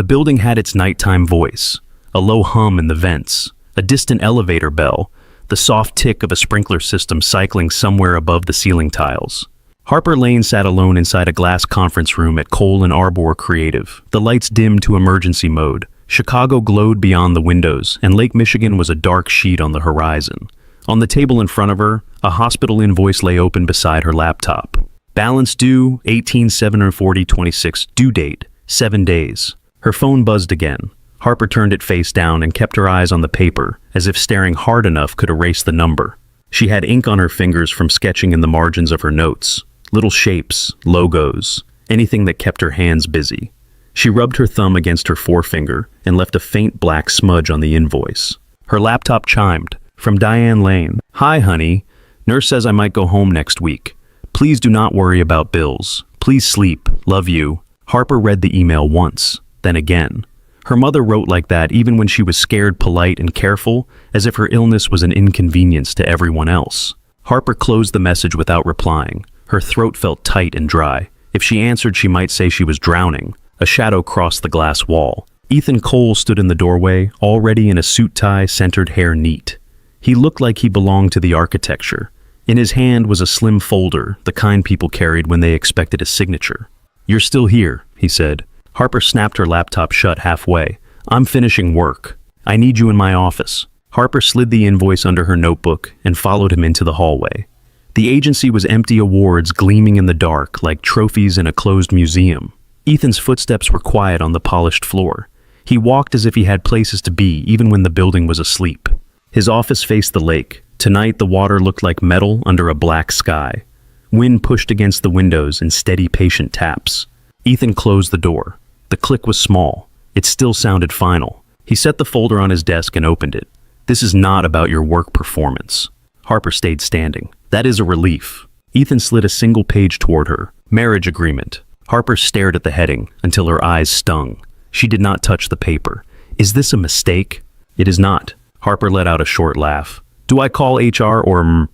building had its nighttime voice, a low hum in the vents, a distant elevator bell, the soft tick of a sprinkler system cycling somewhere above the ceiling tiles. Harper Lane sat alone inside a glass conference room at Cole and Arbor Creative. The lights dimmed to emergency mode. Chicago glowed beyond the windows, and Lake Michigan was a dark sheet on the horizon. On the table in front of her, a hospital invoice lay open beside her laptop. Balance due, 18/7/40/26, due date, 7 days. Her phone buzzed again. Harper turned it face down and kept her eyes on the paper, as if staring hard enough could erase the number. She had ink on her fingers from sketching in the margins of her notes. Little shapes, logos, anything that kept her hands busy. She rubbed her thumb against her forefinger and left a faint black smudge on the invoice. Her laptop chimed. From Diane Lane. Hi, honey. Nurse says I might go home next week. Please do not worry about bills. Please sleep. Love you. Harper read the email once, then again. Her mother wrote like that even when she was scared, polite, and careful, as if her illness was an inconvenience to everyone else. Harper closed the message without replying. Her throat felt tight and dry. If she answered, she might say she was drowning. A shadow crossed the glass wall. Ethan Cole stood in the doorway, already in a suit tie, centered hair neat. He looked like he belonged to the architecture. In his hand was a slim folder, the kind people carried when they expected a signature. You're still here, he said. Harper snapped her laptop shut halfway. I'm finishing work. I need you in my office. Harper slid the invoice under her notebook and followed him into the hallway. The agency was empty awards gleaming in the dark like trophies in a closed museum. Ethan's footsteps were quiet on the polished floor. He walked as if he had places to be even when the building was asleep. His office faced the lake. Tonight the water looked like metal under a black sky. Wind pushed against the windows in steady, patient taps. Ethan closed the door. The click was small. It still sounded final. He set the folder on his desk and opened it. This is not about your work performance. Harper stayed standing. That is a relief. Ethan slid a single page toward her. Marriage agreement. Harper stared at the heading until her eyes stung. She did not touch the paper. Is this a mistake? It is not. Harper let out a short laugh. Do I call HR or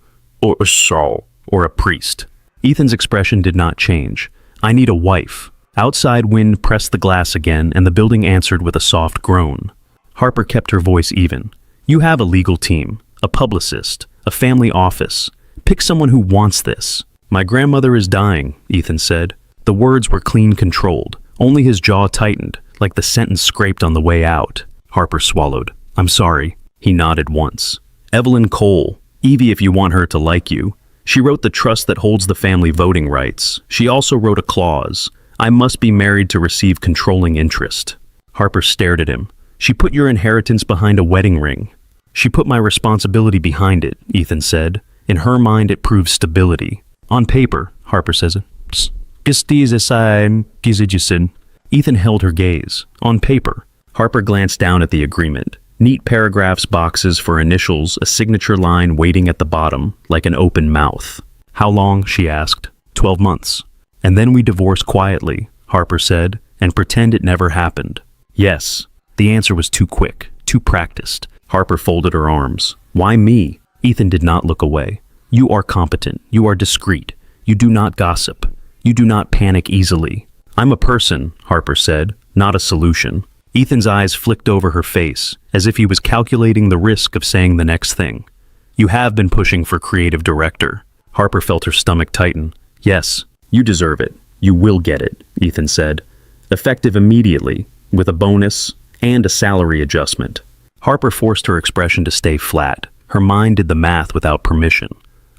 a priest? Ethan's expression did not change. I need a wife. Outside wind pressed the glass again, and the building answered with a soft groan. Harper kept her voice even. You have a legal team, a publicist, a family office. Pick someone who wants this. My grandmother is dying, Ethan said. The words were clean controlled. Only his jaw tightened, like the sentence scraped on the way out. Harper swallowed. I'm sorry. He nodded once. Evelyn Cole. Evie if you want her to like you. She wrote the trust that holds the family voting rights. She also wrote a clause. I must be married to receive controlling interest. Harper stared at him. She put your inheritance behind a wedding ring. She put my responsibility behind it, Ethan said. In her mind, it proves stability. On paper, Harper says it. Ethan held her gaze. On paper. Harper glanced down at the agreement. Neat paragraphs, boxes for initials, a signature line waiting at the bottom, like an open mouth. How long, she asked. 12 months. And then we divorce quietly, Harper said, and pretend it never happened. Yes. The answer was too quick, too practiced. Harper folded her arms. Why me? Ethan did not look away. You are competent. You are discreet. You do not gossip. You do not panic easily. I'm a person, Harper said, not a solution. Ethan's eyes flicked over her face, as if he was calculating the risk of saying the next thing. You have been pushing for creative director. Harper felt her stomach tighten. Yes, you deserve it. You will get it, Ethan said. Effective immediately, with a bonus and a salary adjustment. Harper forced her expression to stay flat. Her mind did the math without permission.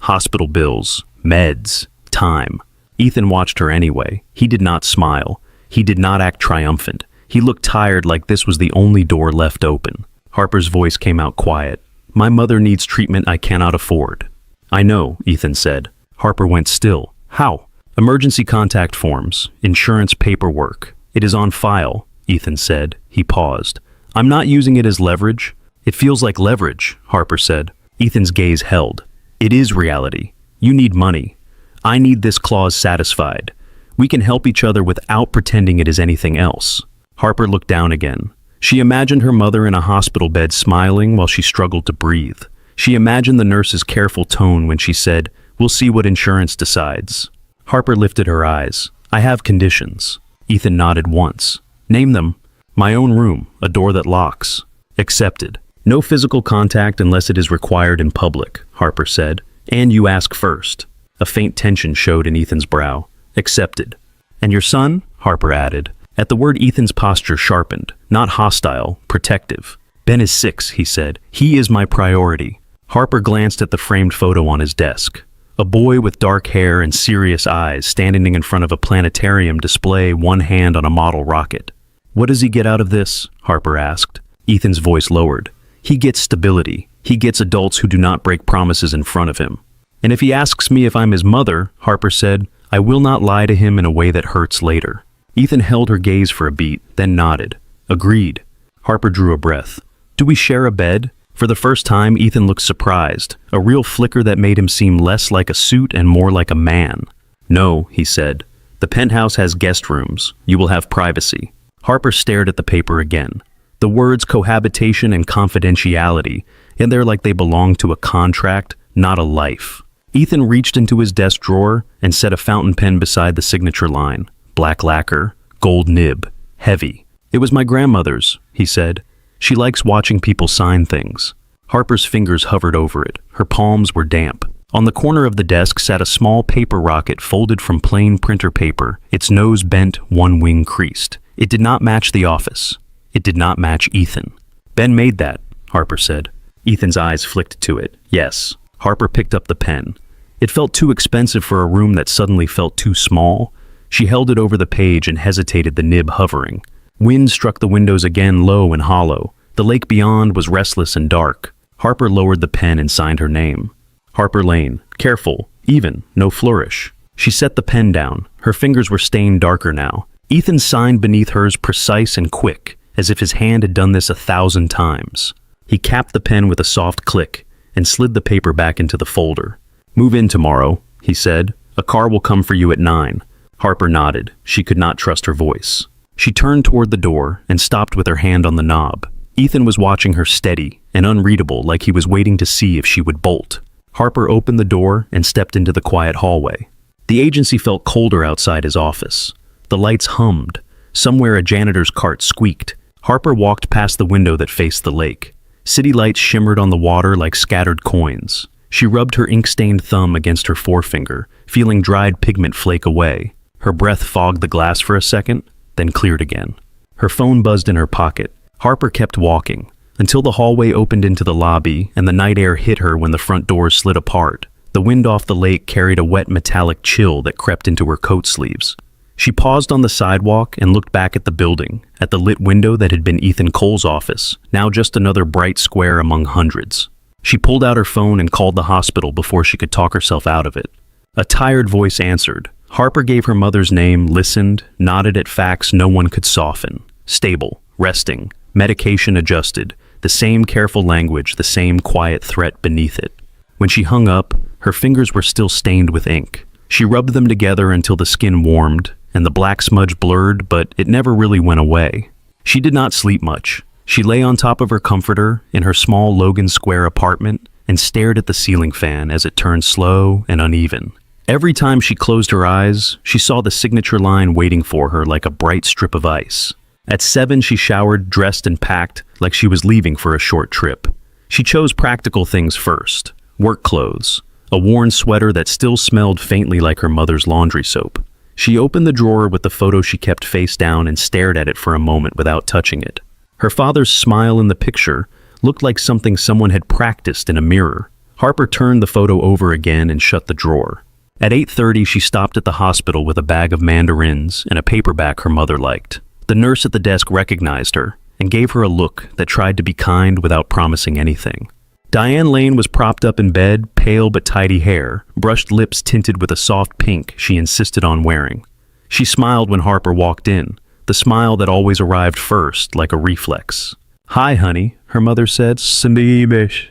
Hospital bills, meds, time. Ethan watched her anyway. He did not smile. He did not act triumphant. He looked tired, like this was the only door left open. Harper's voice came out quiet. My mother needs treatment I cannot afford. I know, Ethan said. Harper went still. How? Emergency contact forms, insurance paperwork. It is on file, Ethan said. He paused. I'm not using it as leverage. It feels like leverage, Harper said. Ethan's gaze held. It is reality. You need money. I need this clause satisfied. We can help each other without pretending it is anything else. Harper looked down again. She imagined her mother in a hospital bed smiling while she struggled to breathe. She imagined the nurse's careful tone when she said, "We'll see what insurance decides." Harper lifted her eyes. I have conditions. Ethan nodded once. Name them. My own room, a door that locks. Accepted. No physical contact unless it is required in public, Harper said. And you ask first. A faint tension showed in Ethan's brow. Accepted. And your son? Harper added. At the word, Ethan's posture sharpened. Not hostile, protective. Ben is 6, he said. He is my priority. Harper glanced at the framed photo on his desk. A boy with dark hair and serious eyes standing in front of a planetarium display, one hand on a model rocket. What does he get out of this? Harper asked. Ethan's voice lowered. He gets stability. He gets adults who do not break promises in front of him. And if he asks me if I'm his mother, Harper said, I will not lie to him in a way that hurts later. Ethan held her gaze for a beat, then nodded. Agreed. Harper drew a breath. Do we share a bed? For the first time, Ethan looked surprised, a real flicker that made him seem less like a suit and more like a man. No, he said. The penthouse has guest rooms. You will have privacy. Harper stared at the paper again. The words cohabitation and confidentiality, in there like they belonged to a contract, not a life. Ethan reached into his desk drawer and set a fountain pen beside the signature line. Black lacquer, gold nib, heavy. It was my grandmother's, he said. She likes watching people sign things. Harper's fingers hovered over it. Her palms were damp. On the corner of the desk sat a small paper rocket folded from plain printer paper, its nose bent, one wing creased. It did not match the office. It did not match Ethan. Ben made that, Harper said. Ethan's eyes flicked to it. Yes. Harper picked up the pen. It felt too expensive for a room that suddenly felt too small. She held it over the page and hesitated, the nib hovering. Wind struck the windows again, low and hollow. The lake beyond was restless and dark. Harper lowered the pen and signed her name. Harper Lane. Careful, even, no flourish. She set the pen down. Her fingers were stained darker now. Ethan signed beneath hers, precise and quick, as if his hand had done this 1,000 times. He capped the pen with a soft click and slid the paper back into the folder. Move in tomorrow, he said. A car will come for you at 9. Harper nodded. She could not trust her voice. She turned toward the door and stopped with her hand on the knob. Ethan was watching her, steady and unreadable, like he was waiting to see if she would bolt. Harper opened the door and stepped into the quiet hallway. The agency felt colder outside his office. The lights hummed. Somewhere a janitor's cart squeaked. Harper walked past the window that faced the lake. City lights shimmered on the water like scattered coins. She rubbed her ink-stained thumb against her forefinger, feeling dried pigment flake away. Her breath fogged the glass for a second, then cleared again. Her phone buzzed in her pocket. Harper kept walking, until the hallway opened into the lobby and the night air hit her when the front doors slid apart. The wind off the lake carried a wet metallic chill that crept into her coat sleeves. She paused on the sidewalk and looked back at the building, at the lit window that had been Ethan Cole's office, now just another bright square among hundreds. She pulled out her phone and called the hospital before she could talk herself out of it. A tired voice answered. Harper gave her mother's name, listened, nodded at facts no one could soften. Stable, resting, medication adjusted, the same careful language, the same quiet threat beneath it. When she hung up, her fingers were still stained with ink. She rubbed them together until the skin warmed, and the black smudge blurred, but it never really went away. She did not sleep much. She lay on top of her comforter in her small Logan Square apartment and stared at the ceiling fan as it turned slow and uneven. Every time she closed her eyes, she saw the signature line waiting for her like a bright strip of ice. At 7, she showered, dressed, and packed like she was leaving for a short trip. She chose practical things first. Work clothes. A worn sweater that still smelled faintly like her mother's laundry soap. She opened the drawer with the photo she kept face down and stared at it for a moment without touching it. Her father's smile in the picture looked like something someone had practiced in a mirror. Harper turned the photo over again and shut the drawer. At 8:30, she stopped at the hospital with a bag of mandarins and a paperback her mother liked. The nurse at the desk recognized her and gave her a look that tried to be kind without promising anything. Diane Lane was propped up in bed, pale but tidy hair, brushed lips tinted with a soft pink she insisted on wearing. She smiled when Harper walked in, the smile that always arrived first, like a reflex. "Hi, honey," her mother said. "Snibish."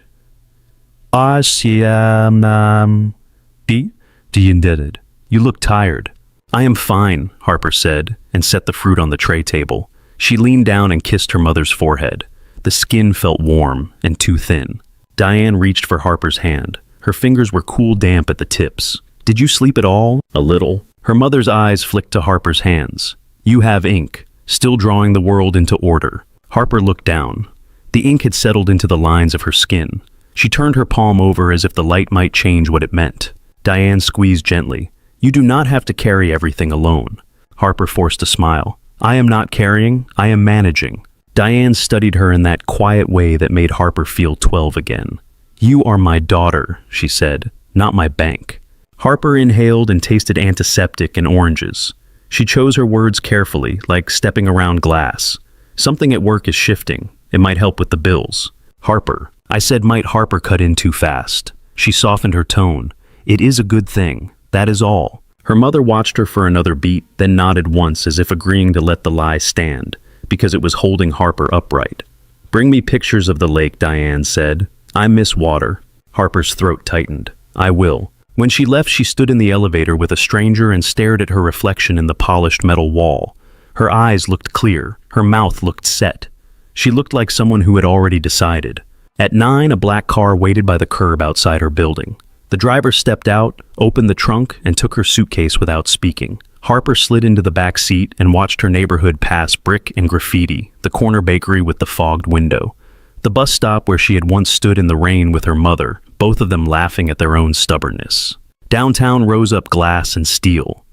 You look tired." "I am fine," Harper said, and set the fruit on the tray table. She leaned down and kissed her mother's forehead. The skin felt warm and too thin. Diane reached for Harper's hand. Her fingers were cool damp at the tips. "Did you sleep at all?" "A little." Her mother's eyes flicked to Harper's hands. "You have ink." still drawing the world into order. Harper looked down. The ink had settled into the lines of her skin. She turned her palm over as if the light might change what it meant. Diane squeezed gently. "You do not have to carry everything alone." Harper forced a smile. "I am not carrying, I am managing." Diane studied her in that quiet way that made Harper feel 12 again. "You are my daughter," she said, "not my bank." Harper inhaled and tasted antiseptic and oranges. She chose her words carefully, like stepping around glass. "Something at work is shifting. It might help with the bills." "Harper," I said. Might Harper cut in too fast? She softened her tone. "It is a good thing. That is all." Her mother watched her for another beat, then nodded once as if agreeing to let the lie stand, because it was holding Harper upright. "Bring me pictures of the lake," Diane said. "I miss water." Harper's throat tightened. "I will." When she left, she stood in the elevator with a stranger and stared at her reflection in the polished metal wall. Her eyes looked clear. Her mouth looked set. She looked like someone who had already decided. At 9, a black car waited by the curb outside her building. The driver stepped out, opened the trunk, and took her suitcase without speaking. Harper slid into the back seat and watched her neighborhood pass brick and graffiti, the corner bakery with the fogged window, the bus stop where she had once stood in the rain with her mother, both of them laughing at their own stubbornness. Downtown rose up glass and steel.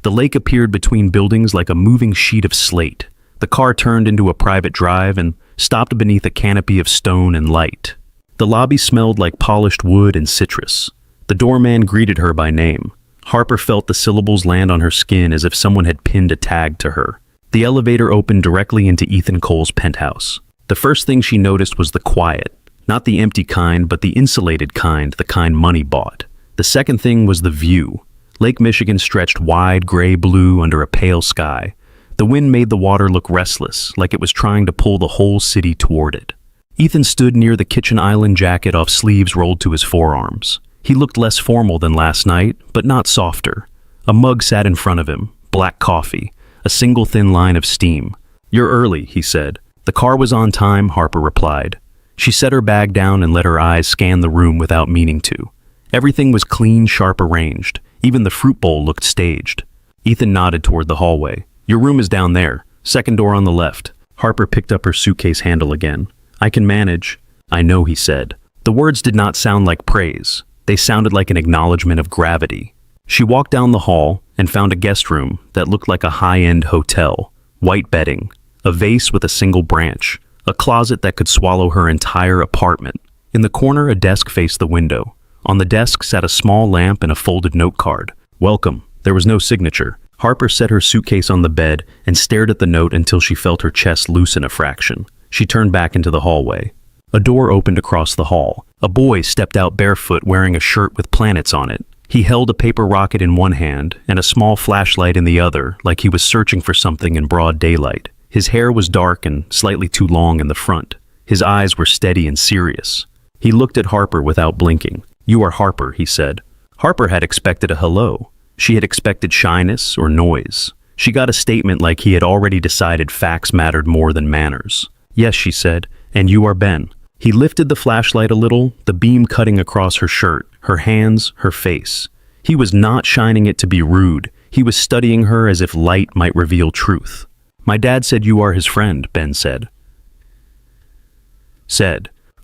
The lake appeared between buildings like a moving sheet of slate. The car turned into a private drive and stopped beneath a canopy of stone and light. The lobby smelled like polished wood and citrus. The doorman greeted her by name. Harper felt the syllables land on her skin as if someone had pinned a tag to her. The elevator opened directly into Ethan Cole's penthouse. The first thing she noticed was the quiet. Not the empty kind, but the insulated kind, the kind money bought. The second thing was the view. Lake Michigan stretched wide gray-blue under a pale sky. The wind made the water look restless, like it was trying to pull the whole city toward it. Ethan stood near the kitchen island jacket off sleeves rolled to his forearms. He looked less formal than last night, but not softer. A mug sat in front of him, black coffee, a single thin line of steam. "You're early," he said. "The car was on time," Harper replied. She set her bag down and let her eyes scan the room without meaning to. Everything was clean, sharp arranged. Even the fruit bowl looked staged. Ethan nodded toward the hallway. "Your room is down there, second door on the left." Harper picked up her suitcase handle again. "I can manage." "I know," he said. The words did not sound like praise. They sounded like an acknowledgement of gravity. She walked down the hall and found a guest room that looked like a high-end hotel. White bedding, a vase with a single branch, a closet that could swallow her entire apartment. In the corner, a desk faced the window. On the desk sat a small lamp and a folded note card. "Welcome." There was no signature. Harper set her suitcase on the bed and stared at the note until she felt her chest loosen a fraction. She turned back into the hallway. A door opened across the hall. A boy stepped out barefoot wearing a shirt with planets on it. He held a paper rocket in one hand and a small flashlight in the other, like he was searching for something in broad daylight. His hair was dark and slightly too long in the front. His eyes were steady and serious. He looked at Harper without blinking. "You are Harper," he said. Harper had expected a hello. She had expected shyness or noise. She got a statement like he had already decided facts mattered more than manners. "Yes," she said, "and you are Ben." He lifted the flashlight a little, the beam cutting across her shirt, her hands, her face. He was not shining it to be rude. He was studying her as if light might reveal truth. "My dad said you are his friend," Ben said.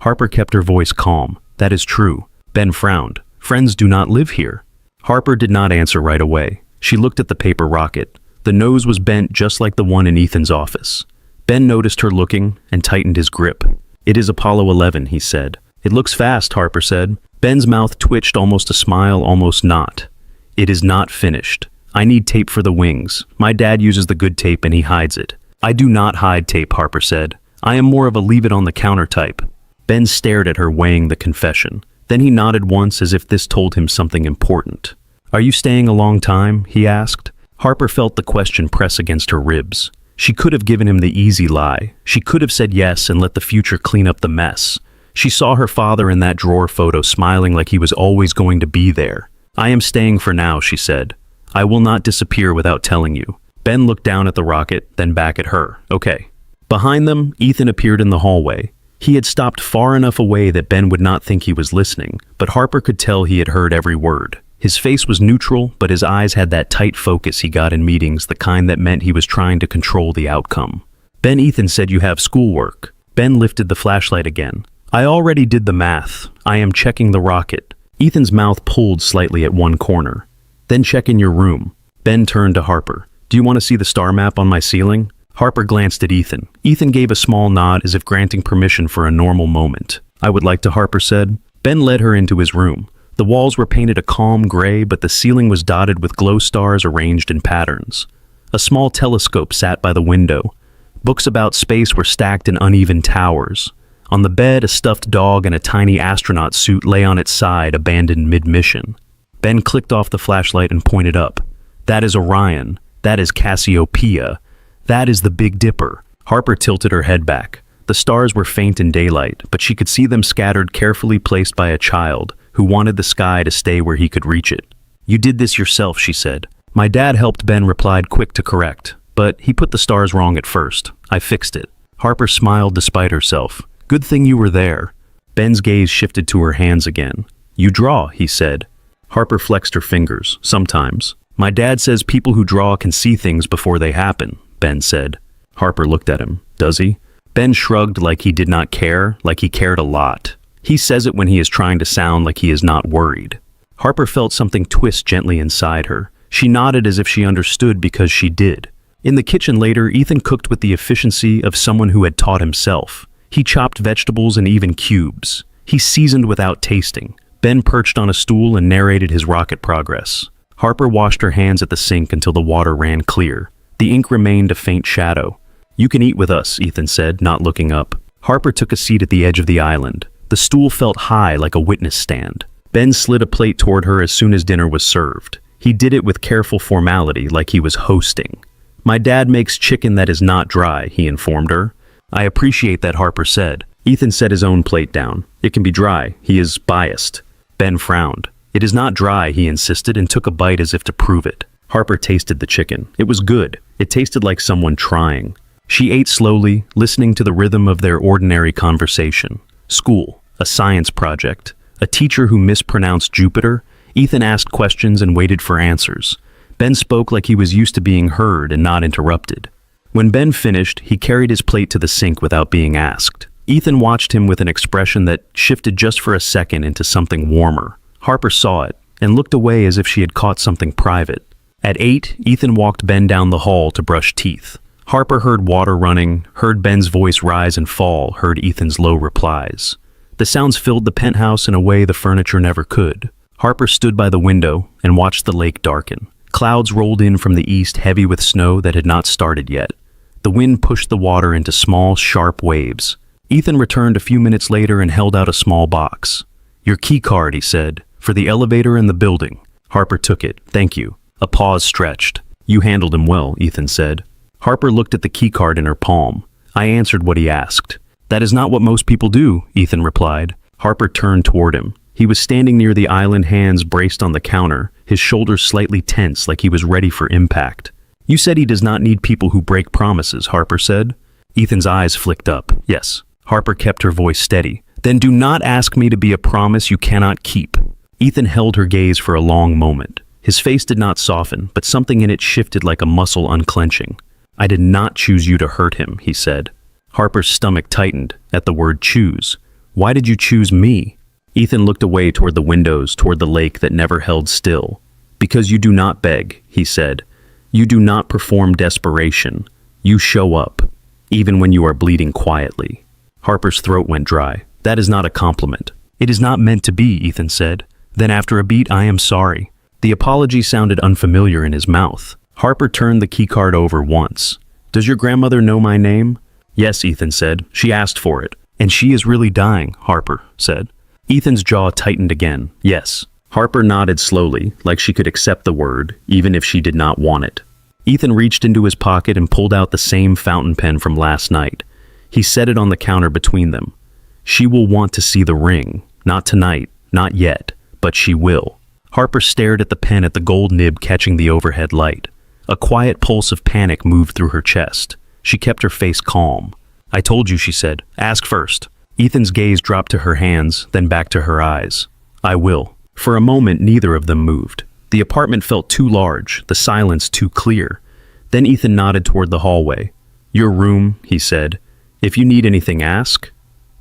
Harper kept her voice calm. "That is true." Ben frowned. "Friends do not live here." Harper did not answer right away. She looked at the paper rocket. The nose was bent just like the one in Ethan's office. Ben noticed her looking and tightened his grip. "It is Apollo 11, he said. "It looks fast," Harper said. Ben's mouth twitched, almost a smile, almost not. "It is not finished. I need tape for the wings. My dad uses the good tape and he hides it." "I do not hide tape," Harper said. "I am more of a leave-it-on-the-counter type." Ben stared at her, weighing the confession. Then he nodded once as if this told him something important. "Are you staying a long time?" he asked. Harper felt the question press against her ribs. She could have given him the easy lie. She could have said yes and let the future clean up the mess. She saw her father in that drawer photo smiling like he was always going to be there. "I am staying for now," she said. "I will not disappear without telling you." Ben looked down at the rocket, then back at her. "Okay." Behind them, Ethan appeared in the hallway. He had stopped far enough away that Ben would not think he was listening, but Harper could tell he had heard every word. His face was neutral, but his eyes had that tight focus he got in meetings, the kind that meant he was trying to control the outcome. "Ben, Ethan said you have schoolwork." Ben lifted the flashlight again. "I already did the math. I am checking the rocket." Ethan's mouth pulled slightly at one corner. "Then check in your room." Ben turned to Harper. "Do you want to see the star map on my ceiling?" Harper glanced at Ethan. Ethan gave a small nod as if granting permission for a normal moment. "I would like to," Harper said. Ben led her into his room. The walls were painted a calm gray, but the ceiling was dotted with glow stars arranged in patterns. A small telescope sat by the window. Books about space were stacked in uneven towers. On the bed, a stuffed dog in a tiny astronaut suit lay on its side, abandoned mid-mission. Ben clicked off the flashlight and pointed up. "That is Orion. That is Cassiopeia. That is the Big Dipper." Harper tilted her head back. The stars were faint in daylight, but she could see them scattered, carefully placed by a child who wanted the sky to stay where he could reach it. "You did this yourself," she said. "My dad helped," Ben replied, quick to correct. "But he put the stars wrong at first. I fixed it." Harper smiled despite herself. "Good thing you were there." Ben's gaze shifted to her hands again. "You draw," he said. Harper flexed her fingers. "Sometimes. My dad says people who draw can see things before they happen," Ben said. Harper looked at him. "Does he?" Ben shrugged, like he did not care, like he cared a lot. "He says it when he is trying to sound like he is not worried." Harper felt something twist gently inside her. She nodded as if she understood, because she did. In the kitchen later, Ethan cooked with the efficiency of someone who had taught himself. He chopped vegetables in even cubes. He seasoned without tasting. Ben perched on a stool and narrated his rocket progress. Harper washed her hands at the sink until the water ran clear. The ink remained a faint shadow. "You can eat with us," Ethan said, not looking up. Harper took a seat at the edge of the island. The stool felt high, like a witness stand. Ben slid a plate toward her as soon as dinner was served. He did it with careful formality, like he was hosting. "My dad makes chicken that is not dry," he informed her. "I appreciate that," Harper said. Ethan set his own plate down. "It can be dry. He is biased." Ben frowned. "It is not dry," he insisted, and took a bite as if to prove it. Harper tasted the chicken. It was good. It tasted like someone trying. She ate slowly, listening to the rhythm of their ordinary conversation. School, a science project, a teacher who mispronounced Jupiter. Ethan asked questions and waited for answers. Ben spoke like he was used to being heard and not interrupted. When Ben finished, he carried his plate to the sink without being asked. Ethan watched him with an expression that shifted just for a second into something warmer. Harper saw it and looked away as if she had caught something private. At 8, Ethan walked Ben down the hall to brush teeth. Harper heard water running, heard Ben's voice rise and fall, heard Ethan's low replies. The sounds filled the penthouse in a way the furniture never could. Harper stood by the window and watched the lake darken. Clouds rolled in from the east, heavy with snow that had not started yet. The wind pushed the water into small, sharp waves. Ethan returned a few minutes later and held out a small box. "Your key card," he said, "for the elevator and the building." Harper took it. "Thank you." A pause stretched. "You handled him well," Ethan said. Harper looked at the key card in her palm. "I answered what he asked." "That is not what most people do," Ethan replied. Harper turned toward him. He was standing near the island, hands braced on the counter, his shoulders slightly tense, like he was ready for impact. "You said he does not need people who break promises," Harper said. Ethan's eyes flicked up. "Yes." Harper kept her voice steady. "Then do not ask me to be a promise you cannot keep." Ethan held her gaze for a long moment. His face did not soften, but something in it shifted like a muscle unclenching. "I did not choose you to hurt him," he said. Harper's stomach tightened at the word choose. "Why did you choose me?" Ethan looked away toward the windows, toward the lake that never held still. "Because you do not beg," he said. "You do not perform desperation. You show up, even when you are bleeding quietly." Harper's throat went dry. "That is not a compliment." "It is not meant to be," Ethan said. Then after a beat, "I am sorry." The apology sounded unfamiliar in his mouth. Harper turned the keycard over once. "Does your grandmother know my name?" "Yes," Ethan said. "She asked for it." "And she is really dying," Harper said. Ethan's jaw tightened again. "Yes." Harper nodded slowly, like she could accept the word, even if she did not want it. Ethan reached into his pocket and pulled out the same fountain pen from last night. He set it on the counter between them. "She will want to see the ring. Not tonight, not yet, but she will." Harper stared at the pen, at the gold nib catching the overhead light. A quiet pulse of panic moved through her chest. She kept her face calm. "I told you," she said. "Ask first." Ethan's gaze dropped to her hands, then back to her eyes. "I will." For a moment, neither of them moved. The apartment felt too large, the silence too clear. Then Ethan nodded toward the hallway. "Your room," he said. "If you need anything, ask."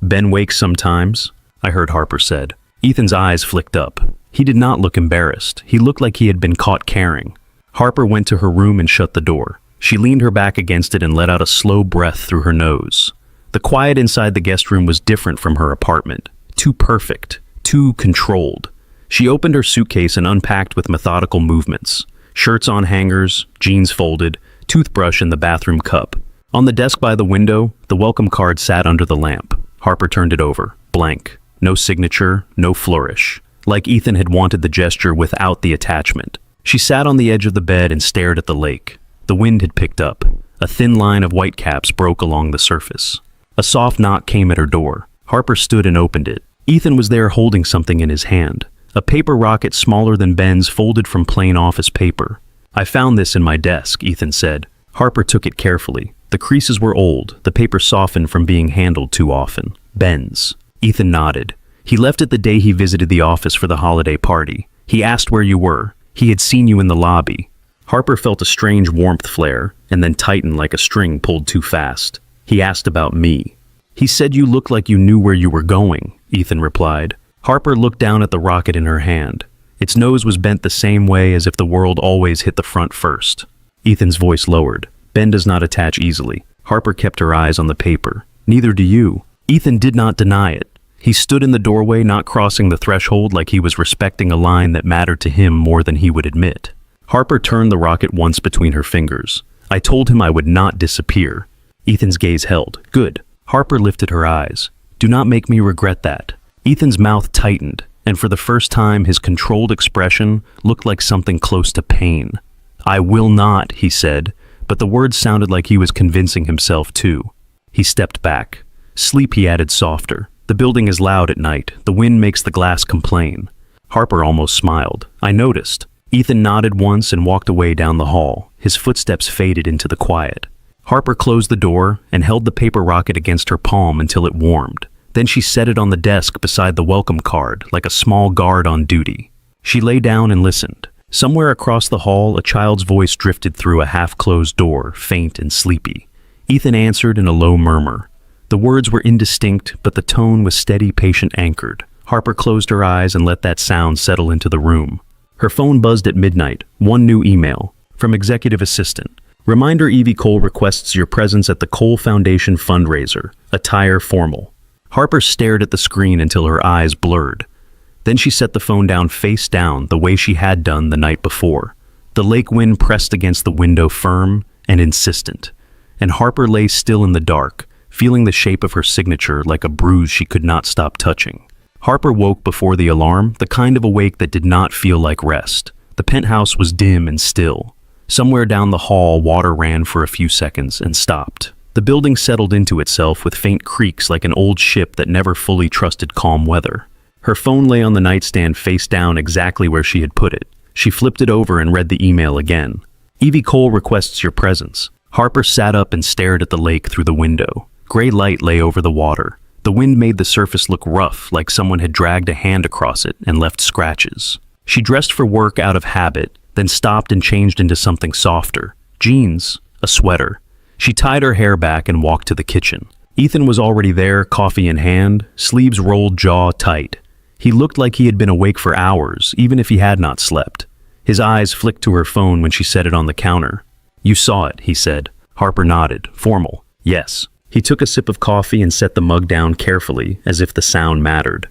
"Ben wakes sometimes," I heard Harper said. Ethan's eyes flicked up. He did not look embarrassed. He looked like he had been caught caring. Harper went to her room and shut the door. She leaned her back against it and let out a slow breath through her nose. The quiet inside the guest room was different from her apartment. Too perfect. Too controlled. She opened her suitcase and unpacked with methodical movements. Shirts on hangers, jeans folded, toothbrush in the bathroom cup. On the desk by the window, the welcome card sat under the lamp. Harper turned it over. Blank. No signature, no flourish. Like Ethan had wanted the gesture without the attachment. She sat on the edge of the bed and stared at the lake. The wind had picked up. A thin line of whitecaps broke along the surface. A soft knock came at her door. Harper stood and opened it. Ethan was there holding something in his hand. A paper rocket smaller than Ben's, folded from plain office paper. "I found this in my desk," Ethan said. Harper took it carefully. The creases were old, the paper softened from being handled too often. "Ben's." Ethan nodded. "He left it the day he visited the office for the holiday party. He asked where you were. He had seen you in the lobby." Harper felt a strange warmth flare, and then tighten like a string pulled too fast. "He asked about me." "He said you looked like you knew where you were going," Ethan replied. Harper looked down at the rocket in her hand. Its nose was bent the same way as if the world always hit the front first. Ethan's voice lowered. "Ben does not attach easily." Harper kept her eyes on the paper. "Neither do you." Ethan did not deny it. He stood in the doorway, not crossing the threshold, like he was respecting a line that mattered to him more than he would admit. Harper turned the rocket once between her fingers. "I told him I would not disappear." Ethan's gaze held. "Good." Harper lifted her eyes. "Do not make me regret that." Ethan's mouth tightened, and for the first time his controlled expression looked like something close to pain. "I will not," he said, but the words sounded like he was convincing himself too. He stepped back. "Sleep," he added softer. "The building is loud at night. The wind makes the glass complain." Harper almost smiled. "I noticed." Ethan nodded once and walked away down the hall. His footsteps faded into the quiet. Harper closed the door and held the paper rocket against her palm until it warmed. Then she set it on the desk beside the welcome card, like a small guard on duty. She lay down and listened. Somewhere across the hall, a child's voice drifted through a half-closed door, faint and sleepy. Ethan answered in a low murmur. The words were indistinct, but the tone was steady, patient, anchored. Harper closed her eyes and let that sound settle into the room. Her phone buzzed at midnight. One new email. From Executive Assistant. "Reminder, Evie Cole requests your presence at the Cole Foundation fundraiser. Attire formal." Harper stared at the screen until her eyes blurred. Then she set the phone down face down, the way she had done the night before. The lake wind pressed against the window, firm and insistent. And Harper lay still in the dark, feeling the shape of her signature like a bruise she could not stop touching. Harper woke before the alarm, the kind of awake that did not feel like rest. The penthouse was dim and still. Somewhere down the hall, water ran for a few seconds and stopped. The building settled into itself with faint creaks like an old ship that never fully trusted calm weather. Her phone lay on the nightstand face down exactly where she had put it. She flipped it over and read the email again. "Evie Cole requests your presence." Harper sat up and stared at the lake through the window. Gray light lay over the water. The wind made the surface look rough, like someone had dragged a hand across it and left scratches. She dressed for work out of habit, then stopped and changed into something softer. Jeans, a sweater. She tied her hair back and walked to the kitchen. Ethan was already there, coffee in hand, sleeves rolled, jaw tight. He looked like he had been awake for hours, even if he had not slept. His eyes flicked to her phone when she set it on the counter. "You saw it," he said. Harper nodded, formal. "Yes." He took a sip of coffee and set the mug down carefully, as if the sound mattered.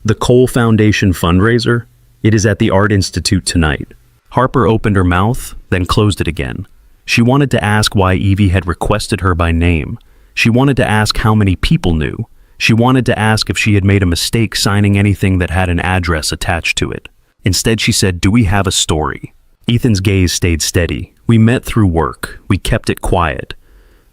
"The Cole Foundation fundraiser? It is at the Art Institute tonight." Harper opened her mouth, then closed it again. She wanted to ask why Evie had requested her by name. She wanted to ask how many people knew. She wanted to ask if she had made a mistake signing anything that had an address attached to it. Instead, she said, "Do we have a story?" Ethan's gaze stayed steady. "We met through work. We kept it quiet.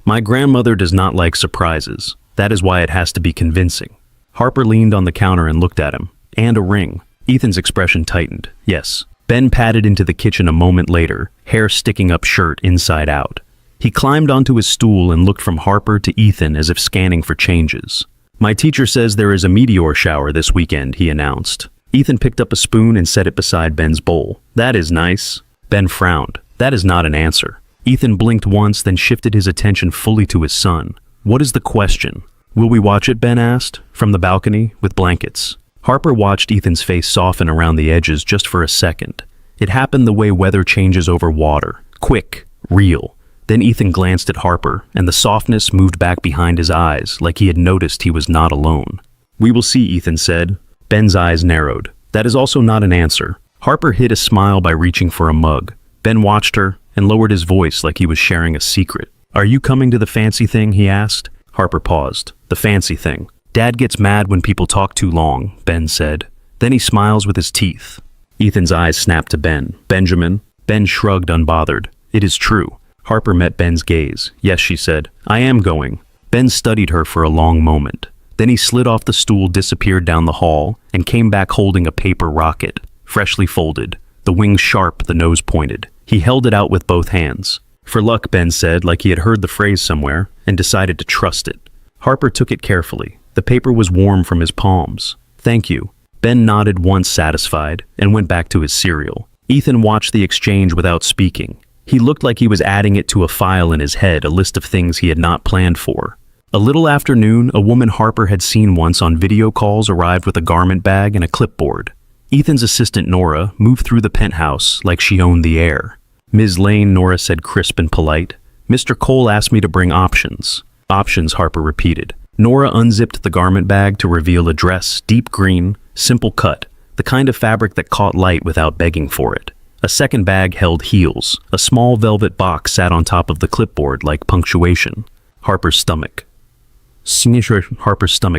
My grandmother does not like surprises. That is why it has to be convincing." Harper leaned on the counter and looked at him. "And a ring." Ethan's expression tightened. "Yes." Ben padded into the kitchen a moment later, hair sticking up, shirt inside out. He climbed onto his stool and looked from Harper to Ethan as if scanning for changes. "My teacher says there is a meteor shower this weekend," he announced. Ethan picked up a spoon and set it beside Ben's bowl. "That is nice." Ben frowned. "That is not an answer." Ethan blinked once, then shifted his attention fully to his son. "What is the question?" "Will we watch it?" Ben asked, from the balcony, with blankets. Harper watched Ethan's face soften around the edges just for a second. It happened the way weather changes over water. Quick, real. Then Ethan glanced at Harper, and the softness moved back behind his eyes, like he had noticed he was not alone. "We will see," Ethan said. Ben's eyes narrowed. "That is also not an answer." Harper hid a smile by reaching for a mug. Ben watched her and lowered his voice like he was sharing a secret. "Are you coming to the fancy thing?" he asked. Harper paused. "The fancy thing. Dad gets mad when people talk too long," Ben said. Then he smiles with his teeth. Ethan's eyes snapped to Ben. "Benjamin?" Ben shrugged, unbothered. "It is true." Harper met Ben's gaze. "Yes," she said. "I am going." Ben studied her for a long moment. Then he slid off the stool, disappeared down the hall, and came back holding a paper rocket, freshly folded, the wings sharp, the nose pointed. He held it out with both hands. "For luck," Ben said, like he had heard the phrase somewhere, and decided to trust it. Harper took it carefully. The paper was warm from his palms. "Thank you." Ben nodded once, satisfied, and went back to his cereal. Ethan watched the exchange without speaking. He looked like he was adding it to a file in his head, a list of things he had not planned for. A little after noon, a woman Harper had seen once on video calls arrived with a garment bag and a clipboard. Ethan's assistant, Nora, moved through the penthouse like she owned the air. "Ms. Lane," Nora said, crisp and polite. "Mr. Cole asked me to bring options." "Options," Harper repeated. Nora unzipped the garment bag to reveal a dress, deep green, simple cut, the kind of fabric that caught light without begging for it. A second bag held heels. A small velvet box sat on top of the clipboard like punctuation. Harper's stomach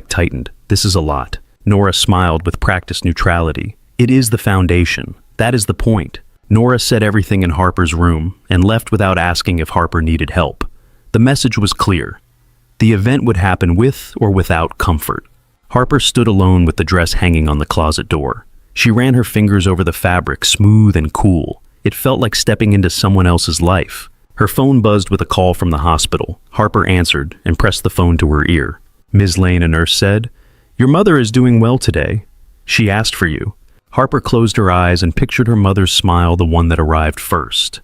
tightened. "This is a lot." Nora smiled with practiced neutrality. "It is the foundation. That is the point." Nora said everything in Harper's room and left without asking if Harper needed help. The message was clear. The event would happen with or without comfort. Harper stood alone with the dress hanging on the closet door. She ran her fingers over the fabric, smooth and cool. It felt like stepping into someone else's life. Her phone buzzed with a call from the hospital. Harper answered and pressed the phone to her ear. "Ms. Lane," a nurse said. "Your mother is doing well today. She asked for you." Harper closed her eyes and pictured her mother's smile, the one that arrived first.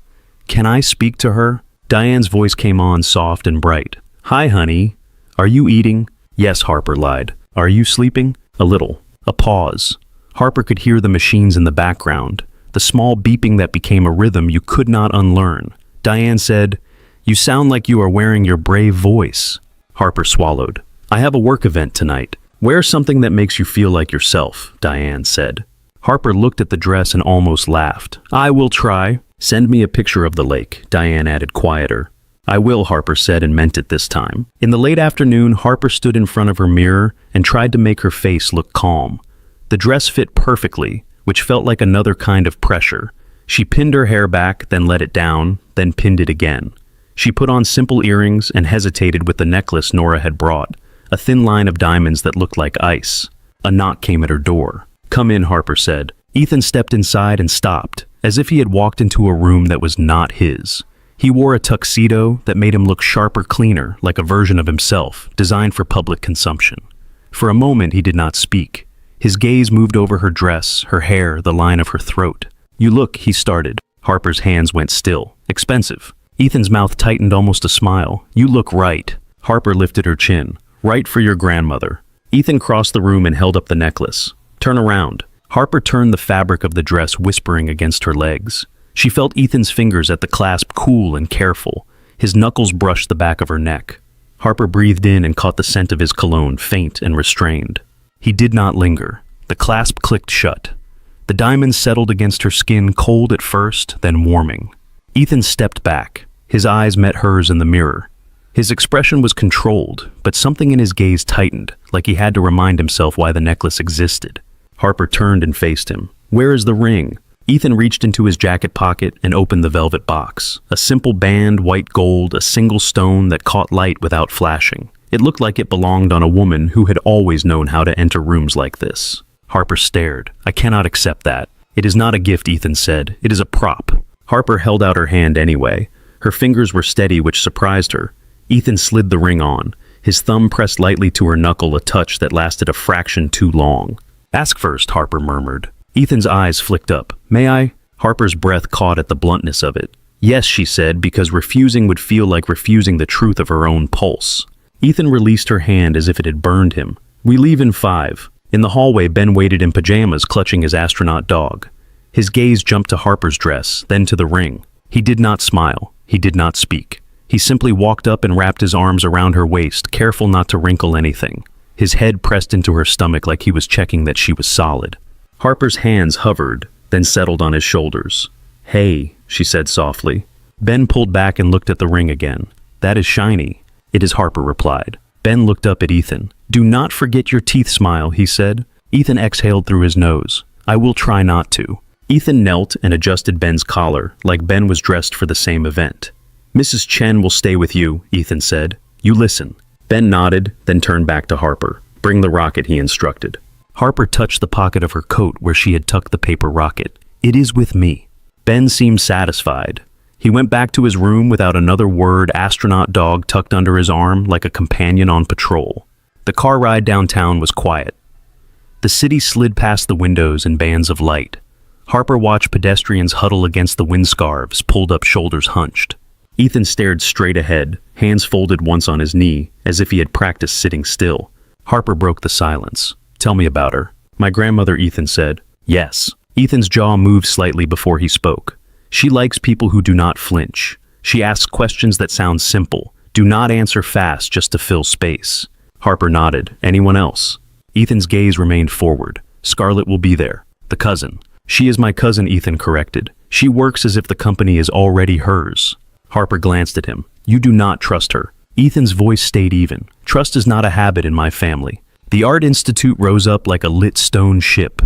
"Can I speak to her?" Diane's voice came on, soft and bright. "Hi, honey. Are you eating?" "Yes," Harper lied. "Are you sleeping?" "A little." A pause. Harper could hear the machines in the background, the small beeping that became a rhythm you could not unlearn. Diane said, "You sound like you are wearing your brave voice." Harper swallowed. "I have a work event tonight. Wear something that makes you feel like yourself," Diane said. Harper looked at the dress and almost laughed. "I will try." "Send me a picture of the lake," Diane added, quieter. "I will," Harper said, and meant it this time. In the late afternoon, Harper stood in front of her mirror and tried to make her face look calm. The dress fit perfectly, which felt like another kind of pressure. She pinned her hair back, then let it down, then pinned it again. She put on simple earrings and hesitated with the necklace Nora had brought, a thin line of diamonds that looked like ice. A knock came at her door. "Come in," Harper said. Ethan stepped inside and stopped, as if he had walked into a room that was not his. He wore a tuxedo that made him look sharper, cleaner, like a version of himself, designed for public consumption. For a moment, he did not speak. His gaze moved over her dress, her hair, the line of her throat. "You look," he started. Harper's hands went still. "Expensive." Ethan's mouth tightened, almost a smile. "You look right." Harper lifted her chin. "Right for your grandmother." Ethan crossed the room and held up the necklace. "Turn around." Harper turned the fabric of the dress, whispering against her legs. She felt Ethan's fingers at the clasp, cool and careful. His knuckles brushed the back of her neck. Harper breathed in and caught the scent of his cologne, faint and restrained. He did not linger. The clasp clicked shut. The diamonds settled against her skin, cold at first, then warming. Ethan stepped back. His eyes met hers in the mirror. His expression was controlled, but something in his gaze tightened, like he had to remind himself why the necklace existed. Harper turned and faced him. "Where is the ring?" Ethan reached into his jacket pocket and opened the velvet box. A simple band, white gold, a single stone that caught light without flashing. It looked like it belonged on a woman who had always known how to enter rooms like this. Harper stared. "I cannot accept that." "It is not a gift," Ethan said. "It is a prop." Harper held out her hand anyway. Her fingers were steady, which surprised her. Ethan slid the ring on. His thumb pressed lightly to her knuckle, a touch that lasted a fraction too long. Ask first, Harper murmured. Ethan's eyes flicked up. May I? Harper's breath caught at the bluntness of it. Yes, she said, because refusing would feel like refusing the truth of her own pulse. Ethan released her hand as if it had burned him. We leave in 5. In the hallway, Ben waited in pajamas, clutching his astronaut dog. His gaze jumped to Harper's dress, then to the ring. He did not smile. He did not speak. He simply walked up and wrapped his arms around her waist, careful not to wrinkle anything. His head pressed into her stomach like he was checking that she was solid. Harper's hands hovered, then settled on his shoulders. Hey, she said softly. Ben pulled back and looked at the ring again. That is shiny. It is, Harper replied. Ben looked up at Ethan. Do not forget your teeth smile, he said. Ethan exhaled through his nose. I will try not to. Ethan knelt and adjusted Ben's collar, like Ben was dressed for the same event. Mrs. Chen will stay with you, Ethan said. You listen. Ben nodded, then turned back to Harper. Bring the rocket, he instructed. Harper touched the pocket of her coat where she had tucked the paper rocket. It is with me. Ben seemed satisfied. He went back to his room without another word, astronaut dog tucked under his arm like a companion on patrol. The car ride downtown was quiet. The city slid past the windows in bands of light. Harper watched pedestrians huddle against the windscarves, pulled up, shoulders hunched. Ethan stared straight ahead, hands folded once on his knee, as if he had practiced sitting still. Harper broke the silence. Tell me about her. My grandmother, Ethan said. Yes. Ethan's jaw moved slightly before he spoke. She likes people who do not flinch. She asks questions that sound simple. Do not answer fast just to fill space. Harper nodded. Anyone else? Ethan's gaze remained forward. Scarlett will be there. The cousin. She is my cousin, Ethan corrected. She works as if the company is already hers. Harper glanced at him. You do not trust her. Ethan's voice stayed even. Trust is not a habit in my family. The Art Institute rose up like a lit stone ship.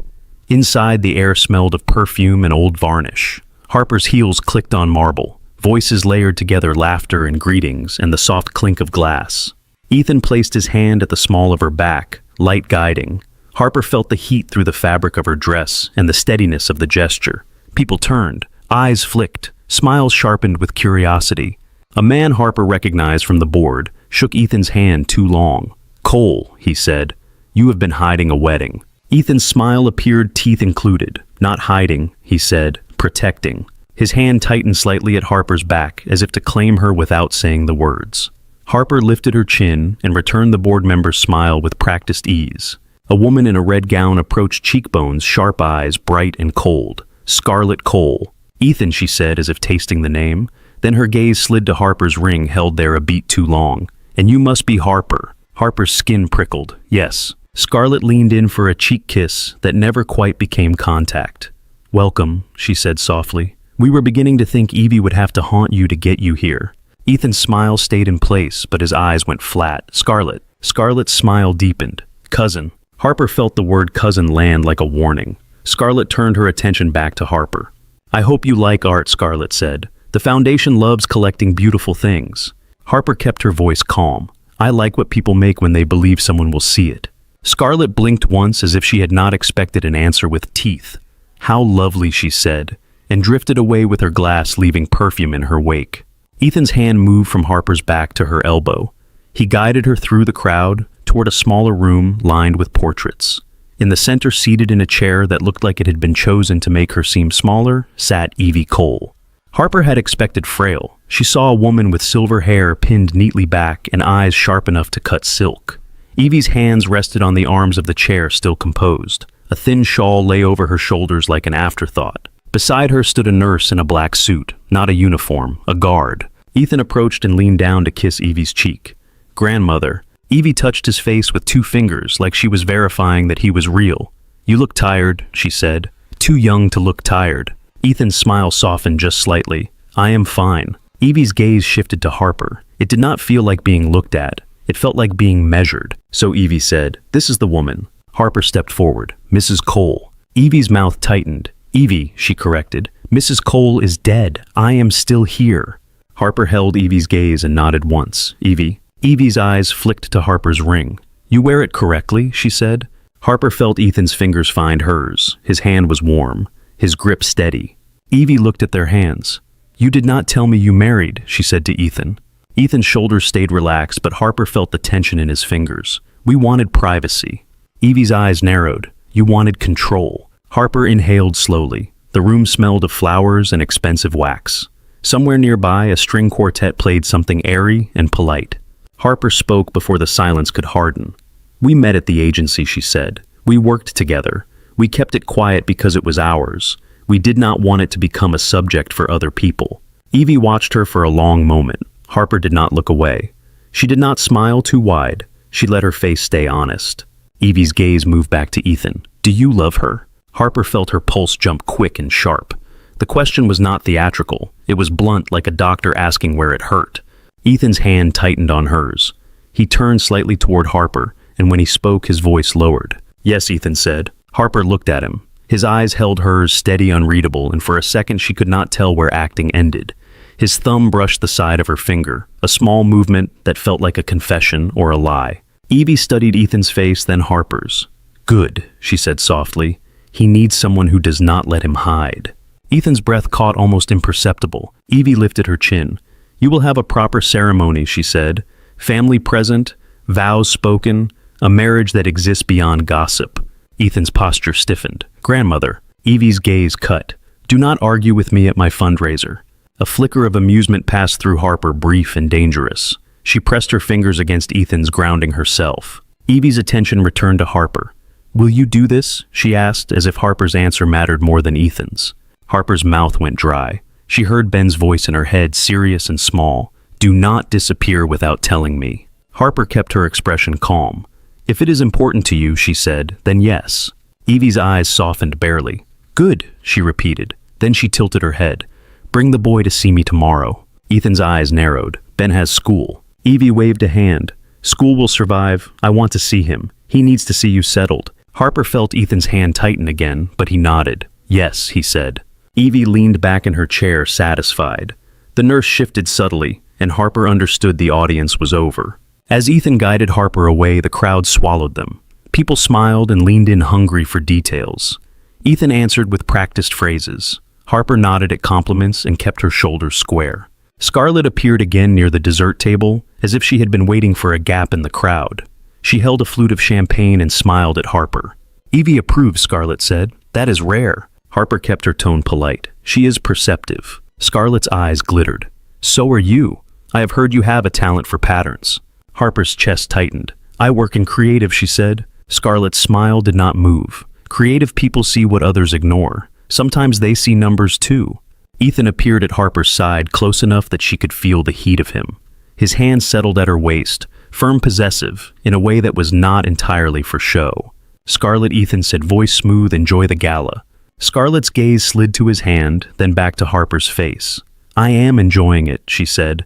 Inside, the air smelled of perfume and old varnish. Harper's heels clicked on marble. Voices layered together laughter and greetings and the soft clink of glass. Ethan placed his hand at the small of her back, light guiding. Harper felt the heat through the fabric of her dress and the steadiness of the gesture. People turned. Eyes flicked. Smiles sharpened with curiosity. A man Harper recognized from the board shook Ethan's hand too long. Cole, he said, you have been hiding a wedding. Ethan's smile appeared, teeth included. Not hiding, he said, protecting. His hand tightened slightly at Harper's back, as if to claim her without saying the words. Harper lifted her chin and returned the board member's smile with practiced ease. A woman in a red gown approached, cheekbones, sharp eyes, bright and cold. Scarlett Cole. Ethan, she said, as if tasting the name. Then her gaze slid to Harper's ring, held there a beat too long. And you must be Harper. Harper's skin prickled. Yes. Scarlett leaned in for a cheek kiss that never quite became contact. Welcome, she said softly. We were beginning to think Evie would have to haunt you to get you here. Ethan's smile stayed in place, but his eyes went flat. Scarlett. Scarlett's smile deepened. Cousin. Harper felt the word cousin land like a warning. Scarlett turned her attention back to Harper. I hope you like art, Scarlett said. The Foundation loves collecting beautiful things. Harper kept her voice calm. I like what people make when they believe someone will see it. Scarlett blinked once as if she had not expected an answer with teeth. How lovely, she said, and drifted away with her glass, leaving perfume in her wake. Ethan's hand moved from Harper's back to her elbow. He guided her through the crowd toward a smaller room lined with portraits. In the center, seated in a chair that looked like it had been chosen to make her seem smaller, sat Evie Cole. Harper had expected frail. She saw a woman with silver hair pinned neatly back and eyes sharp enough to cut silk. Evie's hands rested on the arms of the chair, still composed. A thin shawl lay over her shoulders like an afterthought. Beside her stood a nurse in a black suit, not a uniform, a guard. Ethan approached and leaned down to kiss Evie's cheek. Grandmother. Evie touched his face with 2 fingers, like she was verifying that he was real. You look tired, she said. Too young to look tired. Ethan's smile softened just slightly. I am fine. Evie's gaze shifted to Harper. It did not feel like being looked at. It felt like being measured. So Evie said, this is the woman. Harper stepped forward. Mrs. Cole. Evie's mouth tightened. Evie, she corrected. Mrs. Cole is dead. I am still here. Harper held Evie's gaze and nodded once. Evie. Evie's eyes flicked to Harper's ring. You wear it correctly, she said. Harper felt Ethan's fingers find hers. His hand was warm, his grip steady. Evie looked at their hands. You did not tell me you married, she said to Ethan. Ethan's shoulders stayed relaxed, but Harper felt the tension in his fingers. We wanted privacy. Evie's eyes narrowed. You wanted control. Harper inhaled slowly. The room smelled of flowers and expensive wax. Somewhere nearby, a string quartet played something airy and polite. Harper spoke before the silence could harden. "We met at the agency," she said. "We worked together. We kept it quiet because it was ours. We did not want it to become a subject for other people." Evie watched her for a long moment. Harper did not look away. She did not smile too wide. She let her face stay honest. Evie's gaze moved back to Ethan. "Do you love her?" Harper felt her pulse jump quick and sharp. The question was not theatrical. It was blunt, like a doctor asking where it hurt. Ethan's hand tightened on hers. He turned slightly toward Harper, and when he spoke, his voice lowered. "Yes," Ethan said. Harper looked at him. His eyes held hers, steady, unreadable, and for a second she could not tell where acting ended. His thumb brushed the side of her finger, a small movement that felt like a confession or a lie. Evie studied Ethan's face, then Harper's. "Good," she said softly. "He needs someone who does not let him hide." Ethan's breath caught almost imperceptible. Evie lifted her chin. "You will have a proper ceremony," she said. "Family present, vows spoken, a marriage that exists beyond gossip." Ethan's posture stiffened. "Grandmother." Evie's gaze cut. "Do not argue with me at my fundraiser." A flicker of amusement passed through Harper, brief and dangerous. She pressed her fingers against Ethan's, grounding herself. Evie's attention returned to Harper. "Will you do this?" she asked, as if Harper's answer mattered more than Ethan's. Harper's mouth went dry. She heard Ben's voice in her head, serious and small. "Do not disappear without telling me." Harper kept her expression calm. "If it is important to you," she said, "then yes." Evie's eyes softened barely. "Good," she repeated. Then she tilted her head. "Bring the boy to see me tomorrow." Ethan's eyes narrowed. "Ben has school." Evie waved a hand. "School will survive. I want to see him. He needs to see you settled." Harper felt Ethan's hand tighten again, but he nodded. "Yes," he said. Evie leaned back in her chair, satisfied. The nurse shifted subtly, and Harper understood the audience was over. As Ethan guided Harper away, the crowd swallowed them. People smiled and leaned in, hungry for details. Ethan answered with practiced phrases. Harper nodded at compliments and kept her shoulders square. Scarlett appeared again near the dessert table, as if she had been waiting for a gap in the crowd. She held a flute of champagne and smiled at Harper. "Evie approves," Scarlett said. "That is rare." Harper kept her tone polite. "She is perceptive." Scarlett's eyes glittered. "So are you. I have heard you have a talent for patterns." Harper's chest tightened. "I work in creative," she said. Scarlett's smile did not move. "Creative people see what others ignore. Sometimes they see numbers too." Ethan appeared at Harper's side, close enough that she could feel the heat of him. His hand settled at her waist, firm, possessive, in a way that was not entirely for show. "Scarlett," Ethan said, voice smooth, "enjoy the gala." Scarlett's gaze slid to his hand, then back to Harper's face. "I am enjoying it," she said.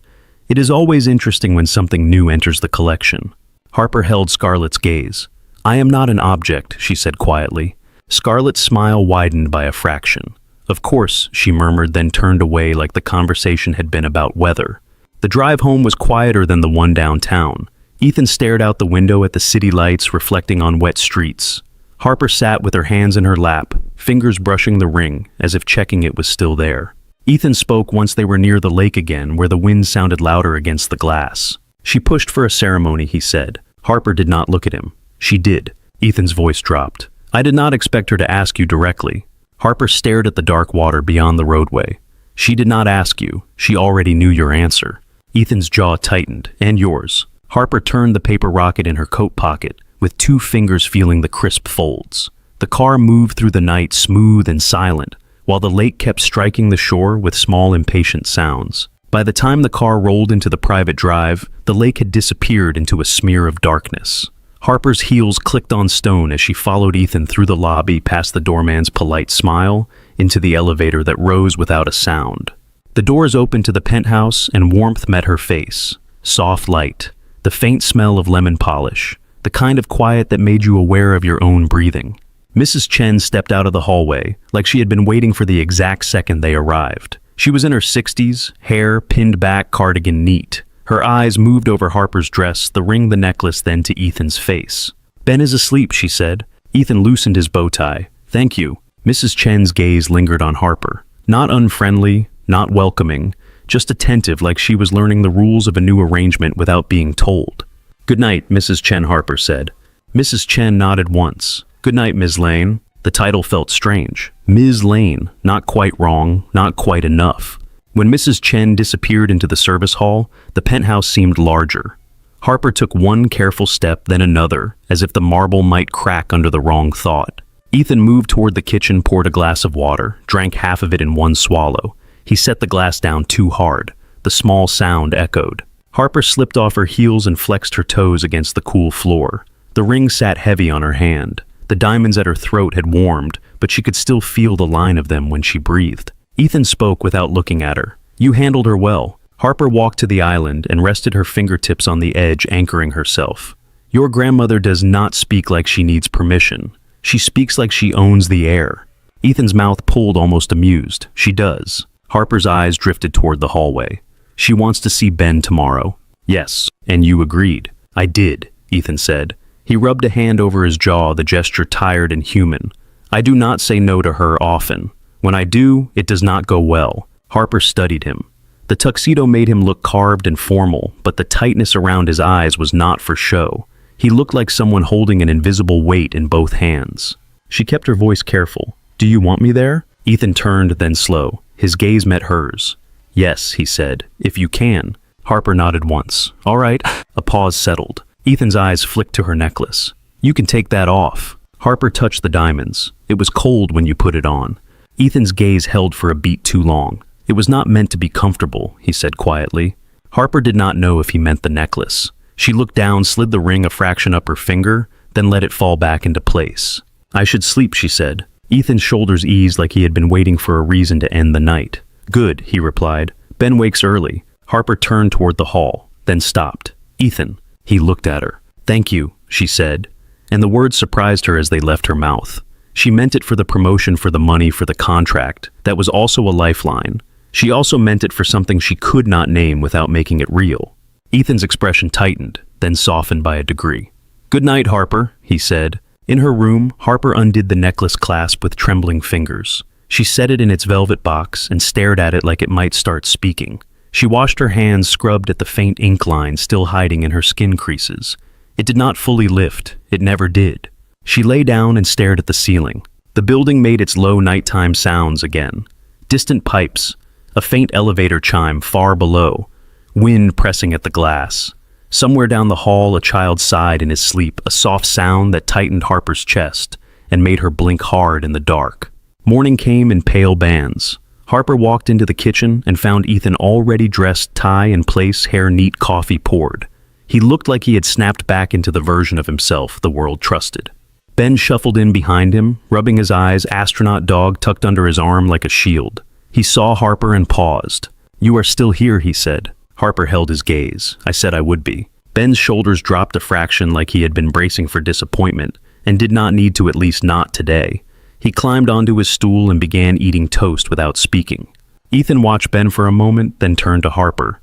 "It is always interesting when something new enters the collection." Harper held Scarlett's gaze. "I am not an object," she said quietly. Scarlett's smile widened by a fraction. "Of course," she murmured, then turned away like the conversation had been about weather. The drive home was quieter than the one downtown. Ethan stared out the window at the city lights reflecting on wet streets. Harper sat with her hands in her lap, fingers brushing the ring, as if checking it was still there. Ethan spoke once they were near the lake again, where the wind sounded louder against the glass. "She pushed for a ceremony," he said. Harper did not look at him. "She did." Ethan's voice dropped. "I did not expect her to ask you directly." Harper stared at the dark water beyond the roadway. "She did not ask you. She already knew your answer." Ethan's jaw tightened. "And yours." Harper turned the paper rocket in her coat pocket, with 2 fingers feeling the crisp folds. The car moved through the night, smooth and silent, while the lake kept striking the shore with small, impatient sounds. By the time the car rolled into the private drive, the lake had disappeared into a smear of darkness. Harper's heels clicked on stone as she followed Ethan through the lobby, past the doorman's polite smile, into the elevator that rose without a sound. The doors opened to the penthouse, and warmth met her face. Soft light, the faint smell of lemon polish, the kind of quiet that made you aware of your own breathing. Mrs. Chen stepped out of the hallway, like she had been waiting for the exact second they arrived. She was in her 60s, hair pinned back, cardigan neat. Her eyes moved over Harper's dress, the ring, the necklace, then to Ethan's face. "Ben is asleep," she said. Ethan loosened his bow tie. "Thank you." Mrs. Chen's gaze lingered on Harper. Not unfriendly, not welcoming, just attentive, like she was learning the rules of a new arrangement without being told. "Good night," Mrs. Chen, Harper said. Mrs. Chen nodded once. "Good night, Ms. Lane." The title felt strange. Ms. Lane, not quite wrong, not quite enough. When Mrs. Chen disappeared into the service hall, the penthouse seemed larger. Harper took one careful step, then another, as if the marble might crack under the wrong thought. Ethan moved toward the kitchen, poured a glass of water, drank half of it in one swallow. He set the glass down too hard. The small sound echoed. Harper slipped off her heels and flexed her toes against the cool floor. The ring sat heavy on her hand. The diamonds at her throat had warmed, but she could still feel the line of them when she breathed. Ethan spoke without looking at her. "You handled her well." Harper walked to the island and rested her fingertips on the edge, anchoring herself. "Your grandmother does not speak like she needs permission. She speaks like she owns the air." Ethan's mouth pulled, almost amused. "She does." Harper's eyes drifted toward the hallway. "She wants to see Ben tomorrow." "Yes, and you agreed." "I did," Ethan said. He rubbed a hand over his jaw, the gesture tired and human. "I do not say no to her often. When I do, it does not go well." Harper studied him. The tuxedo made him look carved and formal, but the tightness around his eyes was not for show. He looked like someone holding an invisible weight in both hands. She kept her voice careful. "Do you want me there?" Ethan turned, then slow. His gaze met hers. "Yes," he said, "if you can." Harper nodded once. "All right." A pause settled. Ethan's eyes flicked to her necklace. "You can take that off." Harper touched the diamonds. "It was cold when you put it on." Ethan's gaze held for a beat too long. "It was not meant to be comfortable," he said quietly. Harper did not know if he meant the necklace. She looked down, slid the ring a fraction up her finger, then let it fall back into place. "I should sleep," she said. Ethan's shoulders eased like he had been waiting for a reason to end the night. "Good," he replied. "Ben wakes early." Harper turned toward the hall, then stopped. "Ethan." He looked at her. "Thank you," she said, and the words surprised her as they left her mouth. She meant it for the promotion, for the money, for the contract. That was also a lifeline. She also meant it for something she could not name without making it real. Ethan's expression tightened, then softened by a degree. "Good night, Harper," he said. In her room, Harper undid the necklace clasp with trembling fingers. She set it in its velvet box and stared at it like it might start speaking. She washed her hands, scrubbed at the faint ink lines still hiding in her skin creases. It did not fully lift. It never did. She lay down and stared at the ceiling. The building made its low nighttime sounds again. Distant pipes, a faint elevator chime far below, wind pressing at the glass. Somewhere down the hall, a child sighed in his sleep, a soft sound that tightened Harper's chest and made her blink hard in the dark. Morning came in pale bands. Harper walked into the kitchen and found Ethan already dressed, tie in place, hair neat, coffee poured. He looked like he had snapped back into the version of himself the world trusted. Ben shuffled in behind him, rubbing his eyes, astronaut dog tucked under his arm like a shield. He saw Harper and paused. "You are still here," he said. Harper held his gaze. "I said I would be." Ben's shoulders dropped a fraction like he had been bracing for disappointment, and did not need to, at least not today. He climbed onto his stool and began eating toast without speaking. Ethan watched Ben for a moment, then turned to Harper.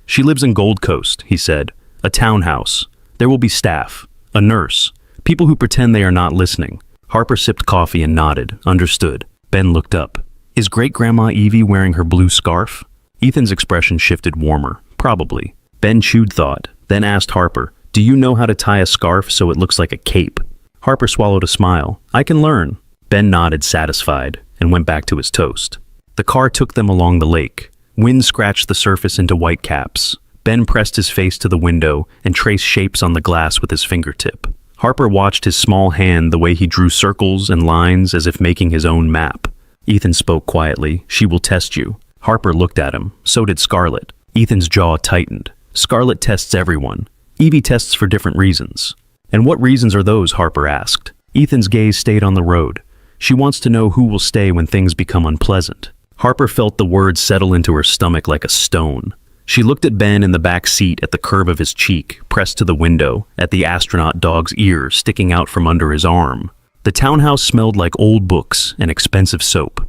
"She lives in Gold Coast," he said. "A townhouse. There will be staff, a nurse, people who pretend they are not listening." Harper sipped coffee and nodded. "Understood." Ben looked up. "Is Great-Grandma Evie wearing her blue scarf?" Ethan's expression shifted warmer. "Probably." Ben chewed thought, then asked Harper, "Do you know how to tie a scarf so it looks like a cape?" Harper swallowed a smile. "I can learn." Ben nodded, satisfied, and went back to his toast. The car took them along the lake. Wind scratched the surface into white caps. Ben pressed his face to the window and traced shapes on the glass with his fingertip. Harper watched his small hand, the way he drew circles and lines as if making his own map. Ethan spoke quietly. "She will test you." Harper looked at him. So did Scarlett. Ethan's jaw tightened. "Scarlett tests everyone. Evie tests for different reasons." "And what reasons are those?" Harper asked. Ethan's gaze stayed on the road. "She wants to know who will stay when things become unpleasant." Harper felt the words settle into her stomach like a stone. She looked at Ben in the back seat, at the curve of his cheek, pressed to the window, at the astronaut dog's ear sticking out from under his arm. The townhouse smelled like old books and expensive soap.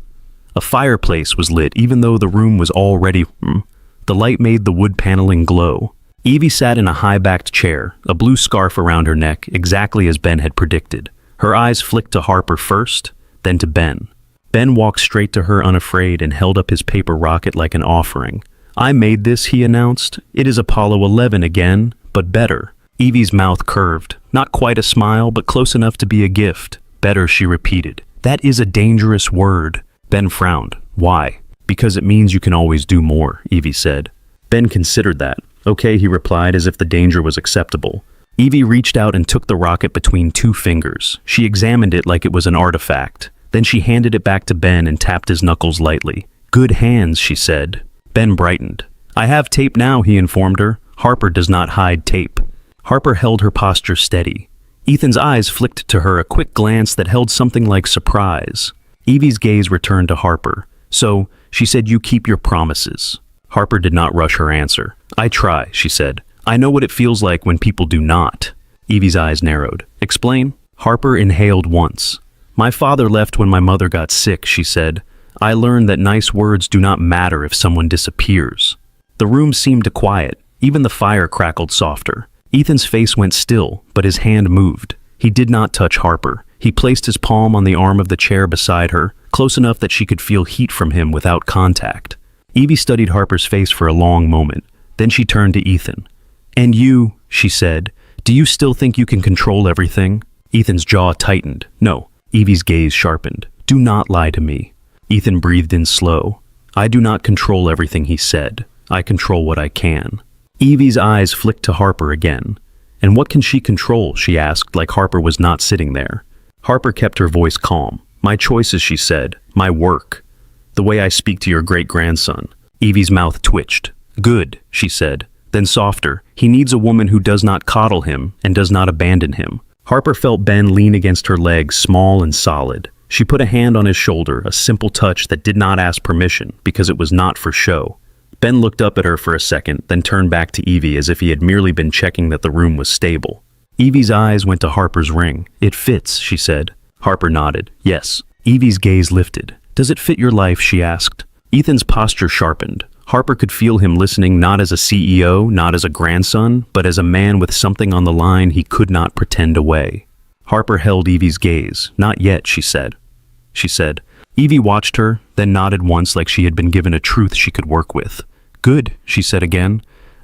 A fireplace was lit even though the room was already... The light made the wood paneling glow. Evie sat in a high-backed chair, a blue scarf around her neck, exactly as Ben had predicted. Her eyes flicked to Harper first, then to Ben. Ben walked straight to her unafraid and held up his paper rocket like an offering. "I made this," he announced. "It is Apollo 11 again, but better." Evie's mouth curved. Not quite a smile, but close enough to be a gift. Better, she repeated. That is a dangerous word. Ben frowned. Why? Because it means you can always do more, Evie said. Ben considered that. Okay, he replied, as if the danger was acceptable. Evie reached out and took the rocket between 2 fingers. She examined it like it was an artifact. Then she handed it back to Ben and tapped his knuckles lightly. Good hands, she said. Ben brightened. I have tape now, he informed her. Harper does not hide tape. Harper held her posture steady. Ethan's eyes flicked to her a quick glance that held something like surprise. Evie's gaze returned to Harper. So, she said, you keep your promises. Harper did not rush her answer. I try, she said. I know what it feels like when people do not. Evie's eyes narrowed. Explain? Harper inhaled once. My father left when my mother got sick, she said. I learned that nice words do not matter if someone disappears. The room seemed to quiet. Even the fire crackled softer. Ethan's face went still, but his hand moved. He did not touch Harper. He placed his palm on the arm of the chair beside her, close enough that she could feel heat from him without contact. Evie studied Harper's face for a long moment. Then she turned to Ethan. And you, she said, do you still think you can control everything? Ethan's jaw tightened. No. Evie's gaze sharpened. Do not lie to me. Ethan breathed in slow. I do not control everything, he said. I control what I can. Evie's eyes flicked to Harper again. And what can she control, she asked, like Harper was not sitting there. Harper kept her voice calm. My choices, she said. My work. The way I speak to your great-grandson. Evie's mouth twitched. Good, she said. Then softer. He needs a woman who does not coddle him and does not abandon him. Harper felt Ben lean against her legs, small and solid. She put a hand on his shoulder, a simple touch that did not ask permission, because it was not for show. Ben looked up at her for a second, then turned back to Evie as if he had merely been checking that the room was stable. Evie's eyes went to Harper's ring. It fits, she said. Harper nodded. Yes. Evie's gaze lifted. Does it fit your life, she asked. Ethan's posture sharpened. Harper could feel him listening not as a CEO, not as a grandson, but as a man with something on the line he could not pretend away. Harper held Evie's gaze. Not yet, she said. Evie watched her, then nodded once like she had been given a truth she could work with. Good, she said again.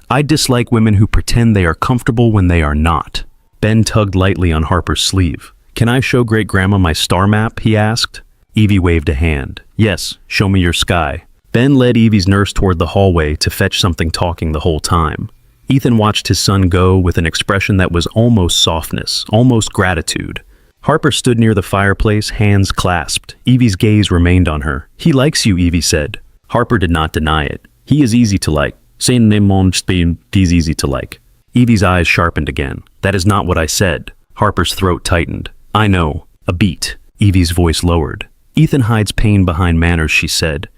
I dislike women who pretend they are comfortable when they are not. Ben tugged lightly on Harper's sleeve. Can I show Great-Grandma my star map, he asked. Evie waved a hand. Yes, show me your sky. Ben led Evie's nurse toward the hallway to fetch something talking the whole time. Ethan watched his son go with an expression that was almost softness, almost gratitude. Harper stood near the fireplace, hands clasped. Evie's gaze remained on her. He likes you, Evie said. Harper did not deny it. He is easy to like. Saying name on Spain, he's easy to like. Evie's eyes sharpened again. That is not what I said. Harper's throat tightened. I know. A beat. Evie's voice lowered. Ethan hides pain behind manners, she said.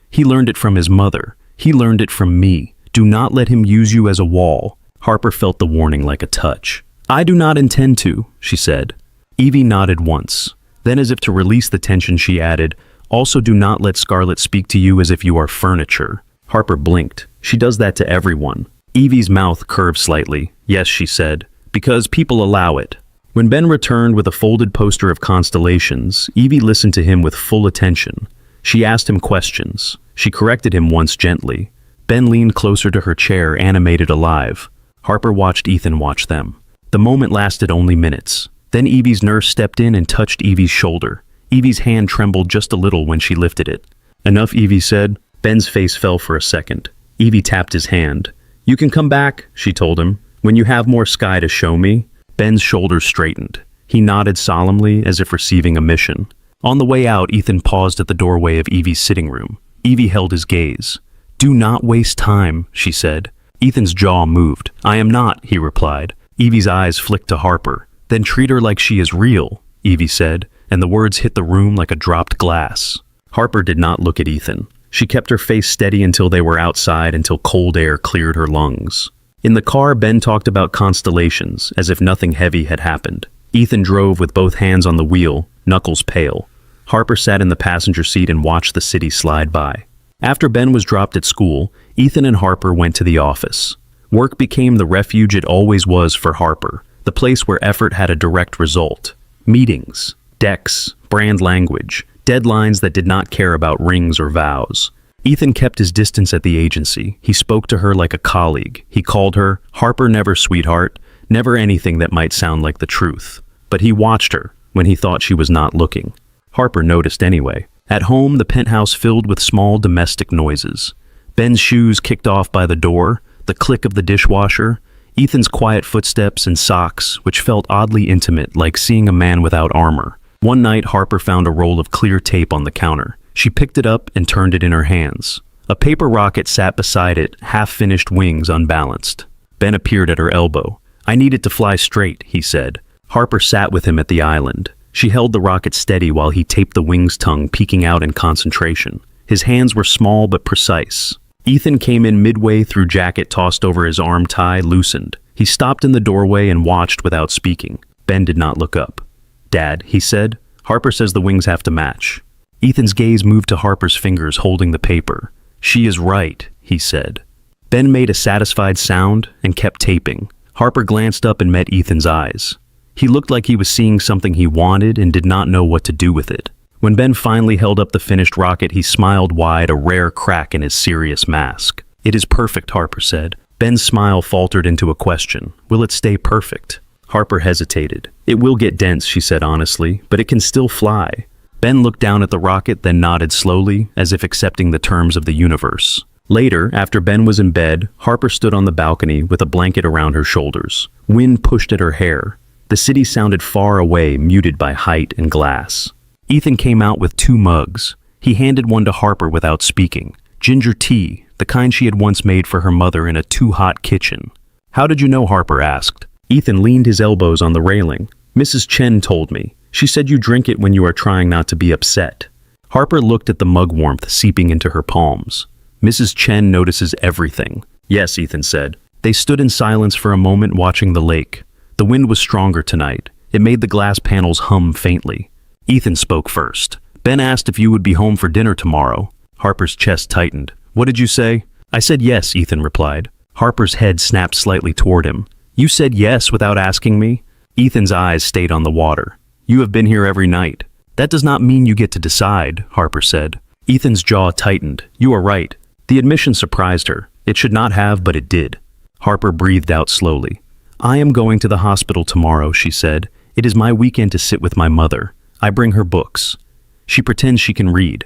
He learned it from his mother. He learned it from me. Do not let him use you as a wall. Harper felt the warning like a touch. I do not intend to, she said. Evie nodded once. Then, as if to release the tension, she added, also do not let Scarlett speak to you as if you are furniture. Harper blinked. She does that to everyone. Evie's mouth curved slightly. Yes, she said, because people allow it. When Ben returned with a folded poster of constellations, Evie listened to him with full attention. She asked him questions. She corrected him once gently. Ben leaned closer to her chair, animated alive. Harper watched Ethan watch them. The moment lasted only minutes. Then Evie's nurse stepped in and touched Evie's shoulder. Evie's hand trembled just a little when she lifted it. Enough, Evie said. Ben's face fell for a second. Evie tapped his hand. You can come back, she told him, when you have more sky to show me. Ben's shoulders straightened. He nodded solemnly as if receiving a mission. On the way out, Ethan paused at the doorway of Evie's sitting room. Evie held his gaze. Do not waste time, she said. Ethan's jaw moved. I am not, he replied. Evie's eyes flicked to Harper. Then treat her like she is real, Evie said, and the words hit the room like a dropped glass. Harper did not look at Ethan. She kept her face steady until they were outside, until cold air cleared her lungs. In the car, Ben talked about constellations, as if nothing heavy had happened. Ethan drove with both hands on the wheel, knuckles pale. Harper sat in the passenger seat and watched the city slide by. After Ben was dropped at school, Ethan and Harper went to the office. Work became the refuge it always was for Harper, the place where effort had a direct result. Meetings, decks, brand language, deadlines that did not care about rings or vows. Ethan kept his distance at the agency. He spoke to her like a colleague. He called her Harper, never sweetheart, never anything that might sound like the truth. But he watched her. when he thought she was not looking. Harper noticed anyway. At home, the penthouse filled with small domestic noises. Ben's shoes kicked off by the door, the click of the dishwasher, Ethan's quiet footsteps and socks, which felt oddly intimate, like seeing a man without armor. One night, Harper found a roll of clear tape on the counter. She picked it up and turned it in her hands. A paper rocket sat beside it, half-finished wings unbalanced. Ben appeared at her elbow. "I need it to fly straight," he said. Harper sat with him at the island. She held the rocket steady while he taped the wing's tongue, peeking out in concentration. His hands were small but precise. Ethan came in midway through, jacket tossed over his arm, tie loosened. He stopped in the doorway and watched without speaking. Ben did not look up. "Dad," he said, "Harper says the wings have to match." Ethan's gaze moved to Harper's fingers holding the paper. "She is right," he said. Ben made a satisfied sound and kept taping. Harper glanced up and met Ethan's eyes. He looked like he was seeing something he wanted and did not know what to do with it. When Ben finally held up the finished rocket, he smiled wide, a rare crack in his serious mask. "It is perfect," Harper said. Ben's smile faltered into a question. "Will it stay perfect?" Harper hesitated. "It will get dense," she said honestly, "but it can still fly." Ben looked down at the rocket, then nodded slowly, as if accepting the terms of the universe. Later, after Ben was in bed, Harper stood on the balcony with a blanket around her shoulders. Wind pushed at her hair. The city sounded far away, muted by height and glass. Ethan came out with 2 mugs. He handed one to Harper without speaking. Ginger tea, the kind she had once made for her mother in a too-hot kitchen. "How did you know?" Harper asked. Ethan leaned his elbows on the railing. "Mrs. Chen told me. She said you drink it when you are trying not to be upset." Harper looked at the mug warmth seeping into her palms. "Mrs. Chen notices everything." "Yes," Ethan said. They stood in silence for a moment, watching the lake. The wind was stronger tonight. It made the glass panels hum faintly. Ethan spoke first. "Ben asked if you would be home for dinner tomorrow." Harper's chest tightened. "What did you say?" "I said yes," Ethan replied. Harper's head snapped slightly toward him. "You said yes without asking me?" Ethan's eyes stayed on the water. "You have been here every night." "That does not mean you get to decide," Harper said. Ethan's jaw tightened. "You are right." The admission surprised her. It should not have, but it did. Harper breathed out slowly. "I am going to the hospital tomorrow," she said. "It is my weekend to sit with my mother. I bring her books. She pretends she can read.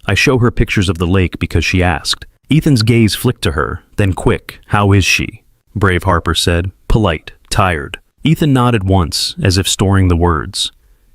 I show her pictures of the lake because she asked." Ethan's gaze flicked to her, then quick. "How is she?" Brave, Harper said. "Polite, tired." Ethan nodded once, as if storing the words.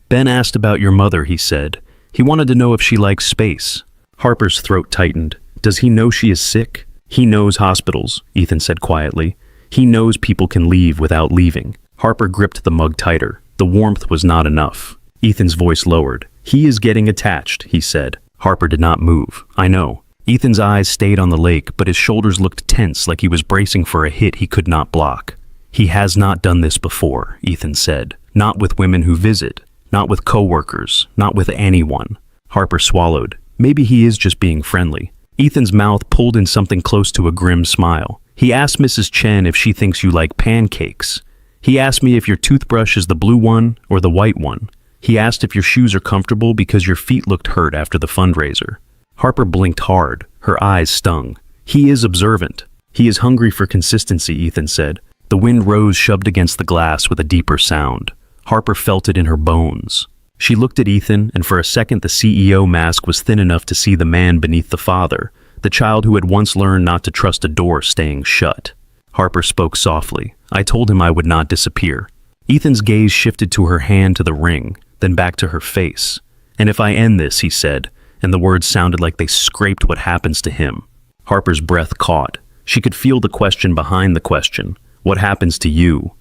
"Ben asked about your mother," he said. "He wanted to know if she likes space." Harper's throat tightened. "Does he know she is sick?" "He knows hospitals," Ethan said quietly. "He knows people can leave without leaving." Harper gripped the mug tighter. The warmth was not enough. Ethan's voice lowered. "He is getting attached," he said. Harper did not move. "I know." Ethan's eyes stayed on the lake, but his shoulders looked tense, like he was bracing for a hit he could not block. "He has not done this before," Ethan said. "Not with women who visit. Not with coworkers. Not with anyone." Harper swallowed. Maybe he is just being friendly. Ethan's mouth pulled in something close to a grim smile. "He asked Mrs. Chen if she thinks you like pancakes. He asked me if your toothbrush is the blue one or the white one. He asked if your shoes are comfortable because your feet looked hurt after the fundraiser." Harper blinked hard. Her eyes stung. "He is observant. He is hungry for consistency," Ethan said. The wind rose, shoved against the glass with a deeper sound. Harper felt it in her bones. She looked at Ethan, and for a second the CEO mask was thin enough to see the man beneath the father, the child who had once learned not to trust a door staying shut. Harper spoke softly. "I told him I would not disappear." Ethan's gaze shifted to her hand to the ring, then back to her face. "And if I end this," he said, and the words sounded like they scraped what happens to him. Harper's breath caught. She could feel the question behind the question. What happens to you?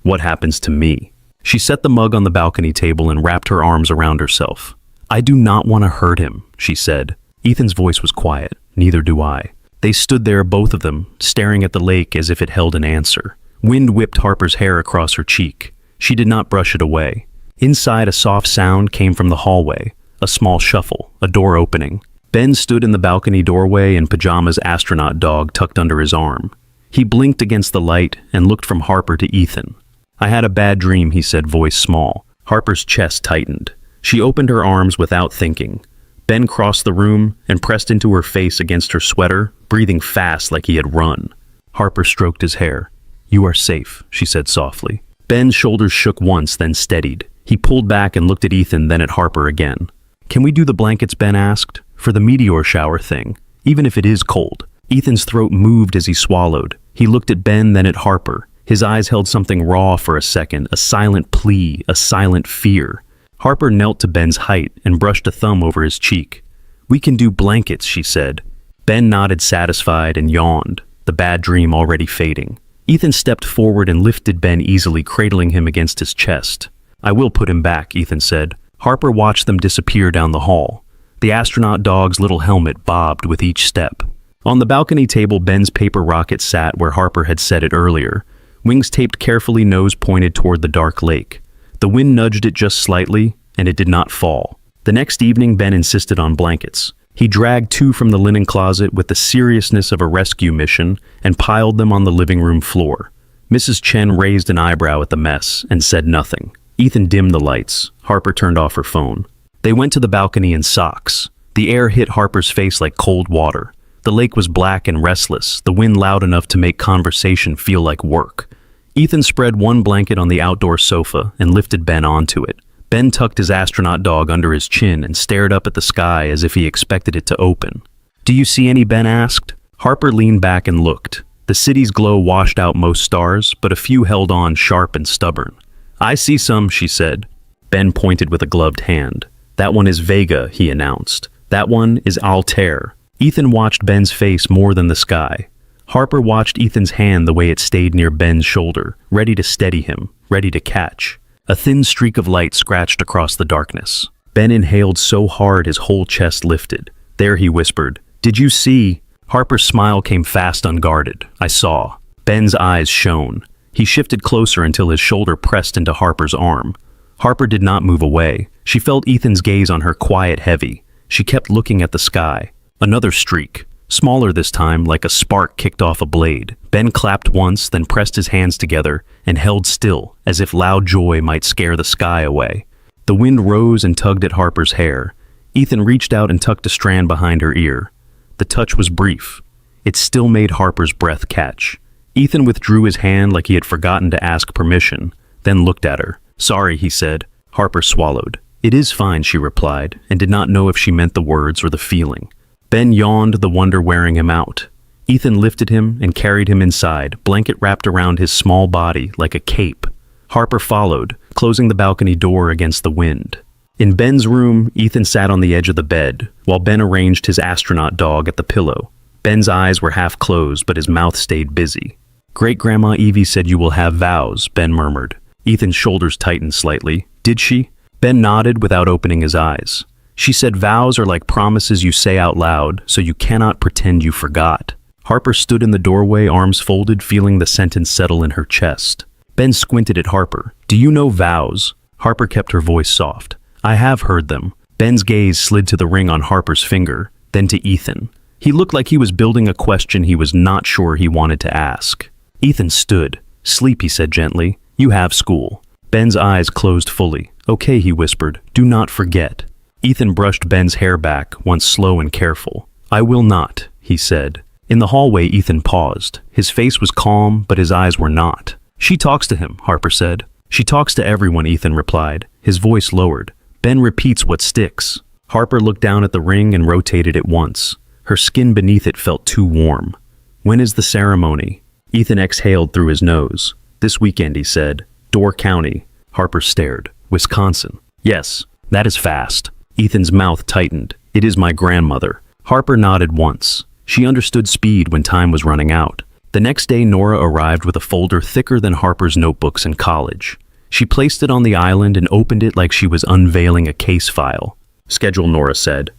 What happens to me? She set the mug on the balcony table and wrapped her arms around herself. "I do not want to hurt him," she said. Ethan's voice was quiet. "Neither do I." They stood there, both of them, staring at the lake as if it held an answer. Wind whipped Harper's hair across her cheek. She did not brush it away. Inside, a soft sound came from the hallway. A small shuffle, a door opening. Ben stood in the balcony doorway, in pajamas, astronaut dog tucked under his arm. He blinked against the light and looked from Harper to Ethan. "I had a bad dream," he said, voice small. Harper's chest tightened. She opened her arms without thinking. Ben crossed the room and pressed into her face against her sweater, breathing fast like he had run. Harper stroked his hair. "You are safe," she said softly. Ben's shoulders shook once, then steadied. He pulled back and looked at Ethan, then at Harper again. Can we do the blankets, Ben asked, for the meteor shower thing, even if it is cold? Ethan's throat moved as he swallowed. He looked at Ben, then at Harper. His eyes held something raw for a second, a silent plea, a silent fear. Harper knelt to Ben's height and brushed a thumb over his cheek. We can do blankets, she said. Ben nodded, satisfied, and yawned, the bad dream already fading. Ethan stepped forward and lifted Ben easily, cradling him against his chest. I will put him back, Ethan said. Harper watched them disappear down the hall. The astronaut dog's little helmet bobbed with each step. On the balcony table, Ben's paper rocket sat where Harper had set it earlier, wings taped carefully, nose pointed toward the dark lake. The wind nudged it just slightly, and it did not fall. The next evening, Ben insisted on blankets. He dragged 2 from the linen closet with the seriousness of a rescue mission and piled them on the living room floor. Mrs. Chen raised an eyebrow at the mess and said nothing. Ethan dimmed the lights. Harper turned off her phone. They went to the balcony in socks. The air hit Harper's face like cold water. The lake was black and restless, the wind loud enough to make conversation feel like work. Ethan spread one blanket on the outdoor sofa and lifted Ben onto it. Ben tucked his astronaut dog under his chin and stared up at the sky as if he expected it to open. Do you see any? Ben asked. Harper leaned back and looked. The city's glow washed out most stars, but a few held on sharp and stubborn. I see some, she said. Ben pointed with a gloved hand. That one is Vega, he announced. That one is Altair. Ethan watched Ben's face more than the sky. Harper watched Ethan's hand the way it stayed near Ben's shoulder, ready to steady him, ready to catch. A thin streak of light scratched across the darkness. Ben inhaled so hard his whole chest lifted. There, he whispered. Did you see? Harper's smile came fast, unguarded. I saw. Ben's eyes shone. He shifted closer until his shoulder pressed into Harper's arm. Harper did not move away. She felt Ethan's gaze on her, quiet, heavy. She kept looking at the sky. Another streak. Smaller this time, like a spark kicked off a blade. Ben clapped once, then pressed his hands together and held still, as if loud joy might scare the sky away. The wind rose and tugged at Harper's hair. Ethan reached out and tucked a strand behind her ear. The touch was brief. It still made Harper's breath catch. Ethan withdrew his hand like he had forgotten to ask permission, then looked at her. Sorry, he said. Harper swallowed. It is fine, she replied, and did not know if she meant the words or the feeling. Ben yawned, the wonder wearing him out. Ethan lifted him and carried him inside, blanket wrapped around his small body like a cape. Harper followed, closing the balcony door against the wind. In Ben's room, Ethan sat on the edge of the bed, while Ben arranged his astronaut dog at the pillow. Ben's eyes were half closed, but his mouth stayed busy. Great-Grandma Evie said you will have vows, Ben murmured. Ethan's shoulders tightened slightly. Did she? Ben nodded without opening his eyes. She said vows are like promises you say out loud, so you cannot pretend you forgot. Harper stood in the doorway, arms folded, feeling the sentence settle in her chest. Ben squinted at Harper. Do you know vows? Harper kept her voice soft. I have heard them. Ben's gaze slid to the ring on Harper's finger, then to Ethan. He looked like he was building a question he was not sure he wanted to ask. Ethan stood. Sleep, he said gently. You have school. Ben's eyes closed fully. Okay, he whispered. Do not forget. Ethan brushed Ben's hair back, once slow and careful. I will not, he said. In the hallway, Ethan paused. His face was calm, but his eyes were not. She talks to him, Harper said. She talks to everyone, Ethan replied. His voice lowered. Ben repeats what sticks. Harper looked down at the ring and rotated it once. Her skin beneath it felt too warm. When is the ceremony? Ethan exhaled through his nose. This weekend, he said. Door County. Harper stared. Wisconsin. Yes, that is fast. Ethan's mouth tightened. It is my grandmother. Harper nodded once. She understood speed when time was running out. The next day, Nora arrived with a folder thicker than Harper's notebooks in college. She placed it on the island and opened it like she was unveiling a case file. Schedule, Nora said.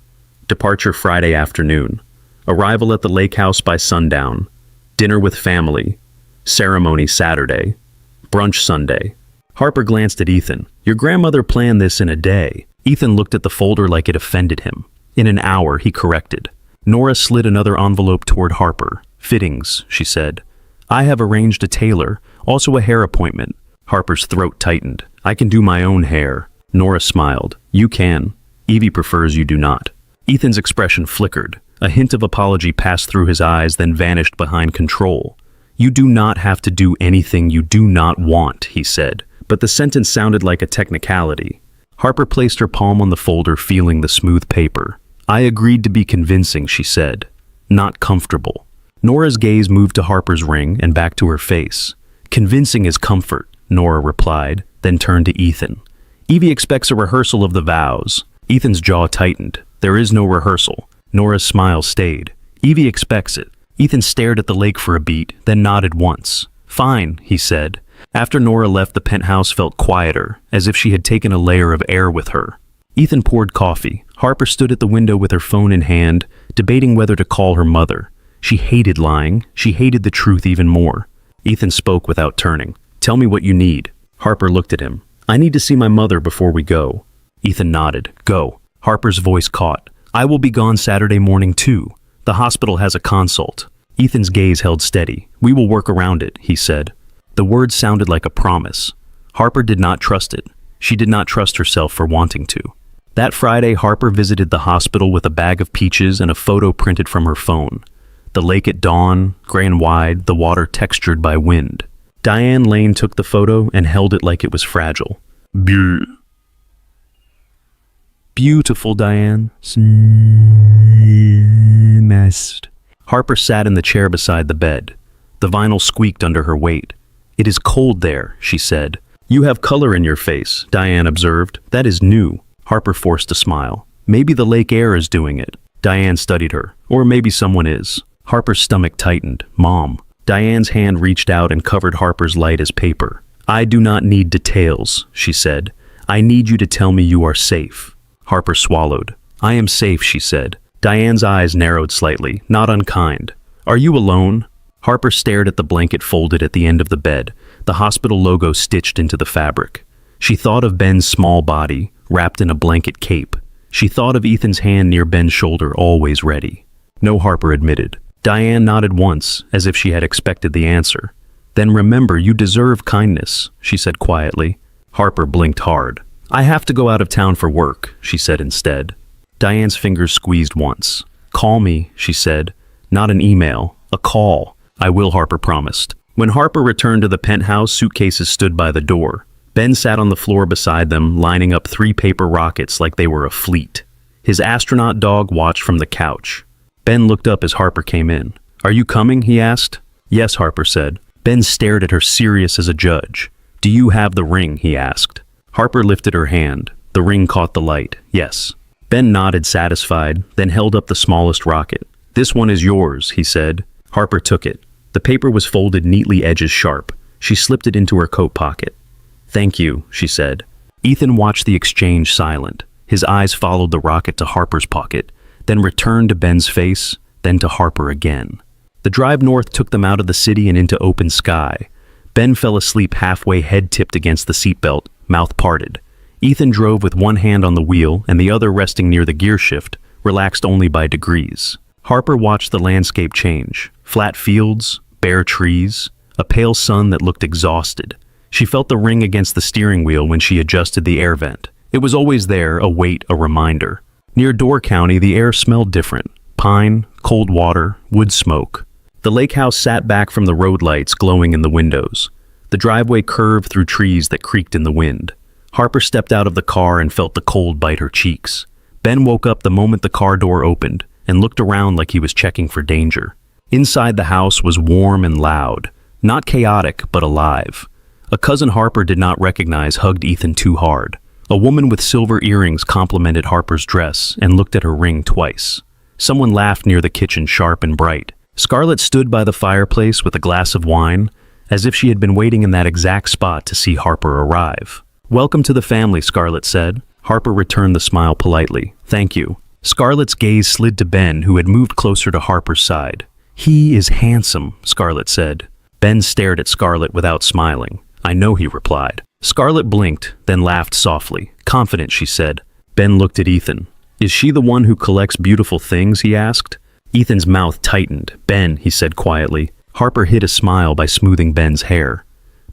Departure Friday afternoon. Arrival at the lake house by sundown. Dinner with family. Ceremony Saturday. Brunch Sunday. Harper glanced at Ethan. Your grandmother planned this in a day. Ethan looked at the folder like it offended him. In an hour, he corrected. Nora slid another envelope toward Harper. Fittings, she said. I have arranged a tailor, also a hair appointment. Harper's throat tightened. I can do my own hair. Nora smiled. You can. Evie prefers you do not. Ethan's expression flickered. A hint of apology passed through his eyes, then vanished behind control. You do not have to do anything you do not want, he said, but the sentence sounded like a technicality. Harper placed her palm on the folder, feeling the smooth paper. I agreed to be convincing, she said. Not comfortable. Nora's gaze moved to Harper's ring and back to her face. Convincing is comfort, Nora replied, then turned to Ethan. Evie expects a rehearsal of the vows. Ethan's jaw tightened. There is no rehearsal. Nora's smile stayed. Evie expects it. Ethan stared at the lake for a beat, then nodded once. Fine, he said. After Nora left, the penthouse felt quieter, as if she had taken a layer of air with her. Ethan poured coffee. Harper stood at the window with her phone in hand, debating whether to call her mother. She hated lying. She hated the truth even more. Ethan spoke without turning. Tell me what you need. Harper looked at him. I need to see my mother before we go. Ethan nodded. Go. Harper's voice caught. I will be gone Saturday morning too. The hospital has a consult. Ethan's gaze held steady. We will work around it, he said. The words sounded like a promise. Harper did not trust it. She did not trust herself for wanting to. That Friday, Harper visited the hospital with a bag of peaches and a photo printed from her phone. The lake at dawn, gray and wide, the water textured by wind. Diane Lane took the photo and held it like it was fragile. Beautiful, Diane. Messed. Harper sat in the chair beside the bed. The vinyl squeaked under her weight. It is cold there, she said. You have color in your face, Diane observed. That is new. Harper forced a smile. Maybe the lake air is doing it. Diane studied her. Or maybe someone is. Harper's stomach tightened. Mom. Diane's hand reached out and covered Harper's light as paper. I do not need details, she said. I need you to tell me you are safe. Harper swallowed. I am safe, she said. Diane's eyes narrowed slightly, not unkind. Are you alone? Harper stared at the blanket folded at the end of the bed, the hospital logo stitched into the fabric. She thought of Ben's small body, wrapped in a blanket cape. She thought of Ethan's hand near Ben's shoulder, always ready. No, Harper admitted. Diane nodded once, as if she had expected the answer. Then remember, you deserve kindness, she said quietly. Harper blinked hard. I have to go out of town for work, she said instead. Diane's fingers squeezed once. Call me, she said. Not an email, a call. I will, Harper promised. When Harper returned to the penthouse, suitcases stood by the door. Ben sat on the floor beside them, lining up 3 paper rockets like they were a fleet. His astronaut dog watched from the couch. Ben looked up as Harper came in. Are you coming? He asked. Yes, Harper said. Ben stared at her, serious as a judge. Do you have the ring? He asked. Harper lifted her hand. The ring caught the light. Yes. Ben nodded, satisfied, then held up the smallest rocket. This one is yours, he said. Harper took it. The paper was folded neatly, edges sharp. She slipped it into her coat pocket. Thank you, she said. Ethan watched the exchange silent. His eyes followed the rocket to Harper's pocket, then returned to Ben's face, then to Harper again. The drive north took them out of the city and into open sky. Ben fell asleep halfway, head tipped against the seatbelt, mouth parted. Ethan drove with one hand on the wheel and the other resting near the gear shift, relaxed only by degrees. Harper watched the landscape change. Flat fields, bare trees, a pale sun that looked exhausted. She felt the ring against the steering wheel when she adjusted the air vent. It was always there, a weight, a reminder. Near Door County, the air smelled different. Pine, cold water, wood smoke. The lake house sat back from the road lights glowing in the windows. The driveway curved through trees that creaked in the wind. Harper stepped out of the car and felt the cold bite her cheeks. Ben woke up the moment the car door opened and looked around like he was checking for danger. Inside the house was warm and loud, not chaotic, but alive. A cousin Harper did not recognize hugged Ethan too hard. A woman with silver earrings complimented Harper's dress and looked at her ring twice. Someone laughed near the kitchen, sharp and bright. Scarlett stood by the fireplace with a glass of wine, as if she had been waiting in that exact spot to see Harper arrive. Welcome to the family, Scarlett said. Harper returned the smile politely. Thank you. Scarlett's gaze slid to Ben, who had moved closer to Harper's side. He is handsome, Scarlett said. Ben stared at Scarlett without smiling. I know, he replied. Scarlett blinked, then laughed softly. Confident, she said. Ben looked at Ethan. Is she the one who collects beautiful things? He asked. Ethan's mouth tightened. Ben, he said quietly. Harper hid a smile by smoothing Ben's hair.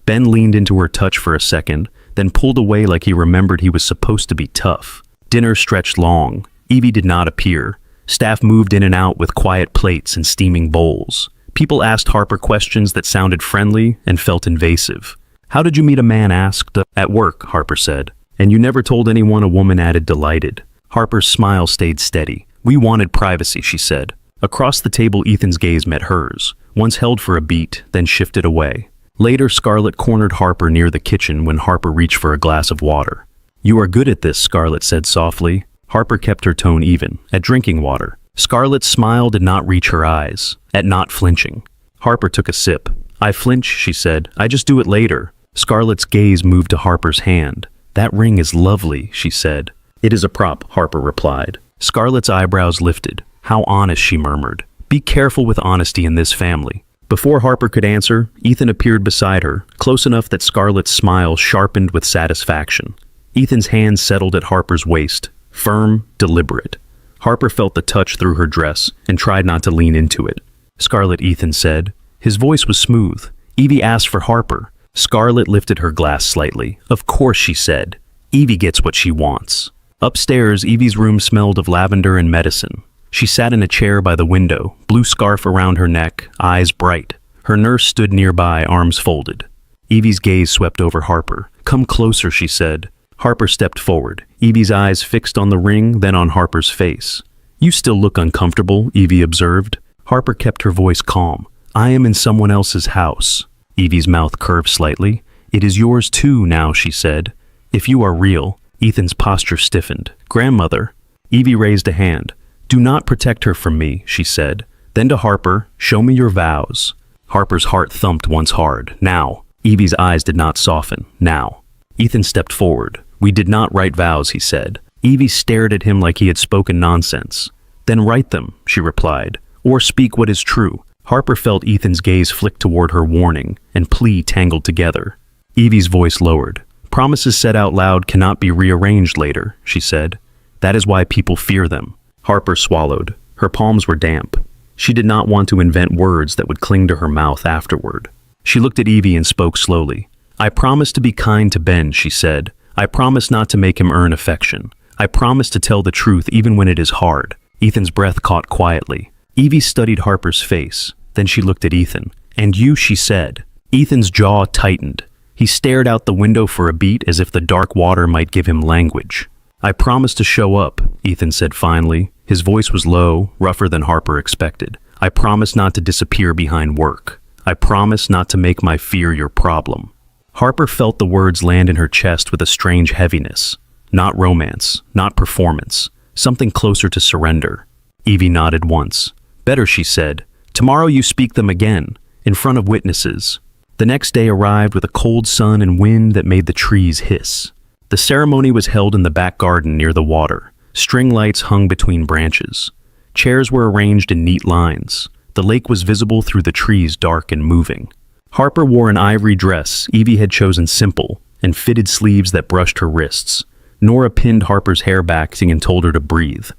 Ben leaned into her touch for a second, then pulled away like he remembered he was supposed to be tough. Dinner stretched long. Evie did not appear. Staff moved in and out with quiet plates and steaming bowls. People asked Harper questions that sounded friendly and felt invasive. "How did you meet a man?" asked. "At work," Harper said. "And you never told anyone?" a woman added, delighted. Harper's smile stayed steady. "We wanted privacy," she said. Across the table, Ethan's gaze met hers, once held for a beat, then shifted away. Later, Scarlett cornered Harper near the kitchen when Harper reached for a glass of water. "You are good at this," Scarlett said softly. Harper kept her tone even, at drinking water. Scarlett's smile did not reach her eyes, at not flinching. Harper took a sip. "I flinch," she said. "I just do it later." Scarlett's gaze moved to Harper's hand. "That ring is lovely," she said. "It is a prop," Harper replied. Scarlett's eyebrows lifted. "How honest," she murmured. "Be careful with honesty in this family." Before Harper could answer, Ethan appeared beside her, close enough that Scarlett's smile sharpened with satisfaction. Ethan's hand settled at Harper's waist, firm, deliberate. Harper felt the touch through her dress and tried not to lean into it. "Scarlett," Ethan said. His voice was smooth. "Evie asked for Harper." Scarlett lifted her glass slightly. "Of course," she said. "Evie gets what she wants." Upstairs, Evie's room smelled of lavender and medicine. She sat in a chair by the window, blue scarf around her neck, eyes bright. Her nurse stood nearby, arms folded. Evie's gaze swept over Harper. "Come closer," she said. Harper stepped forward, Evie's eyes fixed on the ring, then on Harper's face. "You still look uncomfortable," Evie observed. Harper kept her voice calm. "I am in someone else's house." Evie's mouth curved slightly. "It is yours too now," she said. "If you are real." Ethan's posture stiffened. "Grandmother." Evie raised a hand. "Do not protect her from me," she said. Then to Harper, "Show me your vows." Harper's heart thumped once hard. "Now." Evie's eyes did not soften. "Now." Ethan stepped forward. "We did not write vows," he said. Evie stared at him like he had spoken nonsense. "Then write them," she replied, "or speak what is true." Harper felt Ethan's gaze flick toward her, warning and plea tangled together. Evie's voice lowered. "Promises said out loud cannot be rearranged later," she said. "That is why people fear them." Harper swallowed. Her palms were damp. She did not want to invent words that would cling to her mouth afterward. She looked at Evie and spoke slowly. "I promise to be kind to Ben," she said. "I promise not to make him earn affection. I promise to tell the truth even when it is hard." Ethan's breath caught quietly. Evie studied Harper's face. Then she looked at Ethan. "And you," she said. Ethan's jaw tightened. He stared out the window for a beat as if the dark water might give him language. "I promise to show up," Ethan said finally. His voice was low, rougher than Harper expected. "I promise not to disappear behind work. I promise not to make my fear your problem." Harper felt the words land in her chest with a strange heaviness. Not romance, not performance, something closer to surrender. Evie nodded once. "Better," she said. "Tomorrow you speak them again, in front of witnesses." The next day arrived with a cold sun and wind that made the trees hiss. The ceremony was held in the back garden near the water. String lights hung between branches. Chairs were arranged in neat lines. The lake was visible through the trees, dark and moving. Harper wore an ivory dress Evie had chosen simple, and fitted sleeves that brushed her wrists. Nora pinned Harper's hair back and told her to breathe.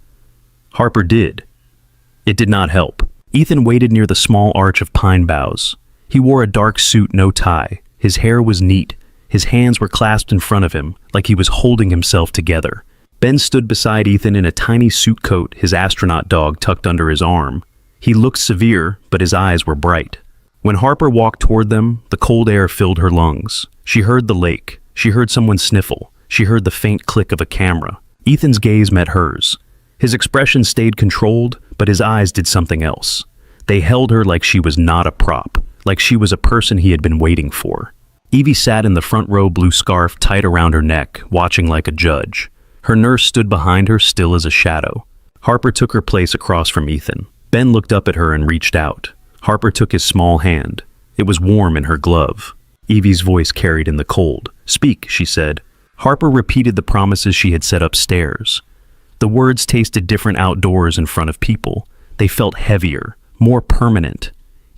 Harper did. It did not help. Ethan waited near the small arch of pine boughs. He wore a dark suit, no tie. His hair was neat. His hands were clasped in front of him, like he was holding himself together. Ben stood beside Ethan in a tiny suit coat, his astronaut dog tucked under his arm. He looked severe, but his eyes were bright. When Harper walked toward them, the cold air filled her lungs. She heard the lake. She heard someone sniffle. She heard the faint click of a camera. Ethan's gaze met hers. His expression stayed controlled, but his eyes did something else. They held her like she was not a prop, like she was a person he had been waiting for. Evie sat in the front row, blue scarf tight around her neck, watching like a judge. Her nurse stood behind her, still as a shadow. Harper took her place across from Ethan. Ben looked up at her and reached out. Harper took his small hand. It was warm in her glove. Evie's voice carried in the cold. "Speak," she said. Harper repeated the promises she had said upstairs. The words tasted different outdoors in front of people. They felt heavier, more permanent.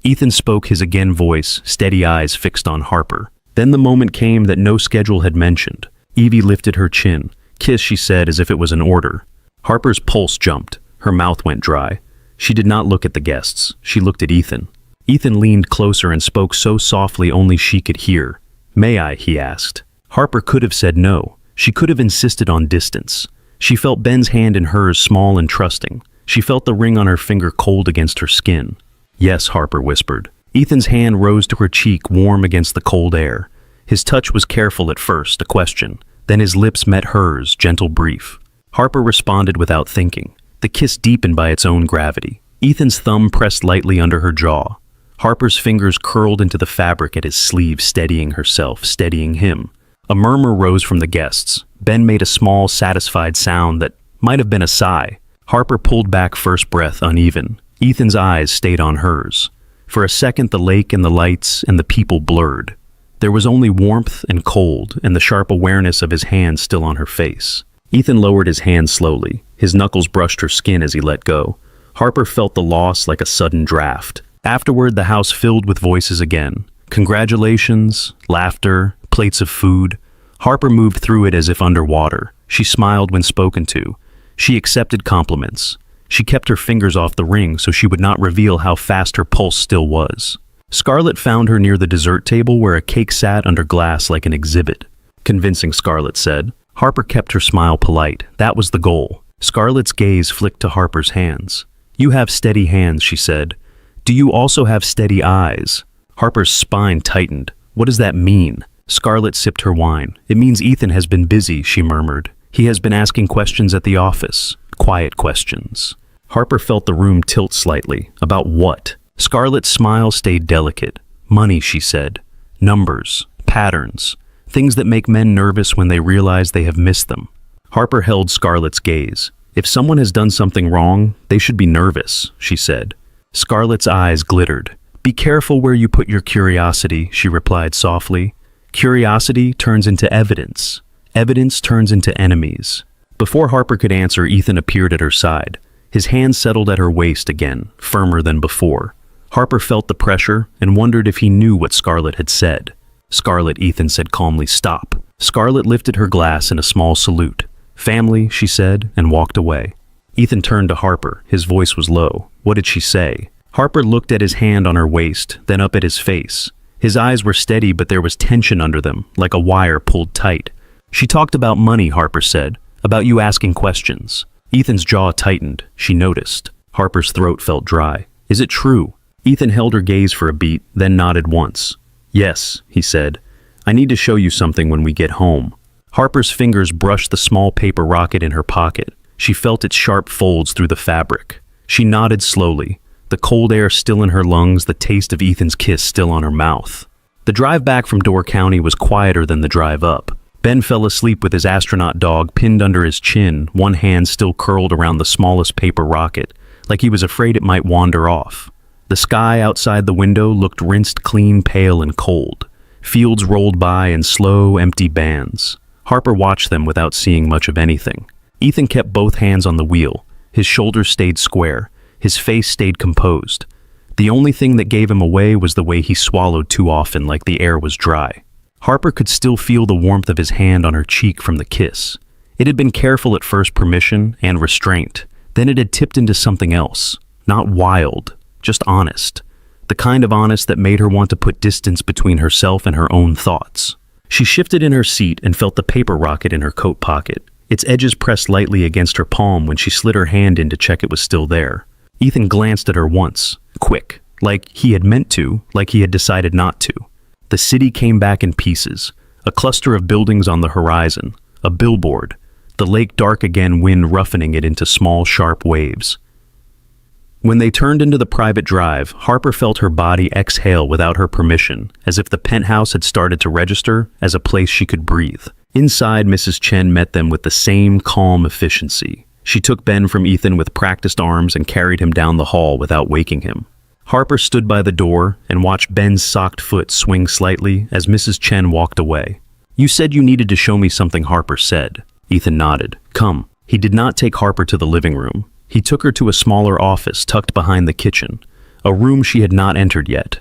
Ethan spoke, his again voice, steady eyes fixed on Harper. Then the moment came that no schedule had mentioned. Evie lifted her chin. "Kiss," she said, as if it was an order. Harper's pulse jumped. Her mouth went dry. She did not look at the guests. She looked at Ethan. Ethan leaned closer and spoke so softly only she could hear. "May I?" he asked. Harper could have said no. She could have insisted on distance. She felt Ben's hand in hers, small and trusting. She felt the ring on her finger cold against her skin. "Yes," Harper whispered. Ethan's hand rose to her cheek, warm against the cold air. His touch was careful at first, a question. Then his lips met hers, gentle, brief. Harper responded without thinking. The kiss deepened by its own gravity. Ethan's thumb pressed lightly under her jaw. Harper's fingers curled into the fabric at his sleeve, steadying herself, steadying him. A murmur rose from the guests. Ben made a small, satisfied sound that might have been a sigh. Harper pulled back, first breath uneven. Ethan's eyes stayed on hers. For a second, the lake and the lights and the people blurred. There was only warmth and cold, and the sharp awareness of his hand still on her face. Ethan lowered his hand slowly. His knuckles brushed her skin as he let go. Harper felt the loss like a sudden draft. Afterward, the house filled with voices again. Congratulations, laughter, plates of food. Harper moved through it as if underwater. She smiled when spoken to. She accepted compliments. She kept her fingers off the ring so she would not reveal how fast her pulse still was. Scarlett found her near the dessert table where a cake sat under glass like an exhibit. Convincing, Scarlett said. Harper kept her smile polite. That was the goal. Scarlett's gaze flicked to Harper's hands. You have steady hands, she said. Do you also have steady eyes? Harper's spine tightened. What does that mean? Scarlett sipped her wine. It means Ethan has been busy, she murmured. He has been asking questions at the office. Quiet questions. Harper felt the room tilt slightly. About what? Scarlett's smile stayed delicate. Money, she said. Numbers. Patterns. Things that make men nervous when they realize they have missed them. Harper held Scarlett's gaze. If someone has done something wrong, they should be nervous, she said. Scarlett's eyes glittered. Be careful where you put your curiosity, she replied softly. Curiosity turns into evidence. Evidence turns into enemies. Before Harper could answer, Ethan appeared at her side. His hand settled at her waist again, firmer than before. Harper felt the pressure and wondered if he knew what Scarlett had said. Scarlett, Ethan said calmly, stop. Scarlett lifted her glass in a small salute. Family, she said, and walked away. Ethan turned to Harper. His voice was low. What did she say? Harper looked at his hand on her waist, then up at his face. His eyes were steady, but there was tension under them, like a wire pulled tight. She talked about money, Harper said, about you asking questions. Ethan's jaw tightened. She noticed. Harper's throat felt dry. Is it true? Ethan held her gaze for a beat, then nodded once. Yes, he said. I need to show you something when we get home. Harper's fingers brushed the small paper rocket in her pocket. She felt its sharp folds through the fabric. She nodded slowly, the cold air still in her lungs, the taste of Ethan's kiss still on her mouth. The drive back from Door County was quieter than the drive up. Ben fell asleep with his astronaut dog pinned under his chin, one hand still curled around the smallest paper rocket, like he was afraid it might wander off. The sky outside the window looked rinsed clean, pale, and cold. Fields rolled by in slow, empty bands. Harper watched them without seeing much of anything. Ethan kept both hands on the wheel. His shoulders stayed square. His face stayed composed. The only thing that gave him away was the way he swallowed too often, like the air was dry. Harper could still feel the warmth of his hand on her cheek from the kiss. It had been careful at first, permission and restraint. Then it had tipped into something else. Not wild, just honest. The kind of honest that made her want to put distance between herself and her own thoughts. She shifted in her seat and felt the paper rocket in her coat pocket. Its edges pressed lightly against her palm when she slid her hand in to check it was still there. Ethan glanced at her once, quick, like he had meant to, like he had decided not to. The city came back in pieces, a cluster of buildings on the horizon, a billboard, the lake dark again, wind roughening it into small, sharp waves. When they turned into the private drive, Harper felt her body exhale without her permission, as if the penthouse had started to register as a place she could breathe. Inside, Mrs. Chen met them with the same calm efficiency. She took Ben from Ethan with practiced arms and carried him down the hall without waking him. Harper stood by the door and watched Ben's socked foot swing slightly as Mrs. Chen walked away. You said you needed to show me something, Harper said. Ethan nodded. Come. He did not take Harper to the living room. He took her to a smaller office tucked behind the kitchen, a room she had not entered yet.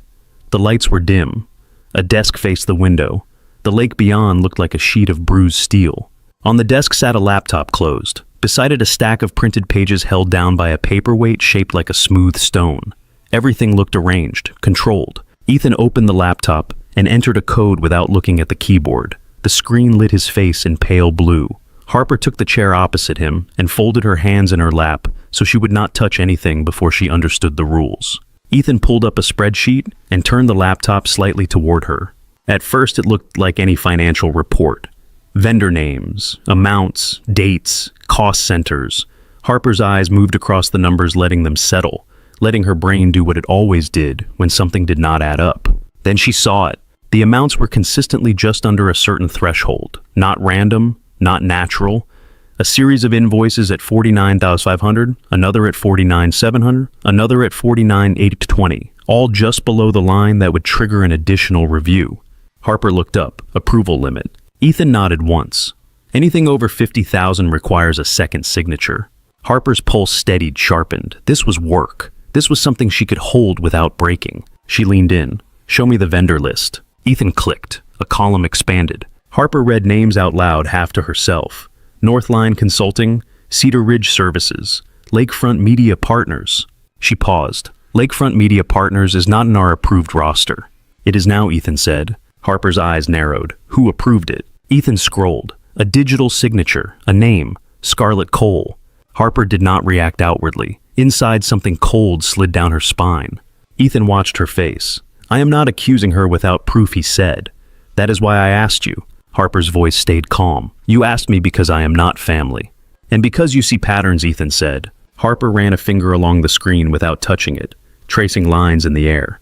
The lights were dim. A desk faced the window. The lake beyond looked like a sheet of bruised steel. On the desk sat a laptop closed. Beside it, a stack of printed pages held down by a paperweight shaped like a smooth stone. Everything looked arranged, controlled. Ethan opened the laptop and entered a code without looking at the keyboard. The screen lit his face in pale blue. Harper took the chair opposite him and folded her hands in her lap so she would not touch anything before she understood the rules. Ethan pulled up a spreadsheet and turned the laptop slightly toward her. At first, it looked like any financial report. Vendor names, amounts, dates, cost centers. Harper's eyes moved across the numbers, letting them settle, letting her brain do what it always did when something did not add up. Then she saw it. The amounts were consistently just under a certain threshold. Not random, not natural. A series of invoices at 49,500, another at 49,700, another at 49,820, all just below the line that would trigger an additional review. Harper looked up. Approval limit. Ethan nodded once. Anything over 50,000 requires a second signature. Harper's pulse steadied, sharpened. This was work. This was something she could hold without breaking. She leaned in. Show me the vendor list. Ethan clicked. A column expanded. Harper read names out loud, half to herself. Northline Consulting, Cedar Ridge Services, Lakefront Media Partners. She paused. Lakefront Media Partners is not in our approved roster. It is now, Ethan said. Harper's eyes narrowed. Who approved it? Ethan scrolled. A digital signature, a name, Scarlett Cole. Harper did not react outwardly. Inside, something cold slid down her spine. Ethan watched her face. I am not accusing her without proof, he said. That is why I asked you. Harper's voice stayed calm. You asked me because I am not family. And because you see patterns, Ethan said. Harper ran a finger along the screen without touching it, tracing lines in the air.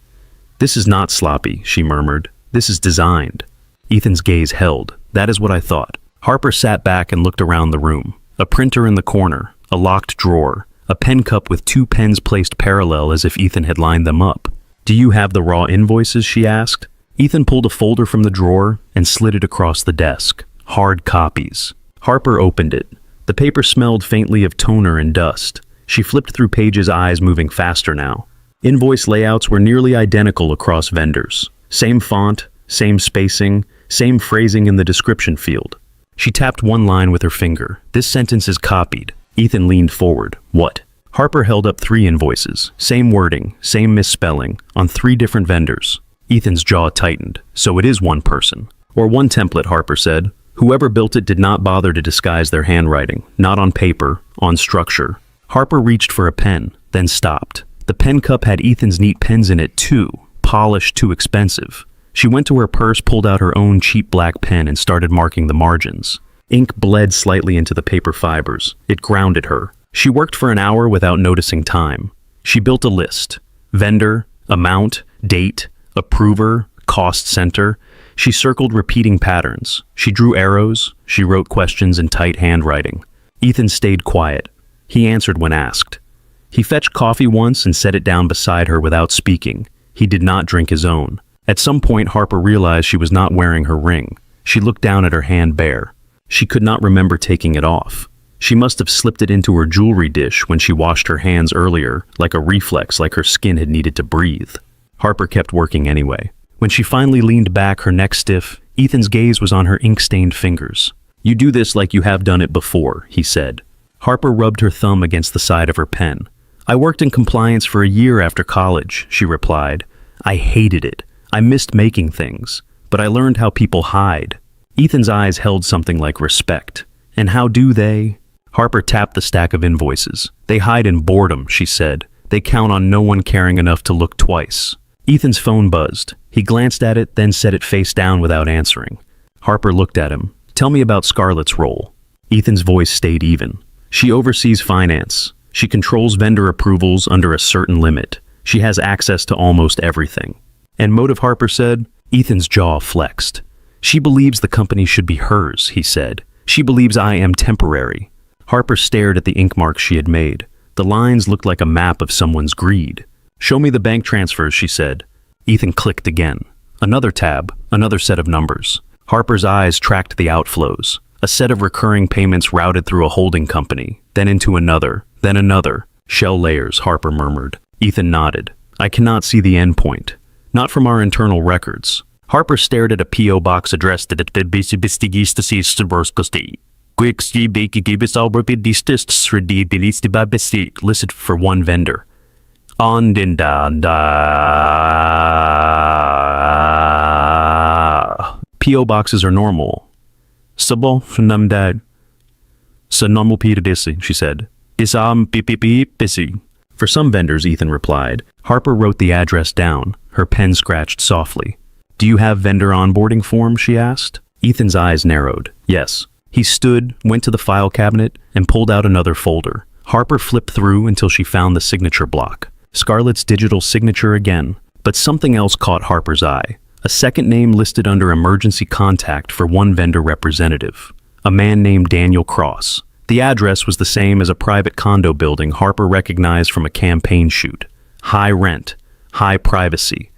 This is not sloppy, she murmured. This is designed. Ethan's gaze held. That is what I thought. Harper sat back and looked around the room. A printer in the corner, a locked drawer, a pen cup with two pens placed parallel as if Ethan had lined them up. Do you have the raw invoices, she asked. Ethan pulled a folder from the drawer and slid it across the desk. Hard copies. Harper opened it. The paper smelled faintly of toner and dust. She flipped through pages, eyes moving faster now. Invoice layouts were nearly identical across vendors. Same font, same spacing, same phrasing in the description field. She tapped one line with her finger. This sentence is copied. Ethan leaned forward. What? Harper held up 3 invoices. Same wording, same misspelling, on 3 different vendors. Ethan's jaw tightened. So it is one person. Or one template, Harper said. Whoever built it did not bother to disguise their handwriting. Not on paper, on structure. Harper reached for a pen, then stopped. The pen cup had Ethan's neat pens in it too. Polished, too expensive. She went to her purse, pulled out her own cheap black pen and started marking the margins. Ink bled slightly into the paper fibers. It grounded her. She worked for an hour without noticing time. She built a list. Vendor, amount, date, approver, cost center. She circled repeating patterns. She drew arrows. She wrote questions in tight handwriting. Ethan stayed quiet. He answered when asked. He fetched coffee once and set it down beside her without speaking. He did not drink his own. At some point, Harper realized she was not wearing her ring. She looked down at her hand bare. She could not remember taking it off. She must have slipped it into her jewelry dish when she washed her hands earlier, like a reflex, like her skin had needed to breathe. Harper kept working anyway. When she finally leaned back, her neck stiff, Ethan's gaze was on her ink-stained fingers. You do this like you have done it before, he said. Harper rubbed her thumb against the side of her pen. I worked in compliance for a year after college, she replied. I hated it. I missed making things, but I learned how people hide. Ethan's eyes held something like respect. And how do they? Harper tapped the stack of invoices. They hide in boredom, she said. They count on no one caring enough to look twice. Ethan's phone buzzed. He glanced at it, then set it face down without answering. Harper looked at him. Tell me about Scarlett's role. Ethan's voice stayed even. She oversees finance. She controls vendor approvals under a certain limit. She has access to almost everything. And motive, Harper said. Ethan's jaw flexed. She believes the company should be hers, he said. She believes I am temporary. Harper stared at the ink marks she had made. The lines looked like a map of someone's greed. Show me the bank transfers, she said. Ethan clicked again. Another tab, another set of numbers. Harper's eyes tracked the outflows. A set of recurring payments routed through a holding company, then into another, then another. Shell layers, Harper murmured. Ethan nodded. I cannot see the end point. Not from our internal records. Harper stared at a P.O. box addressed at listed for one vendor. P.O. boxes are normal. Sabo namdad. Sa normal P to disi, she said. Isam busy. For some vendors, Ethan replied. Harper wrote the address down, her pen scratched softly. "Do you have vendor onboarding form?" she asked. Ethan's eyes narrowed. Yes. He stood, went to the file cabinet, and pulled out another folder. Harper flipped through until she found the signature block. Scarlett's digital signature again. But something else caught Harper's eye. A second name listed under emergency contact for one vendor representative. A man named Daniel Cross. The address was the same as a private condo building Harper recognized from a campaign shoot. High rent, high privacy.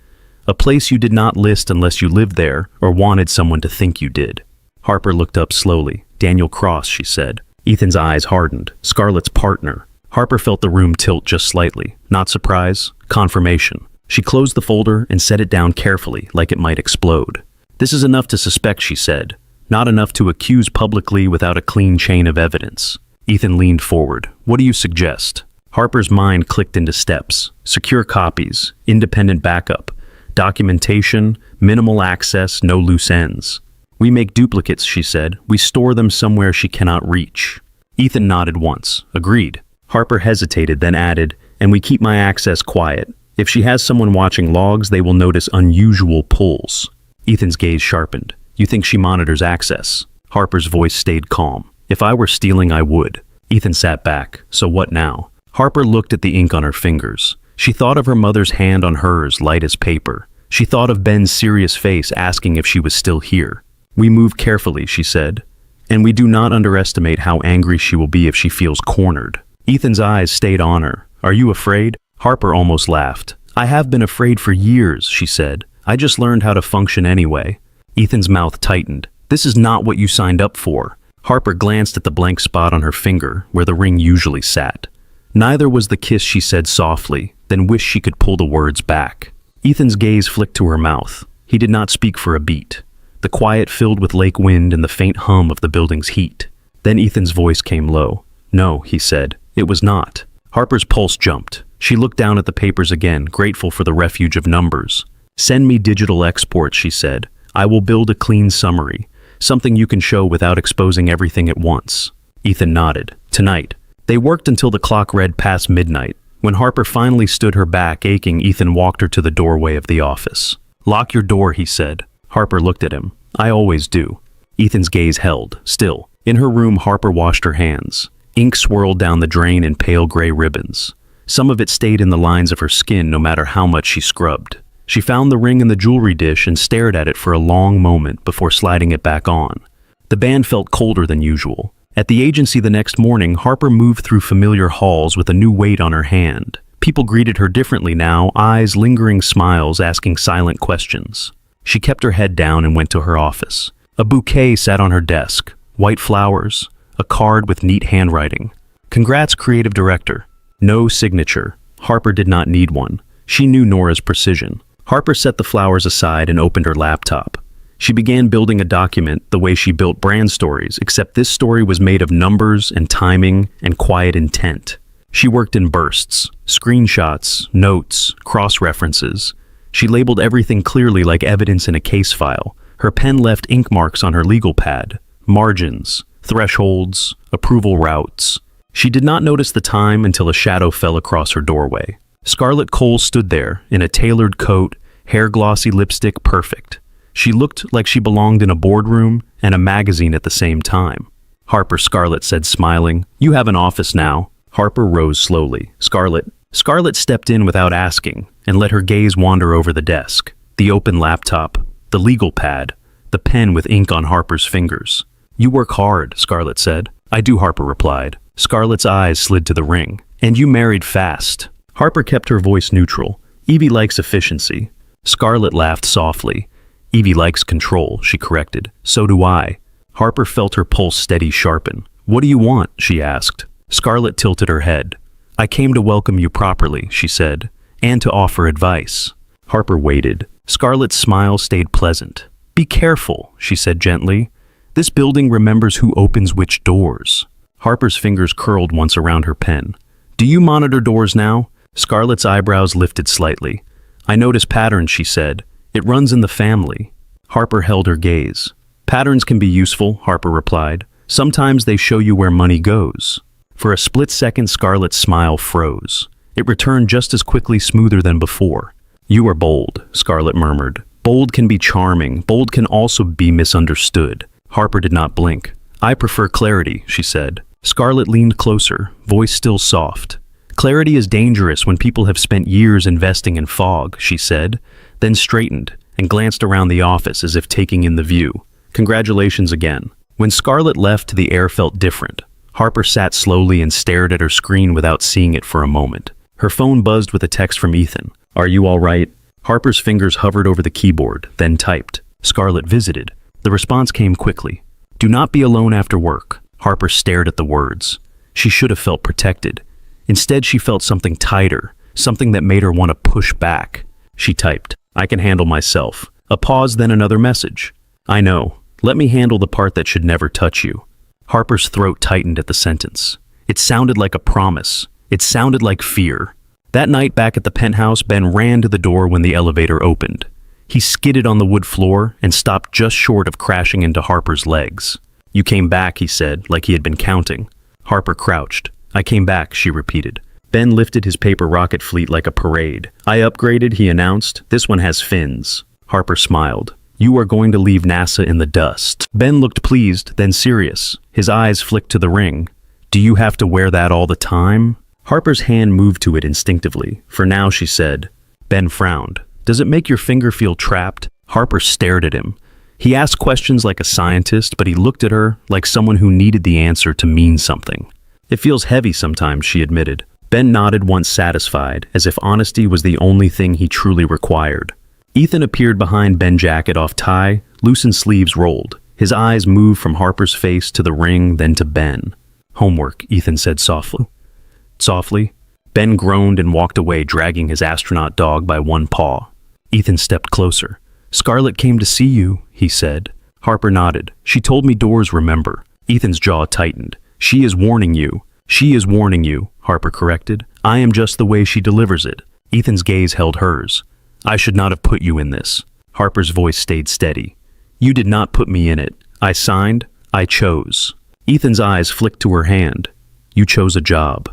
A place you did not list unless you lived there or wanted someone to think you did. Harper looked up slowly. "Daniel Cross," she said. Ethan's eyes hardened. Scarlett's partner. Harper felt the room tilt just slightly. Not surprise, confirmation. She closed the folder and set it down carefully, like it might explode. "This is enough to suspect," she said. "Not enough to accuse publicly without a clean chain of evidence." Ethan leaned forward. "What do you suggest?" Harper's mind clicked into steps. Secure copies, independent backup, documentation, minimal access, no loose ends. "We make duplicates," she said. "We store them somewhere she cannot reach." Ethan nodded once. Agreed. Harper hesitated, then added, "And we keep my access quiet. If she has someone watching logs, they will notice unusual pulls." Ethan's gaze sharpened. "You think she monitors access?" Harper's voice stayed calm. "If I were stealing, I would." Ethan sat back. "So what now?" Harper looked at the ink on her fingers. She thought of her mother's hand on hers, light as paper. She thought of Ben's serious face asking if she was still here. "We move carefully," she said, "and we do not underestimate how angry she will be if she feels cornered." Ethan's eyes stayed on her. "Are you afraid?" Harper almost laughed. "I have been afraid for years," she said. "I just learned how to function anyway." Ethan's mouth tightened. "This is not what you signed up for." Harper glanced at the blank spot on her finger, where the ring usually sat. "Neither was the kiss," she said softly, then wished she could pull the words back. Ethan's gaze flicked to her mouth. He did not speak for a beat. The quiet filled with lake wind and the faint hum of the building's heat. Then Ethan's voice came low. "No," he said. "It was not." Harper's pulse jumped. She looked down at the papers again, grateful for the refuge of numbers. "Send me digital exports," she said. "I will build a clean summary, something you can show without exposing everything at once." Ethan nodded. "Tonight." They worked until the clock read past midnight. When Harper finally stood, her back aching, Ethan walked her to the doorway of the office. "Lock your door," he said. Harper looked at him. "I always do." Ethan's gaze held, still. In her room, Harper washed her hands. Ink swirled down the drain in pale gray ribbons. Some of it stayed in the lines of her skin no matter how much she scrubbed. She found the ring in the jewelry dish and stared at it for a long moment before sliding it back on. The band felt colder than usual. At the agency the next morning, Harper moved through familiar halls with a new weight on her hand. People greeted her differently now, eyes lingering smiles, asking silent questions. She kept her head down and went to her office. A bouquet sat on her desk, white flowers, a card with neat handwriting. "Congrats, creative director." No signature. Harper did not need one. She knew Nora's precision. Harper set the flowers aside and opened her laptop. She began building a document the way she built brand stories, except this story was made of numbers and timing and quiet intent. She worked in bursts, screenshots, notes, cross-references. She labeled everything clearly like evidence in a case file. Her pen left ink marks on her legal pad, margins, thresholds, approval routes. She did not notice the time until a shadow fell across her doorway. Scarlett Cole stood there, in a tailored coat, hair glossy, lipstick perfect. She looked like she belonged in a boardroom and a magazine at the same time. "Harper," Scarlett said, smiling. "You have an office now." Harper rose slowly. Scarlett stepped in without asking and let her gaze wander over the desk. The open laptop, the legal pad, the pen with ink on Harper's fingers. "You work hard," Scarlett said. "I do," Harper replied. Scarlett's eyes slid to the ring. "And you married fast." Harper kept her voice neutral. "Evie likes efficiency." Scarlett laughed softly. "Evie likes control," she corrected. "So do I." Harper felt her pulse steady sharpen. "What do you want?" she asked. Scarlett tilted her head. "I came to welcome you properly," she said, "and to offer advice." Harper waited. Scarlett's smile stayed pleasant. "Be careful," she said gently. "This building remembers who opens which doors." Harper's fingers curled once around her pen. "Do you monitor doors now?" Scarlett's eyebrows lifted slightly. "I notice patterns," she said. "It runs in the family." Harper held her gaze. "Patterns can be useful," Harper replied. "Sometimes they show you where money goes." For a split second, Scarlett's smile froze. It returned just as quickly, smoother than before. "You are bold," Scarlett murmured. "Bold can be charming. Bold can also be misunderstood." Harper did not blink. "I prefer clarity," she said. Scarlett leaned closer, voice still soft. "Clarity is dangerous when people have spent years investing in fog," she said, then straightened and glanced around the office as if taking in the view. "Congratulations again." When Scarlett left, the air felt different. Harper sat slowly and stared at her screen without seeing it for a moment. Her phone buzzed with a text from Ethan. "Are you all right?" Harper's fingers hovered over the keyboard, then typed. Scarlett visited. The response came quickly. "Do not be alone after work." Harper stared at the words. She should have felt protected. Instead, she felt something tighter, something that made her want to push back. She typed, "I can handle myself." A pause, then another message. "I know. Let me handle the part that should never touch you." Harper's throat tightened at the sentence. It sounded like a promise. It sounded like fear. That night back at the penthouse, Ben ran to the door when the elevator opened. He skidded on the wood floor and stopped just short of crashing into Harper's legs. "You came back," he said, like he had been counting. Harper crouched. "I came back," she repeated. Ben lifted his paper rocket fleet like a parade. "I upgraded," he announced. "This one has fins." Harper smiled. "You are going to leave NASA in the dust." Ben looked pleased, then serious. His eyes flicked to the ring. "Do you have to wear that all the time?" Harper's hand moved to it instinctively. "For now," she said. Ben frowned. "Does it make your finger feel trapped?" Harper stared at him. He asked questions like a scientist, but he looked at her like someone who needed the answer to mean something. "It feels heavy sometimes," she admitted. Ben nodded once satisfied, as if honesty was the only thing he truly required. Ethan appeared behind Ben, jacket off, tie, loosened sleeves rolled. His eyes moved from Harper's face to the ring, then to Ben. "Homework," Ethan said softly. Ben groaned and walked away, dragging his astronaut dog by one paw. Ethan stepped closer. "Scarlett came to see you," he said. Harper nodded. "She told me doors remember." Ethan's jaw tightened. "She is warning you." "She is warning you," Harper corrected. "I am just the way she delivers it." Ethan's gaze held hers. "I should not have put you in this." Harper's voice stayed steady. "You did not put me in it. I signed. I chose." Ethan's eyes flicked to her hand. "You chose a job.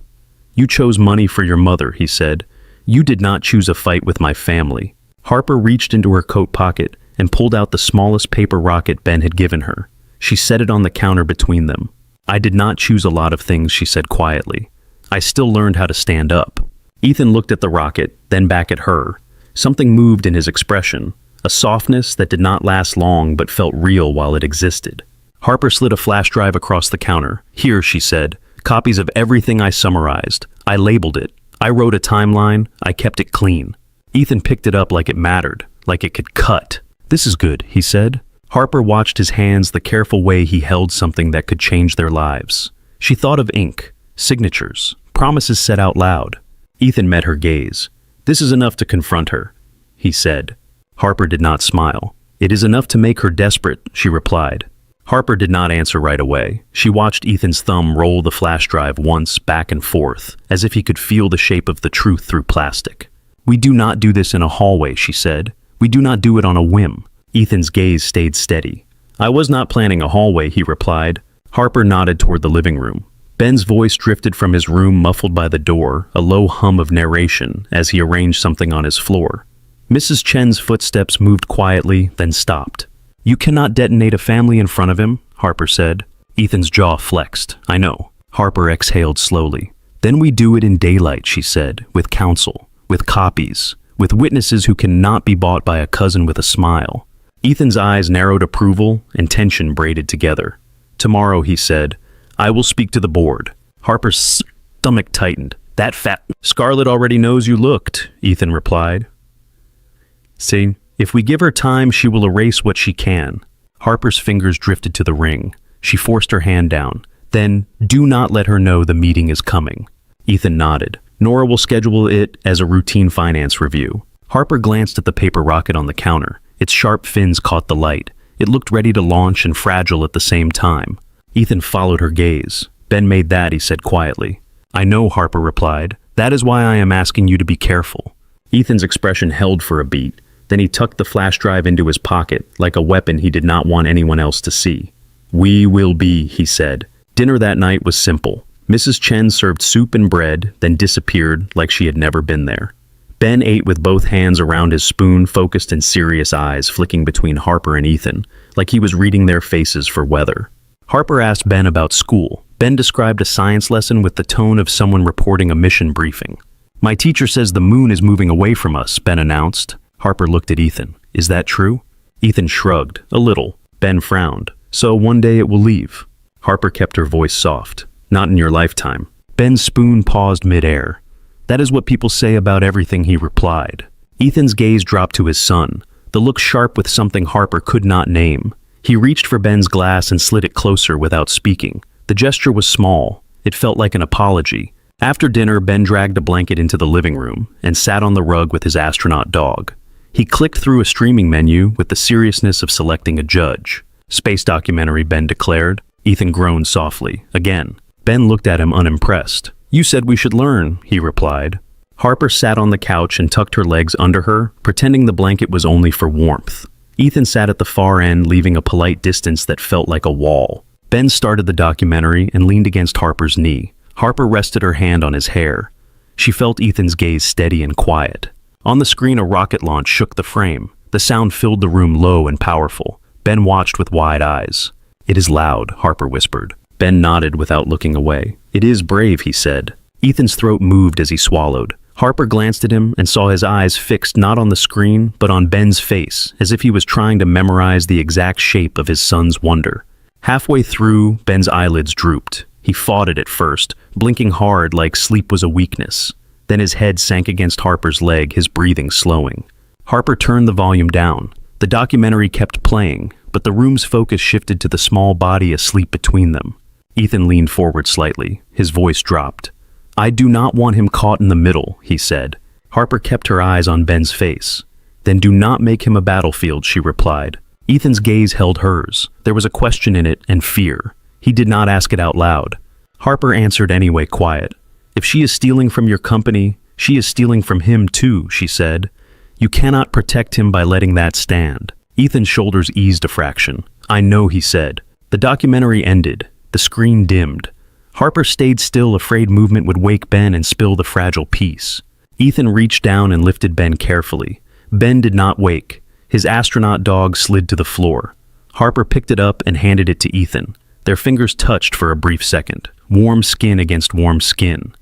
You chose money for your mother," he said. "You did not choose a fight with my family." Harper reached into her coat pocket and pulled out the smallest paper rocket Ben had given her. She set it on the counter between them. "I did not choose a lot of things," she said quietly. "I still learned how to stand up." Ethan looked at the rocket, then back at her. Something moved in his expression, a softness that did not last long but felt real while it existed. Harper slid a flash drive across the counter. "Here," she said, "copies of everything I summarized. I labeled it. I wrote a timeline. I kept it clean." Ethan picked it up like it mattered, like it could cut. "This is good," he said. Harper watched his hands, the careful way he held something that could change their lives. She thought of ink, signatures, promises said out loud. Ethan met her gaze. "This is enough to confront her," he said. Harper did not smile. "It is enough to make her desperate," she replied. Harper did not answer right away. She watched Ethan's thumb roll the flash drive once, back and forth, as if he could feel the shape of the truth through plastic. "We do not do this in a hallway," she said. "We do not do it on a whim." Ethan's gaze stayed steady. "I was not planning a hallway," he replied. Harper nodded toward the living room. Ben's voice drifted from his room, muffled by the door, a low hum of narration as he arranged something on his floor. Mrs. Chen's footsteps moved quietly, then stopped. "You cannot detonate a family in front of him," Harper said. Ethan's jaw flexed. "I know." Harper exhaled slowly. "Then we do it in daylight," she said, "with counsel, with copies, with witnesses who cannot be bought by a cousin with a smile." Ethan's eyes narrowed approval and tension braided together. "Tomorrow," he said, "I will speak to the board." Harper's stomach tightened. "That fat—" "Scarlett already knows you looked," Ethan replied. "See, if we give her time, she will erase what she can." Harper's fingers drifted to the ring. She forced her hand down. "Then, do not let her know the meeting is coming." Ethan nodded. "Nora will schedule it as a routine finance review." Harper glanced at the paper rocket on the counter. Its sharp fins caught the light. It looked ready to launch and fragile at the same time. Ethan followed her gaze. "Ben made that," he said quietly. "I know," Harper replied. "That is why I am asking you to be careful." Ethan's expression held for a beat. Then he tucked the flash drive into his pocket, like a weapon he did not want anyone else to see. "We will be," he said. Dinner that night was simple. Mrs. Chen served soup and bread, then disappeared like she had never been there. Ben ate with both hands around his spoon, focused and serious eyes flicking between Harper and Ethan, like he was reading their faces for weather. Harper asked Ben about school. Ben described a science lesson with the tone of someone reporting a mission briefing. "My teacher says the moon is moving away from us," Ben announced. Harper looked at Ethan. "Is that true?" Ethan shrugged, a little. Ben frowned. "So one day it will leave." Harper kept her voice soft. "Not in your lifetime." Ben's spoon paused mid-air. "That is what people say about everything," he replied. Ethan's gaze dropped to his son, the look sharp with something Harper could not name. He reached for Ben's glass and slid it closer without speaking. The gesture was small. It felt like an apology. After dinner, Ben dragged a blanket into the living room and sat on the rug with his astronaut dog. He clicked through a streaming menu with the seriousness of selecting a judge. "Space documentary," Ben declared. Ethan groaned softly. Again. Ben looked at him unimpressed. "You said we should learn," he replied. Harper sat on the couch and tucked her legs under her, pretending the blanket was only for warmth. Ethan sat at the far end, leaving a polite distance that felt like a wall. Ben started the documentary and leaned against Harper's knee. Harper rested her hand on his hair. She felt Ethan's gaze steady and quiet. On the screen, a rocket launch shook the frame. The sound filled the room, low and powerful. Ben watched with wide eyes. "It is loud," Harper whispered. Ben nodded without looking away. "It is brave," he said. Ethan's throat moved as he swallowed. Harper glanced at him and saw his eyes fixed not on the screen, but on Ben's face, as if he was trying to memorize the exact shape of his son's wonder. Halfway through, Ben's eyelids drooped. He fought it at first, blinking hard like sleep was a weakness. Then his head sank against Harper's leg, his breathing slowing. Harper turned the volume down. The documentary kept playing, but the room's focus shifted to the small body asleep between them. Ethan leaned forward slightly. His voice dropped. "I do not want him caught in the middle," he said. Harper kept her eyes on Ben's face. "Then do not make him a battlefield," she replied. Ethan's gaze held hers. There was a question in it and fear. He did not ask it out loud. Harper answered anyway, quiet. "If she is stealing from your company, she is stealing from him too," she said. "You cannot protect him by letting that stand." Ethan's shoulders eased a fraction. "I know," he said. The documentary ended. The screen dimmed. Harper stayed still, afraid movement would wake Ben and spill the fragile piece. Ethan reached down and lifted Ben carefully. Ben did not wake. His astronaut dog slid to the floor. Harper picked it up and handed it to Ethan. Their fingers touched for a brief second. Warm skin against warm skin.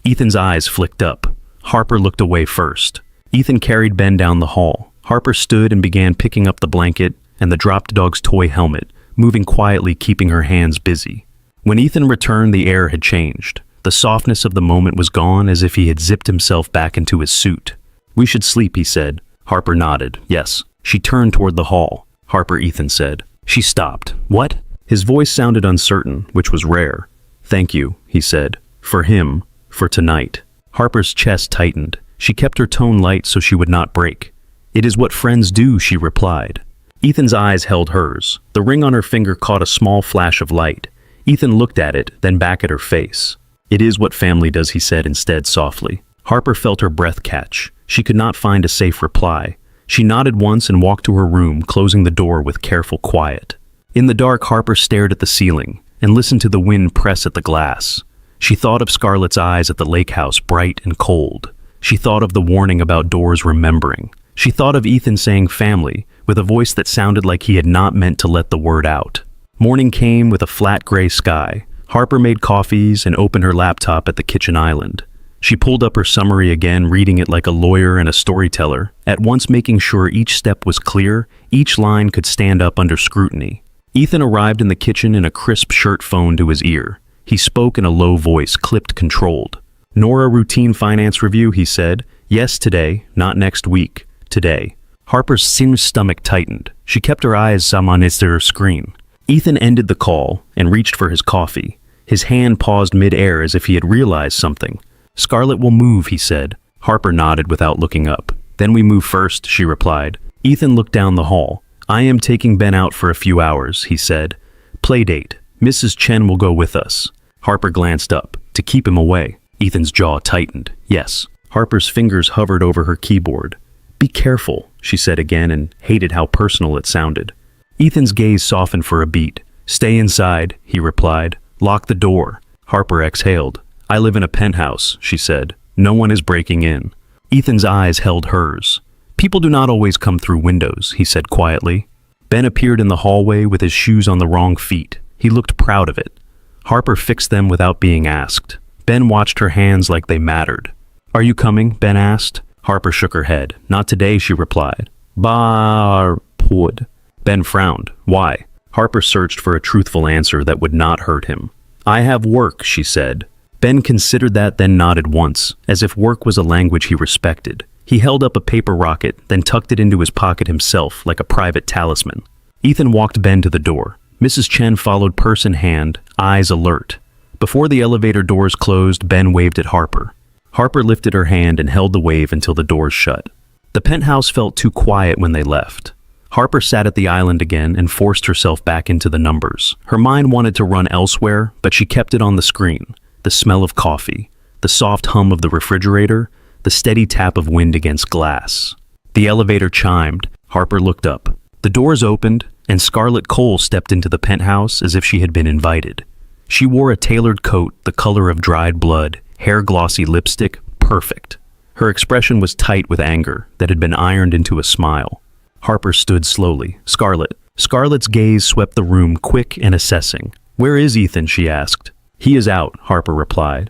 Ethan's eyes flicked up. Harper looked away first. Ethan carried Ben down the hall. Harper stood and began picking up the blanket and the dropped dog's toy helmet, moving quietly, keeping her hands busy. When Ethan returned, the air had changed. The softness of the moment was gone, as if he had zipped himself back into his suit. "We should sleep," he said. Harper nodded. "Yes." She turned toward the hall. "Harper," Ethan said. She stopped. "What?" His voice sounded uncertain, which was rare. "Thank you," he said. "For him. For tonight." Harper's chest tightened. She kept her tone light so she would not break. "It is what friends do," she replied. Ethan's eyes held hers. The ring on her finger caught a small flash of light. Ethan looked at it, then back at her face. "It is what family does," he said instead softly. Harper felt her breath catch. She could not find a safe reply. She nodded once and walked to her room, closing the door with careful quiet. In the dark, Harper stared at the ceiling and listened to the wind press at the glass. She thought of Scarlett's eyes at the lake house, bright and cold. She thought of the warning about doors remembering. She thought of Ethan saying family, with a voice that sounded like he had not meant to let the word out. Morning came with a flat gray sky. Harper made coffees and opened her laptop at the kitchen island. She pulled up her summary again, reading it like a lawyer and a storyteller, at once making sure each step was clear, each line could stand up under scrutiny. Ethan arrived in the kitchen in a crisp shirt phone to his ear. He spoke in a low voice, clipped, controlled. "Nora, routine finance review," he said. "Yes, today, not next week. Today." Harper's stomach tightened. She kept her eyes on his screen. Ethan ended the call and reached for his coffee. His hand paused mid-air as if he had realized something. "Scarlett will move," he said. Harper nodded without looking up. "Then we move first," she replied. Ethan looked down the hall. "I am taking Ben out for a few hours," he said. "Playdate. Mrs. Chen will go with us." Harper glanced up. To keep him away. Ethan's jaw tightened. "Yes." Harper's fingers hovered over her keyboard. "Be careful," she said again, and hated how personal it sounded. Ethan's gaze softened for a beat. "Stay inside," he replied. "Lock the door." Harper exhaled. I live in a penthouse, she said. No one is breaking in. Ethan's eyes held hers. People do not always come through windows, he said quietly. Ben appeared in the hallway with his shoes on the wrong feet. He looked proud of it. Harper fixed them without being asked. Ben watched her hands like they mattered. Are you coming? Ben asked. Harper shook her head. Not today, she replied. Barpwood. Ben frowned. Why? Harper searched for a truthful answer that would not hurt him. I have work, she said. Ben considered that, then nodded once, as if work was a language he respected. He held up a paper rocket, then tucked it into his pocket himself like a private talisman. Ethan walked Ben to the door. Mrs. Chen followed, purse in hand, eyes alert. Before the elevator doors closed, Ben waved at Harper. Harper lifted her hand and held the wave until the doors shut. The penthouse felt too quiet when they left. Harper sat at the island again and forced herself back into the numbers. Her mind wanted to run elsewhere, but she kept it on the screen. The smell of coffee, the soft hum of the refrigerator, the steady tap of wind against glass. The elevator chimed. Harper looked up. The doors opened, and Scarlett Cole stepped into the penthouse as if she had been invited. She wore a tailored coat, the color of dried blood, hair-glossy lipstick, perfect. Her expression was tight with anger that had been ironed into a smile. Harper stood slowly. Scarlett. Scarlett's gaze swept the room, quick and assessing. Where is Ethan? She asked. He is out, Harper replied.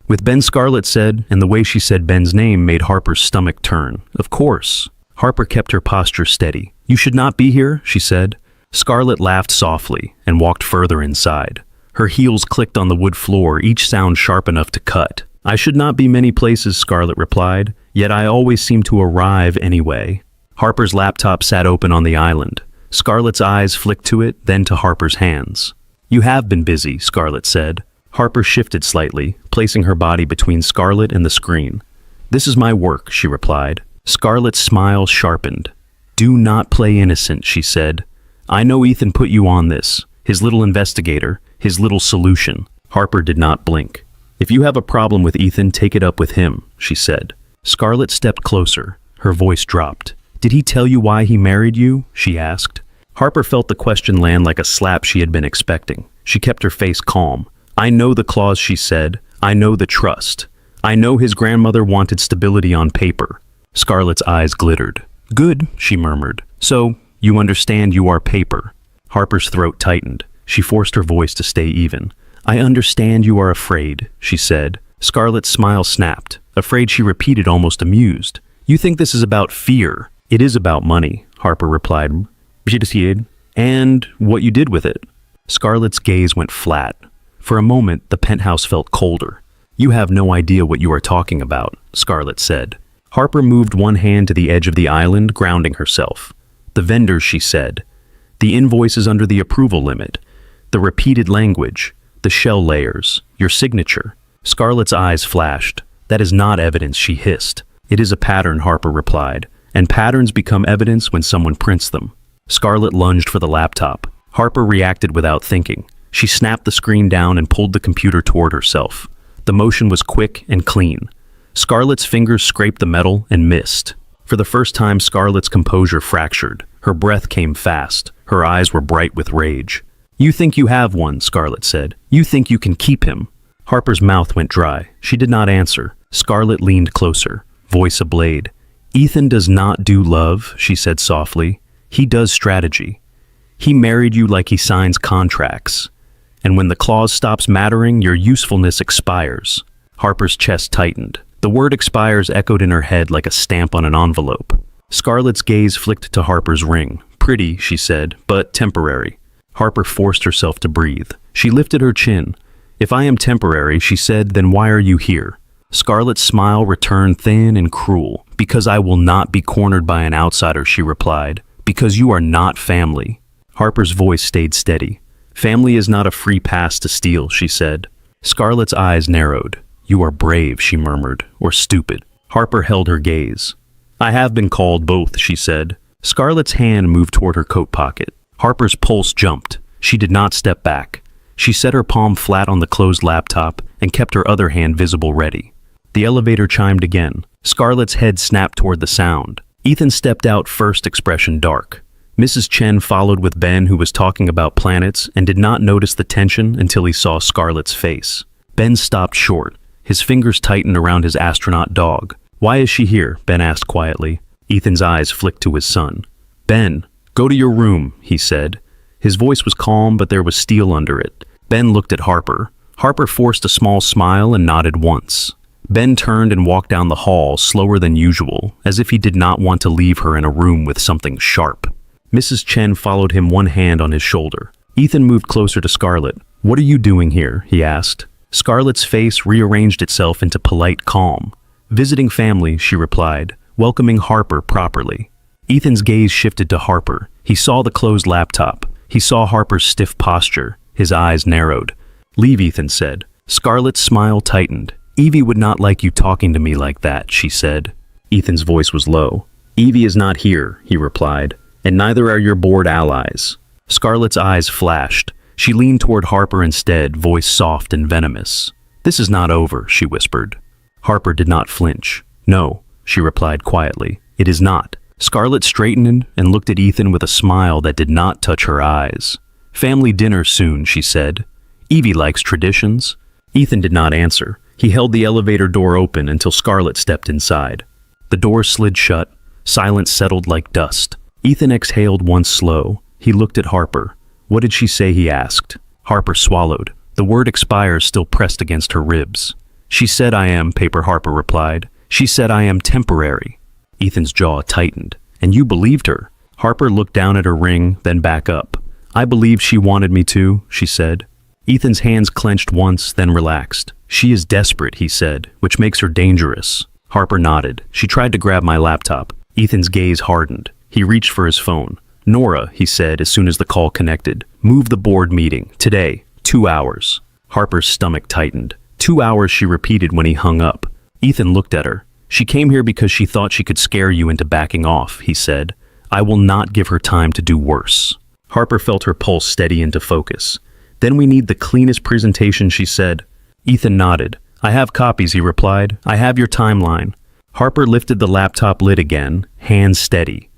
With Ben, Scarlett said, and the way she said Ben's name made Harper's stomach turn. Of course. Harper kept her posture steady. You should not be here, she said. Scarlett laughed softly and walked further inside. Her heels clicked on the wood floor, each sound sharp enough to cut. I should not be many places, Scarlett replied, yet I always seem to arrive anyway. Harper's laptop sat open on the island. Scarlett's eyes flicked to it, then to Harper's hands. You have been busy, Scarlett said. Harper shifted slightly, placing her body between Scarlett and the screen. This is my work, she replied. Scarlett's smile sharpened. Do not play innocent, she said. I know Ethan put you on this, his little investigator, his little solution. Harper did not blink. If you have a problem with Ethan, take it up with him, she said. Scarlett stepped closer. Her voice dropped. Did he tell you why he married you? She asked. Harper felt the question land like a slap she had been expecting. She kept her face calm. I know the clause, she said. I know the trust. I know his grandmother wanted stability on paper. Scarlett's eyes glittered. Good, she murmured. So, you understand you are paper. Harper's throat tightened. She forced her voice to stay even. I understand you are afraid, she said. Scarlett's smile snapped. Afraid, she repeated, almost amused. You think this is about fear. It is about money, Harper replied. And what you did with it. Scarlett's gaze went flat. For a moment, the penthouse felt colder. You have no idea what you are talking about, Scarlett said. Harper moved one hand to the edge of the island, grounding herself. The vendors, she said. The invoices under the approval limit. The repeated language. The shell layers. Your signature. Scarlett's eyes flashed. That is not evidence, she hissed. It is a pattern, Harper replied. And patterns become evidence when someone prints them. Scarlett lunged for the laptop. Harper reacted without thinking. She snapped the screen down and pulled the computer toward herself. The motion was quick and clean. Scarlett's fingers scraped the metal and missed. For the first time, Scarlett's composure fractured. Her breath came fast. Her eyes were bright with rage. You think you have one, Scarlett said. You think you can keep him. Harper's mouth went dry. She did not answer. Scarlett leaned closer, voice ablade. Ethan does not do love, she said softly. He does strategy. He married you like he signs contracts. And when the clause stops mattering, your usefulness expires. Harper's chest tightened. The word expires echoed in her head like a stamp on an envelope. Scarlett's gaze flicked to Harper's ring. Pretty, she said, but temporary. Harper forced herself to breathe. She lifted her chin. If I am temporary, she said, then why are you here? Scarlett's smile returned thin and cruel. Because I will not be cornered by an outsider, she replied. Because you are not family. Harper's voice stayed steady. Family is not a free pass to steal, she said. Scarlett's eyes narrowed. You are brave, she murmured, or stupid. Harper held her gaze. I have been called both, she said. Scarlett's hand moved toward her coat pocket. Harper's pulse jumped. She did not step back. She set her palm flat on the closed laptop and kept her other hand visible ready. The elevator chimed again. Scarlett's head snapped toward the sound. Ethan stepped out first, expression dark. Mrs. Chen followed with Ben, who was talking about planets, and did not notice the tension until he saw Scarlett's face. Ben stopped short. His fingers tightened around his astronaut dog. "Why is she here?" Ben asked quietly. Ethan's eyes flicked to his son. "Ben, go to your room," he said. His voice was calm, but there was steel under it. Ben looked at Harper. Harper forced a small smile and nodded once. Ben turned and walked down the hall, slower than usual, as if he did not want to leave her in a room with something sharp. Mrs. Chen followed him, one hand on his shoulder. Ethan moved closer to Scarlett. "What are you doing here?" he asked. Scarlett's face rearranged itself into polite calm. "Visiting family," she replied, welcoming Harper properly. Ethan's gaze shifted to Harper. He saw the closed laptop. He saw Harper's stiff posture. His eyes narrowed. "Leave," Ethan said. Scarlett's smile tightened. "Evie would not like you talking to me like that," she said. Ethan's voice was low. "Evie is not here," he replied, "and neither are your bored allies." Scarlett's eyes flashed. She leaned toward Harper instead, voice soft and venomous. "This is not over," she whispered. Harper did not flinch. "No," she replied quietly. "It is not." Scarlett straightened and looked at Ethan with a smile that did not touch her eyes. "Family dinner soon," she said. "Evie likes traditions." Ethan did not answer. He held the elevator door open until Scarlett stepped inside. The door slid shut. Silence settled like dust. Ethan exhaled once slow. He looked at Harper. "What did she say?" he asked. Harper swallowed. The word expires still pressed against her ribs. "She said I am," Paper Harper replied. "She said I am temporary." Ethan's jaw tightened. "And you believed her?" Harper looked down at her ring, then back up. "I believed she wanted me to," she said. Ethan's hands clenched once, then relaxed. "She is desperate," he said, "which makes her dangerous." Harper nodded. "She tried to grab my laptop." Ethan's gaze hardened. He reached for his phone. "Nora," he said as soon as the call connected, "move the board meeting. Today. 2 hours." Harper's stomach tightened. 2 hours, she repeated when he hung up. Ethan looked at her. "She came here because she thought she could scare you into backing off," he said. "I will not give her time to do worse." Harper felt her pulse steady into focus. "Then we need the cleanest presentation," she said. Ethan nodded. "I have copies," he replied. "I have your timeline." Harper lifted the laptop lid again, hands steady.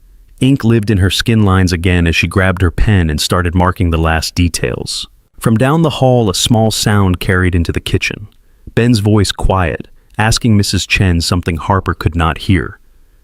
Ink lived in her skin lines again as she grabbed her pen and started marking the last details. From down the hall, a small sound carried into the kitchen. Ben's voice quiet, asking Mrs. Chen something Harper could not hear.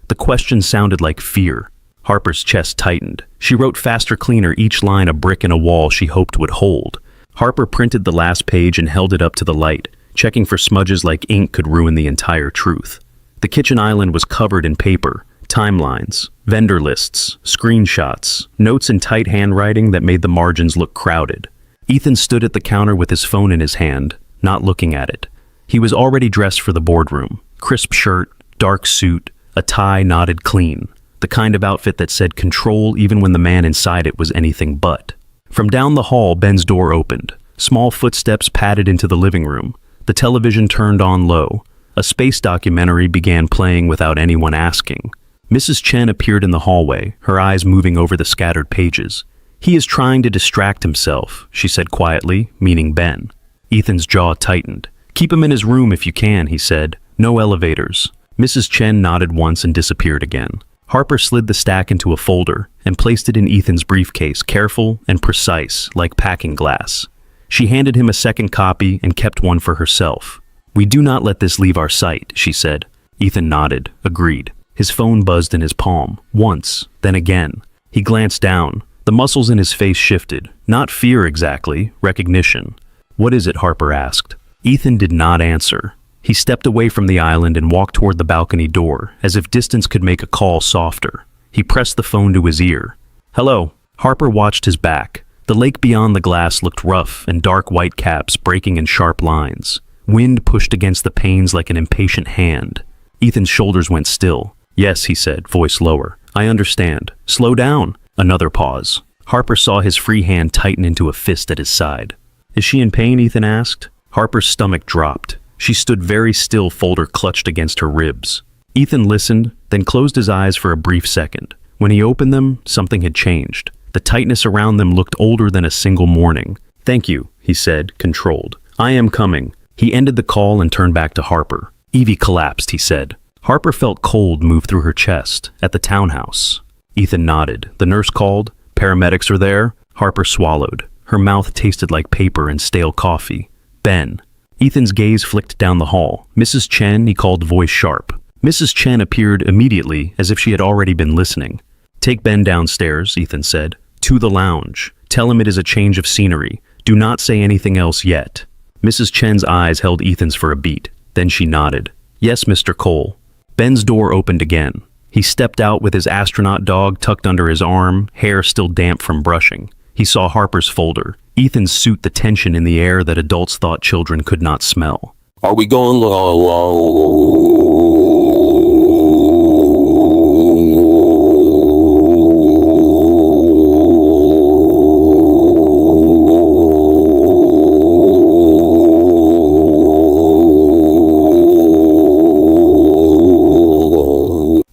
The question sounded like fear. Harper's chest tightened. She wrote faster, cleaner, each line a brick in a wall she hoped would hold. Harper printed the last page and held it up to the light, checking for smudges like ink could ruin the entire truth. The kitchen island was covered in paper, timelines, vendor lists, screenshots, notes in tight handwriting that made the margins look crowded. Ethan stood at the counter with his phone in his hand, not looking at it. He was already dressed for the boardroom. Crisp shirt, dark suit, a tie knotted clean. The kind of outfit that said control even when the man inside it was anything but. From down the hall, Ben's door opened. Small footsteps padded into the living room. The television turned on low. A space documentary began playing without anyone asking. Mrs. Chen appeared in the hallway, her eyes moving over the scattered pages. "He is trying to distract himself," she said quietly, meaning Ben. Ethan's jaw tightened. "Keep him in his room if you can," he said. "No elevators." Mrs. Chen nodded once and disappeared again. Harper slid the stack into a folder and placed it in Ethan's briefcase, careful and precise, like packing glass. She handed him a second copy and kept one for herself. "We do not let this leave our sight," she said. Ethan nodded, agreed. His phone buzzed in his palm, once, then again. He glanced down. The muscles in his face shifted. Not fear exactly, recognition. "What is it?" Harper asked. Ethan did not answer. He stepped away from the island and walked toward the balcony door, as if distance could make a call softer. He pressed the phone to his ear. "Hello." Harper watched his back. The lake beyond the glass looked rough, and dark white caps breaking in sharp lines. Wind pushed against the panes like an impatient hand. Ethan's shoulders went still. "Yes," he said, voice lower. "I understand. Slow down." Another pause. Harper saw his free hand tighten into a fist at his side. "Is she in pain?" Ethan asked. Harper's stomach dropped. She stood very still, folder clutched against her ribs. Ethan listened, then closed his eyes for a brief second. When he opened them, something had changed. The tightness around them looked older than a single morning. "Thank you," he said, controlled. "I am coming." He ended the call and turned back to Harper. "Evie collapsed," he said. Harper felt cold move through her chest. "At the townhouse." Ethan nodded. The nurse called. Paramedics are there. Harper swallowed. Her mouth tasted like paper and stale coffee. Ben. Ethan's gaze flicked down the hall. Mrs. Chen, he called, voice sharp. Mrs. Chen appeared immediately, as if she had already been listening. Take Ben downstairs, Ethan said. To the lounge. Tell him it is a change of scenery. Do not say anything else yet. Mrs. Chen's eyes held Ethan's for a beat. Then she nodded. Yes, Mr. Cole. Ben's door opened again. He stepped out with his astronaut dog tucked under his arm, hair still damp from brushing. He saw Harper's folder. Ethan's suit the tension in the air that adults thought children could not smell. Are we going low?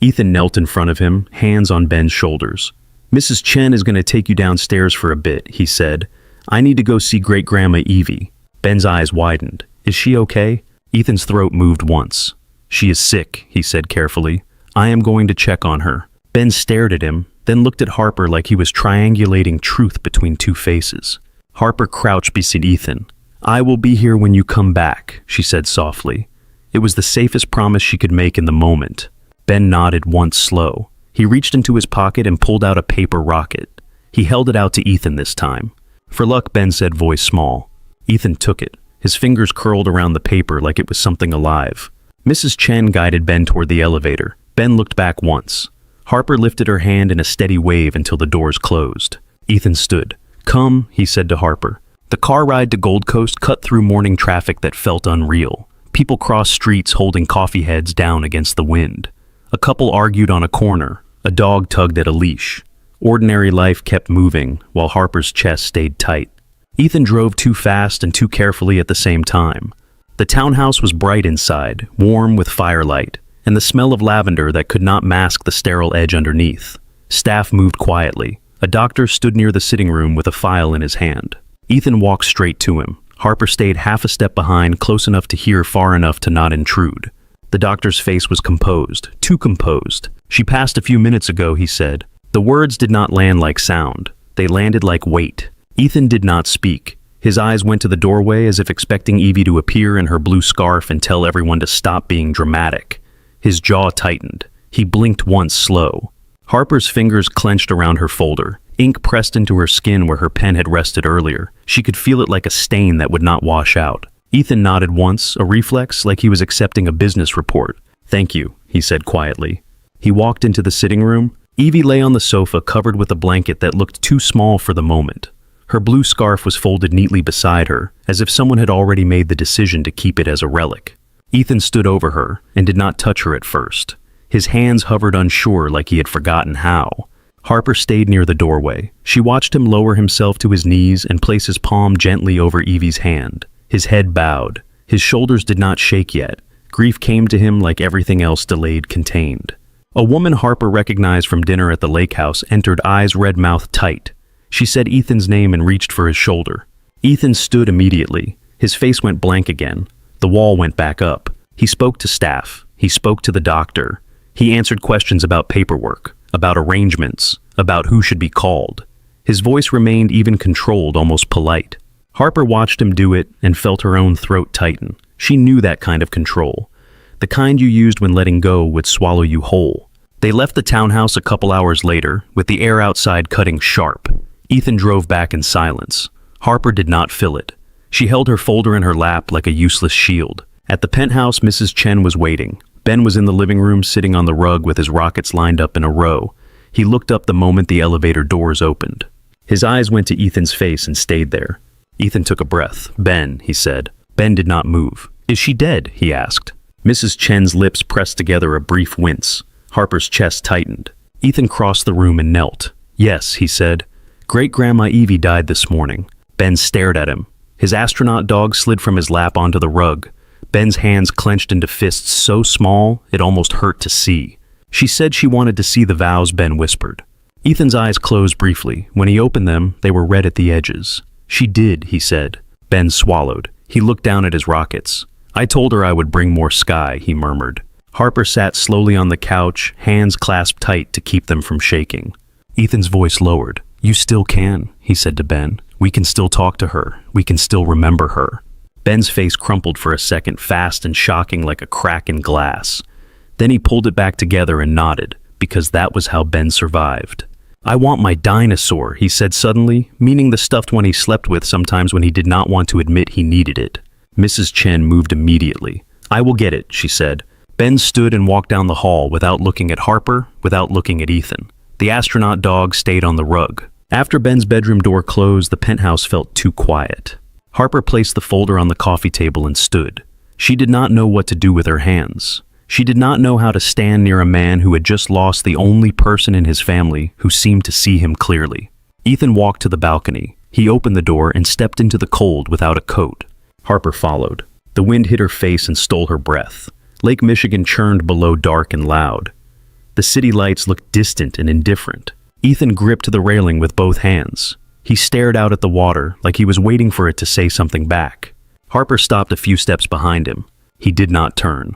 Ethan knelt in front of him, hands on Ben's shoulders. Mrs. Chen is going to take you downstairs for a bit, he said. I need to go see Great-Grandma Evie. Ben's eyes widened. Is she okay? Ethan's throat moved once. She is sick, he said carefully. I am going to check on her. Ben stared at him, then looked at Harper like he was triangulating truth between two faces. Harper crouched beside Ethan. I will be here when you come back, she said softly. It was the safest promise she could make in the moment. Ben nodded once slow. He reached into his pocket and pulled out a paper rocket. He held it out to Ethan this time. For luck, Ben said, voice small. Ethan took it. His fingers curled around the paper like it was something alive. Mrs. Chen guided Ben toward the elevator. Ben looked back once. Harper lifted her hand in a steady wave until the doors closed. Ethan stood. Come, he said to Harper. The car ride to Gold Coast cut through morning traffic that felt unreal. People crossed streets holding coffee heads down against the wind. A couple argued on a corner. A dog tugged at a leash. Ordinary life kept moving, while Harper's chest stayed tight. Ethan drove too fast and too carefully at the same time. The townhouse was bright inside, warm with firelight, and the smell of lavender that could not mask the sterile edge underneath. Staff moved quietly. A doctor stood near the sitting room with a file in his hand. Ethan walked straight to him. Harper stayed half a step behind, close enough to hear, far enough to not intrude. The doctor's face was composed, too composed. She passed a few minutes ago, he said. The words did not land like sound. They landed like weight. Ethan did not speak. His eyes went to the doorway as if expecting Evie to appear in her blue scarf and tell everyone to stop being dramatic. His jaw tightened. He blinked once slow. Harper's fingers clenched around her folder. Ink pressed into her skin where her pen had rested earlier. She could feel it like a stain that would not wash out. Ethan nodded once, a reflex like he was accepting a business report. Thank you, he said quietly. He walked into the sitting room. Evie lay on the sofa covered with a blanket that looked too small for the moment. Her blue scarf was folded neatly beside her, as if someone had already made the decision to keep it as a relic. Ethan stood over her and did not touch her at first. His hands hovered unsure like he had forgotten how. Harper stayed near the doorway. She watched him lower himself to his knees and place his palm gently over Evie's hand. His head bowed. His shoulders did not shake yet. Grief came to him like everything else delayed contained. A woman Harper recognized from dinner at the lake house entered, eyes red-mouthed tight. She said Ethan's name and reached for his shoulder. Ethan stood immediately. His face went blank again. The wall went back up. He spoke to staff. He spoke to the doctor. He answered questions about paperwork, about arrangements, about who should be called. His voice remained even controlled, almost polite. Harper watched him do it and felt her own throat tighten. She knew that kind of control. The kind you used when letting go would swallow you whole. They left the townhouse a couple hours later, with the air outside cutting sharp. Ethan drove back in silence. Harper did not fill it. She held her folder in her lap like a useless shield. At the penthouse, Mrs. Chen was waiting. Ben was in the living room sitting on the rug with his rockets lined up in a row. He looked up the moment the elevator doors opened. His eyes went to Ethan's face and stayed there. Ethan took a breath. Ben, he said. Ben did not move. Is she dead? He asked. Mrs. Chen's lips pressed together a brief wince. Harper's chest tightened. Ethan crossed the room and knelt. Yes, he said. Great-Grandma Evie died this morning. Ben stared at him. His astronaut dog slid from his lap onto the rug. Ben's hands clenched into fists so small it almost hurt to see. She said she wanted to see the vows, Ben whispered. Ethan's eyes closed briefly. When he opened them, they were red at the edges. She did, he said. Ben swallowed. He looked down at his rockets. I told her I would bring more sky, he murmured. Harper sat slowly on the couch, hands clasped tight to keep them from shaking. Ethan's voice lowered. "You still can," he said to Ben. "We can still talk to her. We can still remember her." Ben's face crumpled for a second, fast and shocking like a crack in glass. Then he pulled it back together and nodded, because that was how Ben survived. "I want my dinosaur," he said suddenly, meaning the stuffed one he slept with sometimes when he did not want to admit he needed it. Mrs. Chen moved immediately. "I will get it," she said. Ben stood and walked down the hall without looking at Harper, without looking at Ethan. The astronaut dog stayed on the rug. After Ben's bedroom door closed, the penthouse felt too quiet. Harper placed the folder on the coffee table and stood. She did not know what to do with her hands. She did not know how to stand near a man who had just lost the only person in his family who seemed to see him clearly. Ethan walked to the balcony. He opened the door and stepped into the cold without a coat. Harper followed. The wind hit her face and stole her breath. Lake Michigan churned below, dark and loud. The city lights looked distant and indifferent. Ethan gripped the railing with both hands. He stared out at the water like he was waiting for it to say something back. Harper stopped a few steps behind him. He did not turn.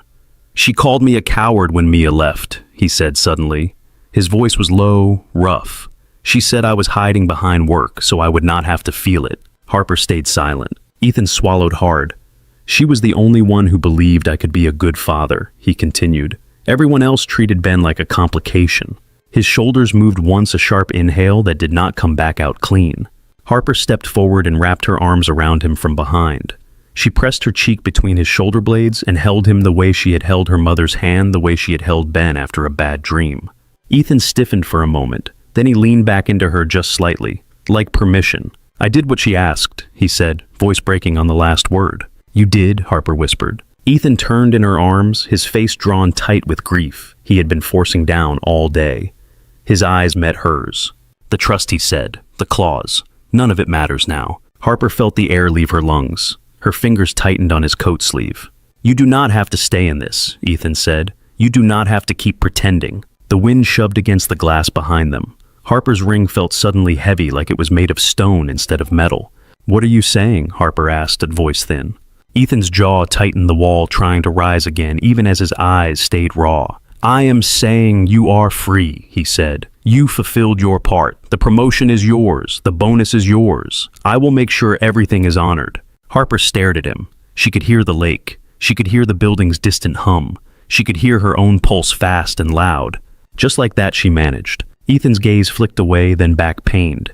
"She called me a coward when Mia left," he said suddenly. His voice was low, rough. "She said I was hiding behind work so I would not have to feel it." Harper stayed silent. Ethan swallowed hard. "She was the only one who believed I could be a good father," he continued. Everyone else treated Ben like a complication. His shoulders moved once, a sharp inhale that did not come back out clean. Harper stepped forward and wrapped her arms around him from behind. She pressed her cheek between his shoulder blades and held him the way she had held her mother's hand, the way she had held Ben after a bad dream. Ethan stiffened for a moment. Then he leaned back into her just slightly, like permission. "I did what she asked," he said, voice breaking on the last word. "You did," Harper whispered. Ethan turned in her arms, his face drawn tight with grief he had been forcing down all day. His eyes met hers. "The trust," he said, "the claws. None of it matters now." Harper felt the air leave her lungs. Her fingers tightened on his coat sleeve. "You do not have to stay in this," Ethan said. "You do not have to keep pretending." The wind shoved against the glass behind them. Harper's ring felt suddenly heavy, like it was made of stone instead of metal. "What are you saying?" Harper asked, at voice thin. Ethan's jaw tightened the wall, trying to rise again, even as his eyes stayed raw. "I am saying you are free," he said. "You fulfilled your part. The promotion is yours. The bonus is yours. I will make sure everything is honored." Harper stared at him. She could hear the lake. She could hear the building's distant hum. She could hear her own pulse fast and loud. Just like that, she managed. Ethan's gaze flicked away, then back pained.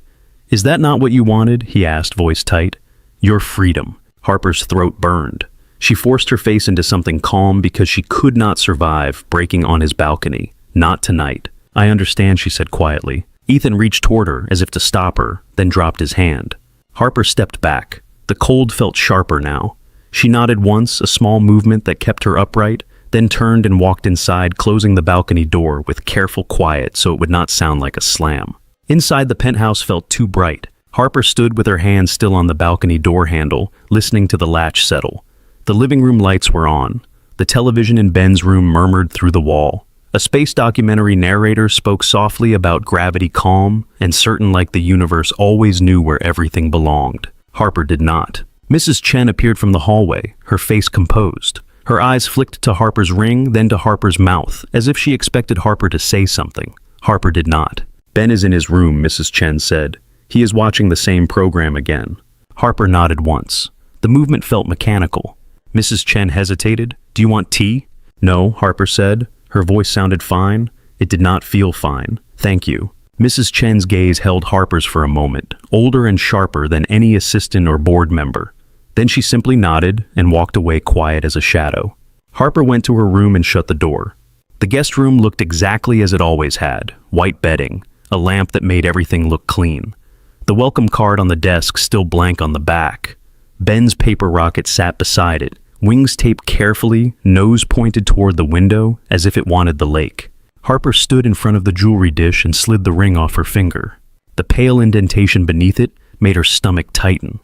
"Is that not what you wanted?" he asked, voice tight. "Your freedom." Harper's throat burned. She forced her face into something calm because she could not survive breaking on his balcony. Not tonight. "I understand," she said quietly. Ethan reached toward her as if to stop her, then dropped his hand. Harper stepped back. The cold felt sharper now. She nodded once, a small movement that kept her upright, then turned and walked inside, closing the balcony door with careful quiet so it would not sound like a slam. Inside, the penthouse felt too bright. Harper stood with her hand still on the balcony door handle, listening to the latch settle. The living room lights were on. The television in Ben's room murmured through the wall. A space documentary narrator spoke softly about gravity calm and certain, like the universe always knew where everything belonged. Harper did not. Mrs. Chen appeared from the hallway, her face composed. Her eyes flicked to Harper's ring, then to Harper's mouth, as if she expected Harper to say something. Harper did not. "Ben is in his room," Mrs. Chen said. "He is watching the same program again." Harper nodded once. The movement felt mechanical. Mrs. Chen hesitated. "Do you want tea?" "No," Harper said. Her voice sounded fine. It did not feel fine. "Thank you." Mrs. Chen's gaze held Harper's for a moment, older and sharper than any assistant or board member. Then she simply nodded and walked away, quiet as a shadow. Harper went to her room and shut the door. The guest room looked exactly as it always had, white bedding, a lamp that made everything look clean. The welcome card on the desk still blank on the back. Ben's paper rocket sat beside it, wings taped carefully, nose pointed toward the window as if it wanted the lake. Harper stood in front of the jewelry dish and slid the ring off her finger. The pale indentation beneath it made her stomach tighten.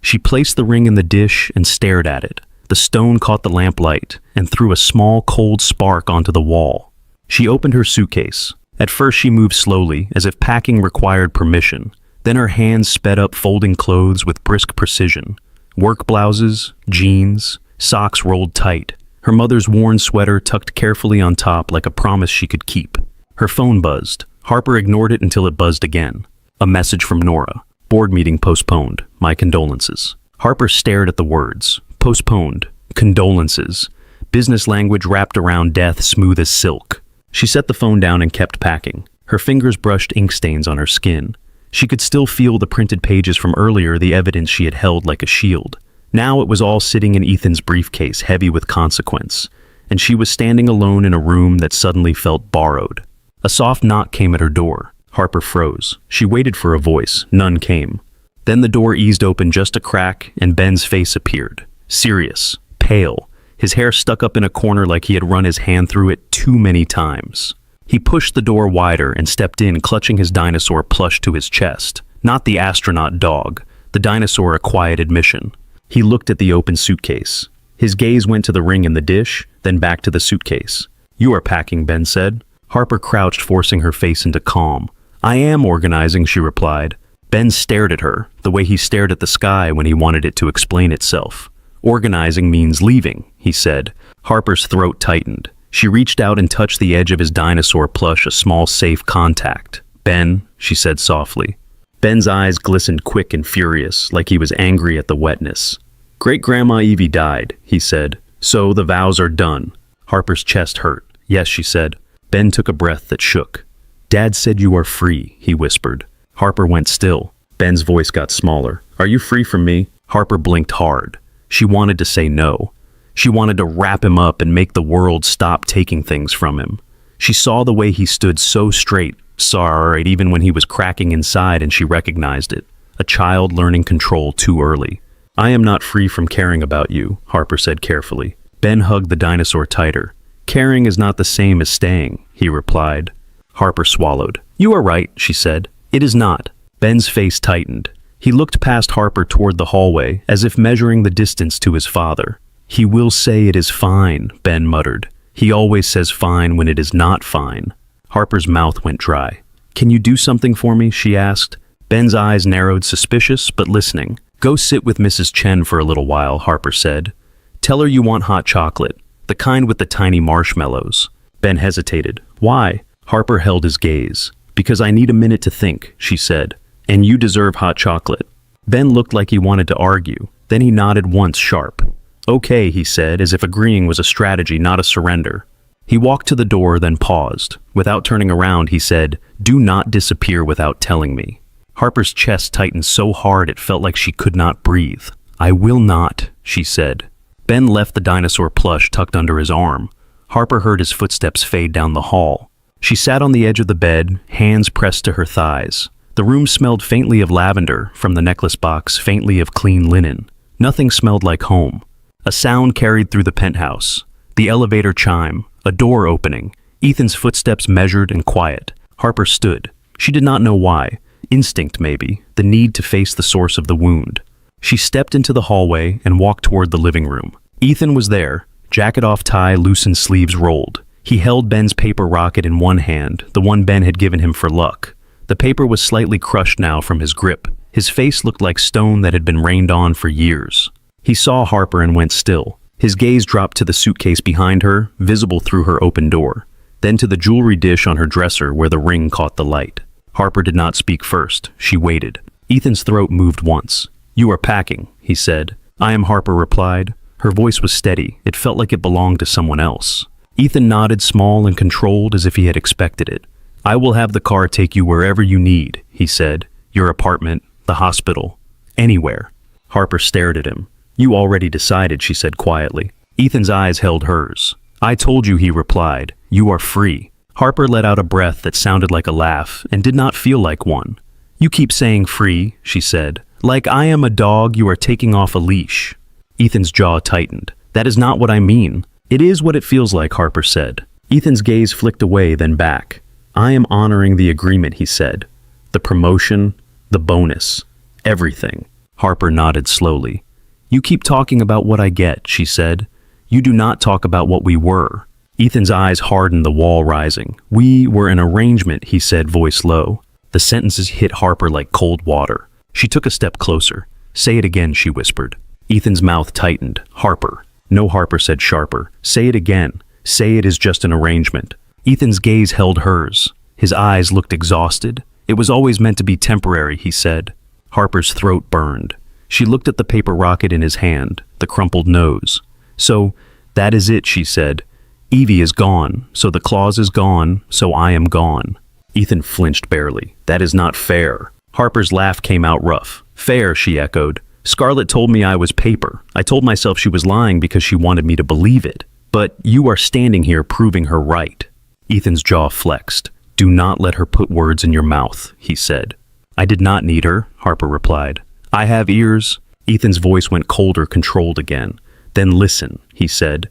She placed the ring in the dish and stared at it. The stone caught the lamplight and threw a small, cold spark onto the wall. She opened her suitcase. At first she moved slowly, as if packing required permission. Then her hands sped up, folding clothes with brisk precision. Work blouses, jeans, socks rolled tight. her mother's worn sweater tucked carefully on top like a promise she could keep. Her phone buzzed. Harper ignored it until it buzzed again. A message from Nora. Board meeting postponed. My condolences. Harper stared at the words. Postponed. Condolences. Business language wrapped around death, smooth as silk. She set the phone down and kept packing. Her fingers brushed ink stains on her skin. She could still feel the printed pages from earlier, the evidence she had held like a shield. Now it was all sitting in Ethan's briefcase, heavy with consequence, and she was standing alone in a room that suddenly felt borrowed. A soft knock came at her door. Harper froze. She waited for a voice. None came. Then the door eased open just a crack, and Ben's face appeared. Serious, pale, his hair stuck up in a corner like he had run his hand through it too many times. He pushed the door wider and stepped in, clutching his dinosaur plush to his chest. Not the astronaut dog, the dinosaur a quiet admission. He looked at the open suitcase. His gaze went to the ring in the dish, then back to the suitcase. You are packing, Ben said. Harper crouched, forcing her face into calm. I am organizing, she replied. Ben stared at her, the way he stared at the sky when he wanted it to explain itself. Organizing means leaving, he said. Harper's throat tightened. She reached out and touched the edge of his dinosaur plush, a small, safe contact. Ben, she said softly. Ben's eyes glistened quick and furious, like he was angry at the wetness. Great-Grandma Evie died, he said. So the vows are done. Harper's chest hurt. Yes, she said. Ben took a breath that shook. Dad said you are free, he whispered. Harper went still. Ben's voice got smaller. Are you free from me? Harper blinked hard. She wanted to say no. She wanted to wrap him up and make the world stop taking things from him. She saw the way he stood so straight, saw it even when he was cracking inside, and she recognized it. A child learning control too early. I am not free from caring about you, Harper said carefully. Ben hugged the dinosaur tighter. Caring is not the same as staying, he replied. Harper swallowed. You are right, she said. It is not. Ben's face tightened. He looked past Harper toward the hallway, as if measuring the distance to his father. He will say it is fine, Ben muttered. He always says fine when it is not fine. Harper's mouth went dry. Can you do something for me? She asked. Ben's eyes narrowed, suspicious but listening. Go sit with Mrs. Chen for a little while, Harper said. Tell her you want hot chocolate, the kind with the tiny marshmallows. Ben hesitated. Why? Harper held his gaze. Because I need a minute to think, she said. And you deserve hot chocolate. Ben looked like he wanted to argue. Then he nodded once sharp. Okay, he said, as if agreeing was a strategy, not a surrender. He walked to the door, then paused. Without turning around, he said, Do not disappear without telling me. Harper's chest tightened so hard it felt like she could not breathe. I will not, she said. Ben left the dinosaur plush tucked under his arm. Harper heard his footsteps fade down the hall. She sat on the edge of the bed, hands pressed to her thighs. The room smelled faintly of lavender from the necklace box, faintly of clean linen. Nothing smelled like home. A sound carried through the penthouse. The elevator chime, a door opening. Ethan's footsteps measured and quiet. Harper stood. She did not know why. Instinct, maybe. The need to face the source of the wound. She stepped into the hallway and walked toward the living room. Ethan was there. Jacket off, tie, loosened sleeves rolled. He held Ben's paper rocket in one hand, the one Ben had given him for luck. The paper was slightly crushed now from his grip. His face looked like stone that had been rained on for years. He saw Harper and went still. His gaze dropped to the suitcase behind her, visible through her open door, then to the jewelry dish on her dresser where the ring caught the light. Harper did not speak first. She waited. Ethan's throat moved once. You are packing, he said. I am, Harper replied. Her voice was steady. It felt like it belonged to someone else. Ethan nodded, small and controlled, as if he had expected it. I will have the car take you wherever you need, he said. Your apartment, the hospital, anywhere. Harper stared at him. You already decided, she said quietly. Ethan's eyes held hers. I told you, he replied. You are free. Harper let out a breath that sounded like a laugh and did not feel like one. You keep saying free, she said. Like I am a dog you are taking off a leash. Ethan's jaw tightened. That is not what I mean. It is what it feels like, Harper said. Ethan's gaze flicked away, then back. I am honoring the agreement, he said. The promotion, the bonus, everything. Harper nodded slowly. You keep talking about what I get, she said. You do not talk about what we were. Ethan's eyes hardened, the wall rising. We were an arrangement, he said, voice low. The sentences hit Harper like cold water. She took a step closer. Say it again, she whispered. Ethan's mouth tightened. Harper. No, Harper said sharper. Say it again. Say it is just an arrangement. Ethan's gaze held hers. His eyes looked exhausted. It was always meant to be temporary, he said. Harper's throat burned. She looked at the paper rocket in his hand, the crumpled nose. So, that is it, she said. Evie is gone, so the clause is gone, so I am gone. Ethan flinched barely. That is not fair. Harper's laugh came out rough. Fair, she echoed. Scarlett told me I was paper. I told myself she was lying because she wanted me to believe it. But you are standing here proving her right. Ethan's jaw flexed. Do not let her put words in your mouth, he said. I did not need her, Harper replied. I have ears. Ethan's voice went colder, controlled again. Then listen, he said.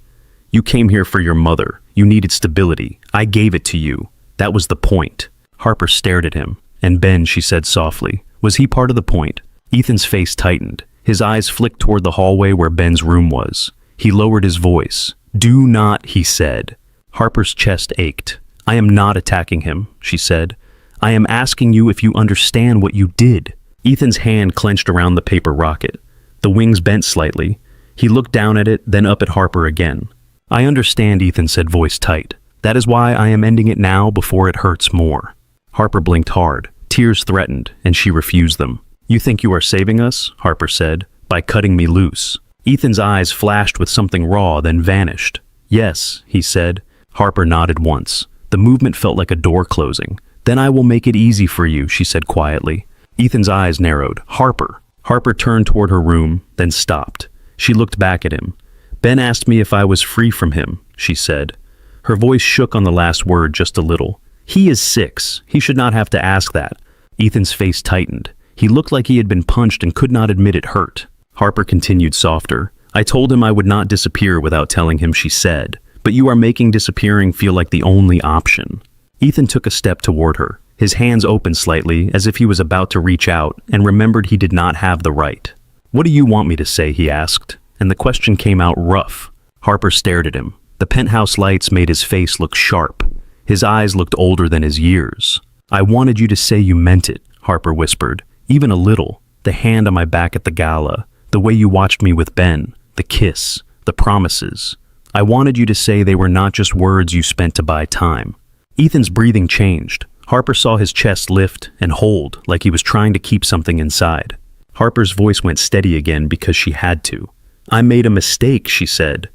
You came here for your mother. You needed stability. I gave it to you. That was the point. Harper stared at him. And Ben, she said softly. Was he part of the point? Ethan's face tightened. His eyes flicked toward the hallway where Ben's room was. He lowered his voice. Do not, he said. Harper's chest ached. I am not attacking him, she said. I am asking you if you understand what you did. Ethan's hand clenched around the paper rocket. The wings bent slightly. He looked down at it, then up at Harper again. I understand, Ethan said, voice tight. That is why I am ending it now before it hurts more. Harper blinked hard. Tears threatened, and she refused them. You think you are saving us, Harper said, by cutting me loose. Ethan's eyes flashed with something raw, then vanished. Yes, he said. Harper nodded once. The movement felt like a door closing. Then I will make it easy for you, she said quietly. Ethan's eyes narrowed. Harper. Harper turned toward her room, then stopped. She looked back at him. Ben asked me if I was free from him, she said. Her voice shook on the last word just a little. He is 6. He should not have to ask that. Ethan's face tightened. He looked like he had been punched and could not admit it hurt. Harper continued softer. I told him I would not disappear without telling him, she said. But you are making disappearing feel like the only option. Ethan took a step toward her. His hands opened slightly, as if he was about to reach out, and remembered he did not have the right. What do you want me to say, he asked, and the question came out rough. Harper stared at him. The penthouse lights made his face look sharp. His eyes looked older than his years. I wanted you to say you meant it, Harper whispered. Even a little. The hand on my back at the gala. The way you watched me with Ben. The kiss. The promises. I wanted you to say they were not just words you spent to buy time. Ethan's breathing changed. Harper saw his chest lift and hold like he was trying to keep something inside. Harper's voice went steady again because she had to. I made a mistake, she said.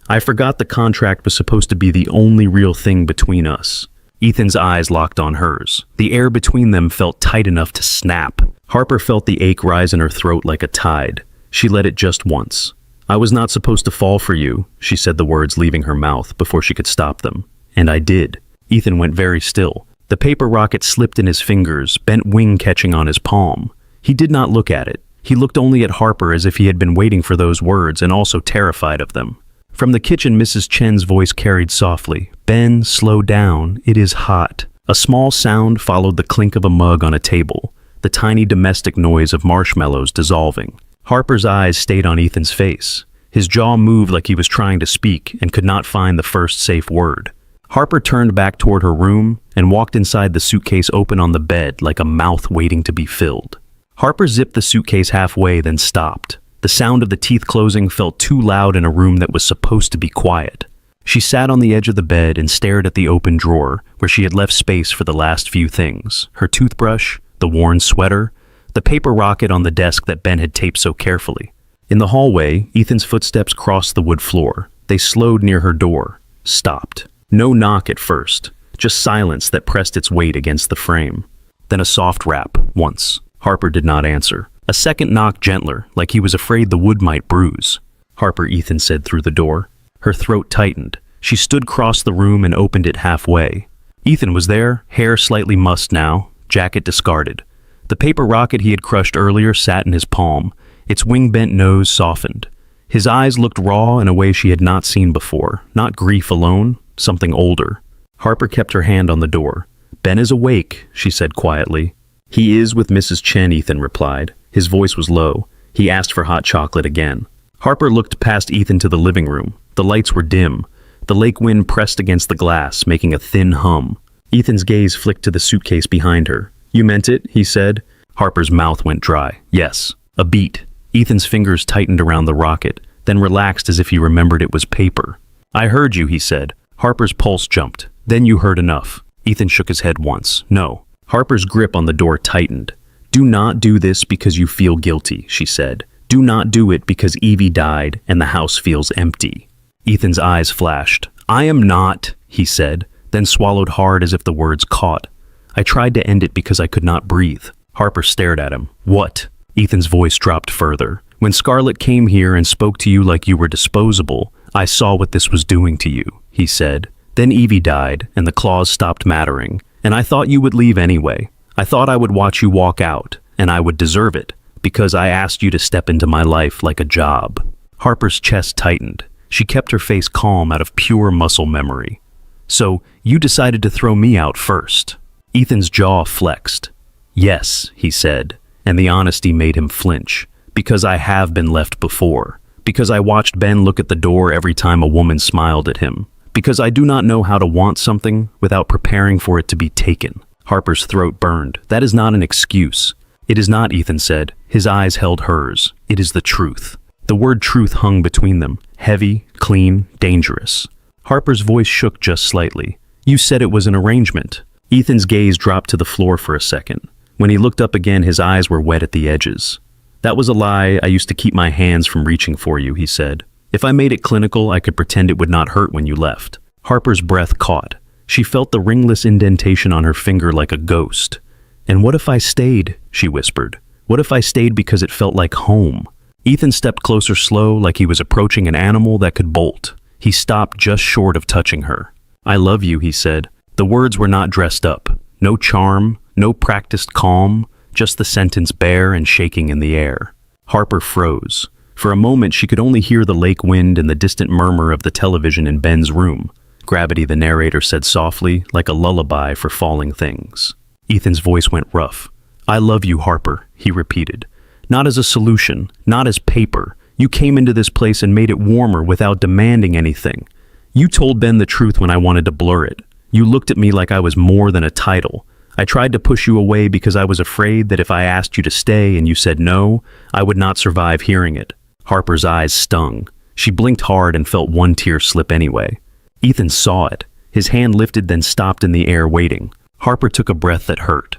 I forgot the contract was supposed to be the only real thing between us. Ethan's eyes locked on hers. The air between them felt tight enough to snap. Harper felt the ache rise in her throat like a tide. She let it just once. I was not supposed to fall for you, she said, the words leaving her mouth before she could stop them. And I did. Ethan went very still. The paper rocket slipped in his fingers, bent wing catching on his palm. He did not look at it. He looked only at Harper as if he had been waiting for those words and also terrified of them. From the kitchen, Mrs. Chen's voice carried softly. Ben, slow down. It is hot. A small sound followed the clink of a mug on a table, the tiny domestic noise of marshmallows dissolving. Harper's eyes stayed on Ethan's face. His jaw moved like he was trying to speak and could not find the first safe word. Harper turned back toward her room and walked inside the suitcase open on the bed like a mouth waiting to be filled. Harper zipped the suitcase halfway, then stopped. The sound of the teeth closing felt too loud in a room that was supposed to be quiet. She sat on the edge of the bed and stared at the open drawer where she had left space for the last few things. Her toothbrush, the worn sweater, the paper rocket on the desk that Ben had taped so carefully. In the hallway, Ethan's footsteps crossed the wood floor. They slowed near her door, stopped. No knock at first, just silence that pressed its weight against the frame. Then a soft rap, once. Harper did not answer. A second knock, gentler, like he was afraid the wood might bruise. Harper, Ethan said through the door. Her throat tightened. She stood across the room and opened it halfway. Ethan was there, hair slightly mussed now, jacket discarded. The paper rocket he had crushed earlier sat in his palm, its wing-bent nose softened. His eyes looked raw in a way she had not seen before, not grief alone, something older. Harper kept her hand on the door. Ben is awake, she said quietly. He is with Mrs. Chen, Ethan replied. His voice was low. He asked for hot chocolate again. Harper looked past Ethan to the living room. The lights were dim. The lake wind pressed against the glass, making a thin hum. Ethan's gaze flicked to the suitcase behind her. You meant it, he said. Harper's mouth went dry. Yes. A beat. Ethan's fingers tightened around the rocket. then relaxed as if he remembered it was paper. "I heard you," he said. Harper's pulse jumped. "Then you heard enough." Ethan shook his head once. "No." Harper's grip on the door tightened. "Do not do this because you feel guilty," she said. "Do not do it because Evie died and the house feels empty." Ethan's eyes flashed. "I am not," he said, then swallowed hard as if the words caught. "I tried to end it because I could not breathe." Harper stared at him. "What?" Ethan's voice dropped further. "When Scarlett came here and spoke to you like you were disposable, I saw what this was doing to you," he said. "Then Evie died, and the claws stopped mattering, and I thought you would leave anyway. I thought I would watch you walk out, and I would deserve it, because I asked you to step into my life like a job." Harper's chest tightened. She kept her face calm out of pure muscle memory. "So, you decided to throw me out first?" Ethan's jaw flexed. "Yes," he said, and the honesty made him flinch. "Because I have been left before. Because I watched Ben look at the door every time a woman smiled at him. Because I do not know how to want something without preparing for it to be taken." Harper's throat burned. "That is not an excuse." "It is not," Ethan said. His eyes held hers. "It is the truth." The word truth hung between them, heavy, clean, dangerous. Harper's voice shook just slightly. "You said it was an arrangement." Ethan's gaze dropped to the floor for a second. When he looked up again, his eyes were wet at the edges. "That was a lie I used to keep my hands from reaching for you," he said. "If I made it clinical, I could pretend it would not hurt when you left." Harper's breath caught. She felt the ringless indentation on her finger like a ghost. "And what if I stayed?" she whispered. "What if I stayed because it felt like home?" Ethan stepped closer slow, like he was approaching an animal that could bolt. He stopped just short of touching her. "I love you," he said. The words were not dressed up. No charm, no practiced calm, just the sentence bare and shaking in the air. Harper froze. For a moment, she could only hear the lake wind and the distant murmur of the television in Ben's room. "Gravity," the narrator said softly, like a lullaby for falling things. Ethan's voice went rough. "I love you, Harper," he repeated. "Not as a solution, not as paper. You came into this place and made it warmer without demanding anything. You told Ben the truth when I wanted to blur it. You looked at me like I was more than a title. I tried to push you away because I was afraid that if I asked you to stay and you said no, I would not survive hearing it." Harper's eyes stung. She blinked hard and felt one tear slip anyway. Ethan saw it. His hand lifted, then stopped in the air, waiting. Harper took a breath that hurt.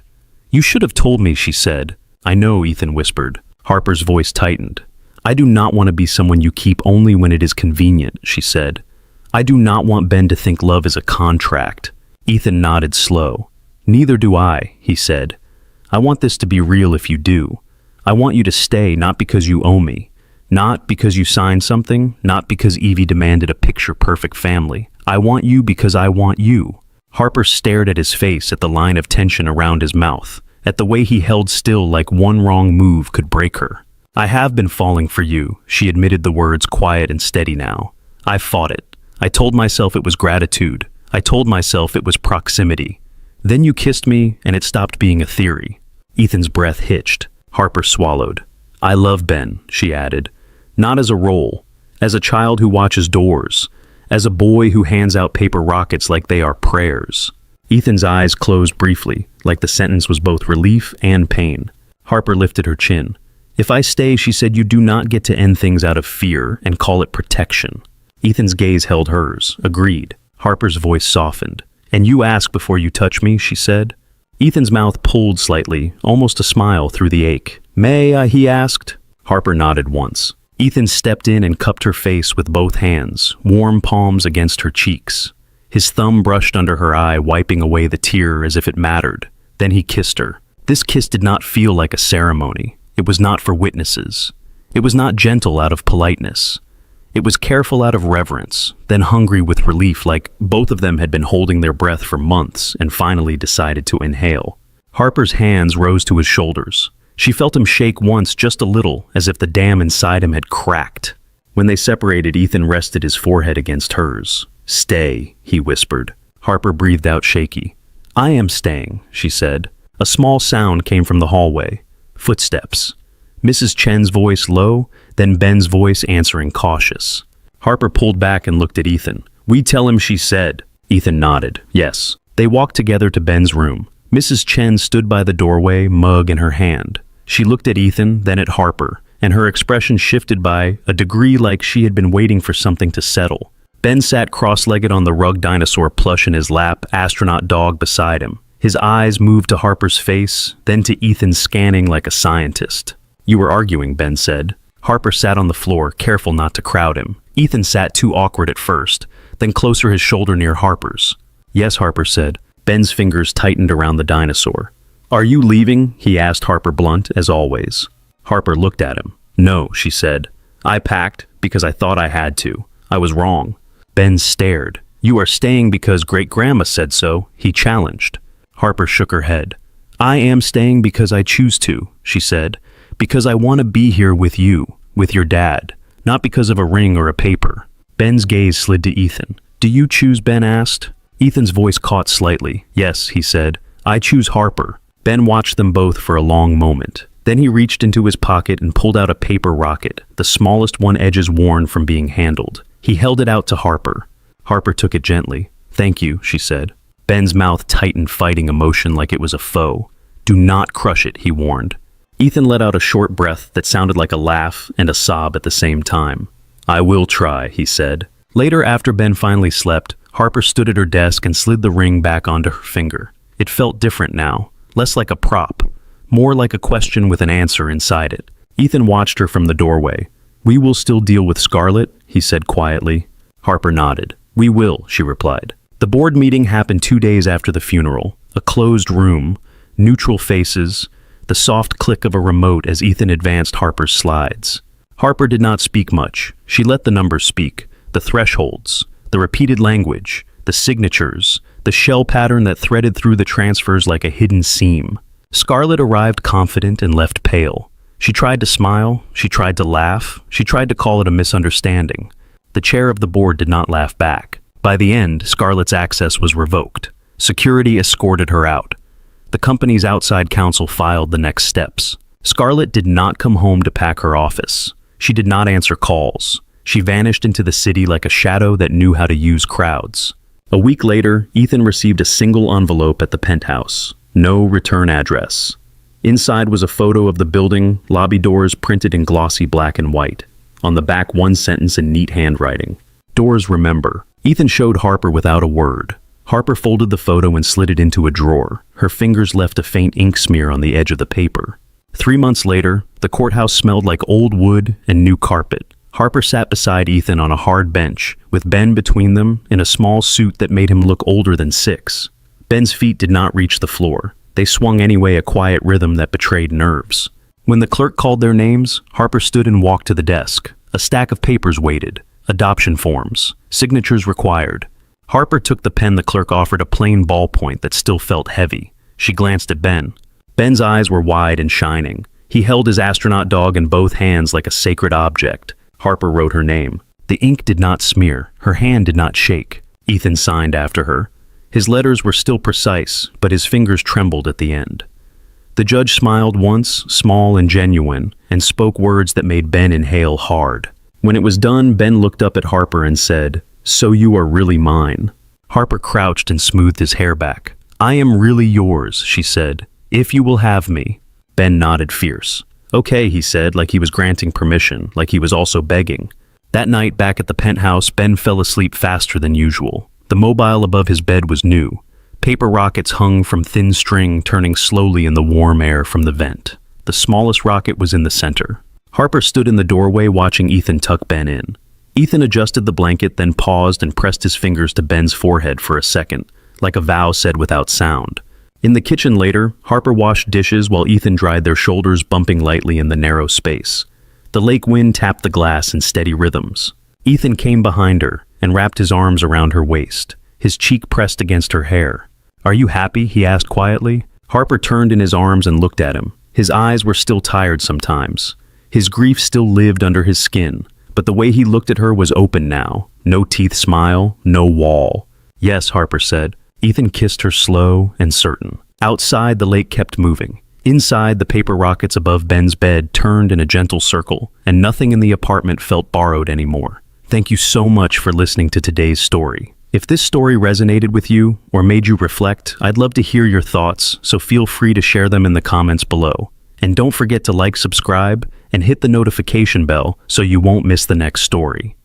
"You should have told me," she said. "I know," Ethan whispered. Harper's voice tightened. "I do not want to be someone you keep only when it is convenient," she said. "I do not want Ben to think love is a contract." Ethan nodded slow. "Neither do I," he said. "I want this to be real if you do. I want you to stay, not because you owe me. Not because you signed something, not because Evie demanded a picture-perfect family. I want you because I want you." Harper stared at his face, at the line of tension around his mouth, at the way he held still like one wrong move could break her. "I have been falling for you," she admitted, the words quiet and steady now. "I fought it. I told myself it was gratitude. I told myself it was proximity. Then you kissed me, and it stopped being a theory." Ethan's breath hitched. Harper swallowed. "I love Ben," she added. "Not as a role. As a child who watches doors. As a boy who hands out paper rockets like they are prayers." Ethan's eyes closed briefly, like the sentence was both relief and pain. Harper lifted her chin. "If I stay," she said, "you do not get to end things out of fear and call it protection." Ethan's gaze held hers. "Agreed." Harper's voice softened. "And you ask before you touch me," she said. Ethan's mouth pulled slightly, almost a smile through the ache. "May I?" he asked. Harper nodded once. Ethan stepped in and cupped her face with both hands, warm palms against her cheeks. His thumb brushed under her eye, wiping away the tear as if it mattered. Then he kissed her. This kiss did not feel like a ceremony. It was not for witnesses. It was not gentle out of politeness. It was careful out of reverence, then hungry with relief, like both of them had been holding their breath for months and finally decided to inhale. Harper's hands rose to his shoulders. She felt him shake once, just a little, as if the dam inside him had cracked. When they separated, Ethan rested his forehead against hers. "Stay," he whispered. Harper breathed out shaky. "I am staying," she said. A small sound came from the hallway. Footsteps. Mrs. Chen's voice low, then Ben's voice answering cautious. Harper pulled back and looked at Ethan. "We tell him," she said. Ethan nodded. "Yes." They walked together to Ben's room. Mrs. Chen stood by the doorway, mug in her hand. She looked at Ethan, then at Harper, and her expression shifted by a degree like she had been waiting for something to settle. Ben sat cross-legged on the rug dinosaur plush in his lap, astronaut dog beside him. His eyes moved to Harper's face, then to Ethan's, scanning like a scientist. "You were arguing," Ben said. Harper sat on the floor, careful not to crowd him. Ethan sat too awkward at first, then closer, his shoulder near Harper's. "Yes," Harper said. Ben's fingers tightened around the dinosaur. "Are you leaving?" he asked Harper, blunt as always. Harper looked at him. "No," she said. "I packed because I thought I had to. I was wrong." Ben stared. "You are staying because Great-Grandma said so," he challenged. Harper shook her head. "I am staying because I choose to," she said. "Because I want to be here with you, with your dad, not because of a ring or a paper." Ben's gaze slid to Ethan. "Do you choose?" Ben asked. Ethan's voice caught slightly. "Yes," he said. "I choose Harper." Ben watched them both for a long moment. Then he reached into his pocket and pulled out a paper rocket, the smallest one, edges worn from being handled. He held it out to Harper. Harper took it gently. "Thank you," she said. Ben's mouth tightened, fighting emotion like it was a foe. "Do not crush it," he warned. Ethan let out a short breath that sounded like a laugh and a sob at the same time. "I will try," he said. Later, after Ben finally slept, Harper stood at her desk and slid the ring back onto her finger. It felt different now, less like a prop, more like a question with an answer inside it. Ethan watched her from the doorway. "We will still deal with Scarlett," he said quietly. Harper nodded. "We will," she replied. The board meeting happened 2 days after the funeral. A closed room, neutral faces, the soft click of a remote as Ethan advanced Harper's slides. Harper did not speak much. She let the numbers speak, the thresholds, the repeated language, the signatures, the shell pattern that threaded through the transfers like a hidden seam. Scarlett arrived confident and left pale. She tried to smile, she tried to laugh, she tried to call it a misunderstanding. The chair of the board did not laugh back. By the end, Scarlett's access was revoked. Security escorted her out. The company's outside counsel filed the next steps. Scarlett did not come home to pack her office. She did not answer calls. She vanished into the city like a shadow that knew how to use crowds. A week later, Ethan received a single envelope at the penthouse. No return address. Inside was a photo of the building, lobby doors printed in glossy black and white. On the back, one sentence in neat handwriting. "Doors remember." Ethan showed Harper without a word. Harper folded the photo and slid it into a drawer. Her fingers left a faint ink smear on the edge of the paper. 3 months later, the courthouse smelled like old wood and new carpet. Harper sat beside Ethan on a hard bench, with Ben between them in a small suit that made him look older than 6. Ben's feet did not reach the floor. They swung anyway, a quiet rhythm that betrayed nerves. When the clerk called their names, Harper stood and walked to the desk. A stack of papers waited. Adoption forms. Signatures required. Harper took the pen the clerk offered, a plain ballpoint that still felt heavy. She glanced at Ben. Ben's eyes were wide and shining. He held his astronaut dog in both hands like a sacred object. Harper wrote her name. The ink did not smear. Her hand did not shake. Ethan signed after her. His letters were still precise, but his fingers trembled at the end. The judge smiled once, small and genuine, and spoke words that made Ben inhale hard. When it was done, Ben looked up at Harper and said, "So you are really mine." Harper crouched and smoothed his hair back. "I am really yours," she said, "if you will have me." Ben nodded fierce. "Okay," he said, like he was granting permission, like he was also begging. That night, back at the penthouse, Ben fell asleep faster than usual. The mobile above his bed was new. Paper rockets hung from thin string, turning slowly in the warm air from the vent. The smallest rocket was in the center. Harper stood in the doorway watching Ethan tuck Ben in. Ethan adjusted the blanket, then paused and pressed his fingers to Ben's forehead for a second, like a vow said without sound. In the kitchen later, Harper washed dishes while Ethan dried their shoulders, bumping lightly in the narrow space. The lake wind tapped the glass in steady rhythms. Ethan came behind her and wrapped his arms around her waist, his cheek pressed against her hair. "Are you happy?" he asked quietly. Harper turned in his arms and looked at him. His eyes were still tired sometimes. His grief still lived under his skin, but the way he looked at her was open now. No teeth smile, no wall. "Yes," Harper said. Ethan kissed her, slow and certain. Outside, the lake kept moving. Inside, the paper rockets above Ben's bed turned in a gentle circle, and nothing in the apartment felt borrowed anymore. Thank you so much for listening to today's story. If this story resonated with you or made you reflect, I'd love to hear your thoughts, so feel free to share them in the comments below. And don't forget to like, subscribe, and hit the notification bell so you won't miss the next story.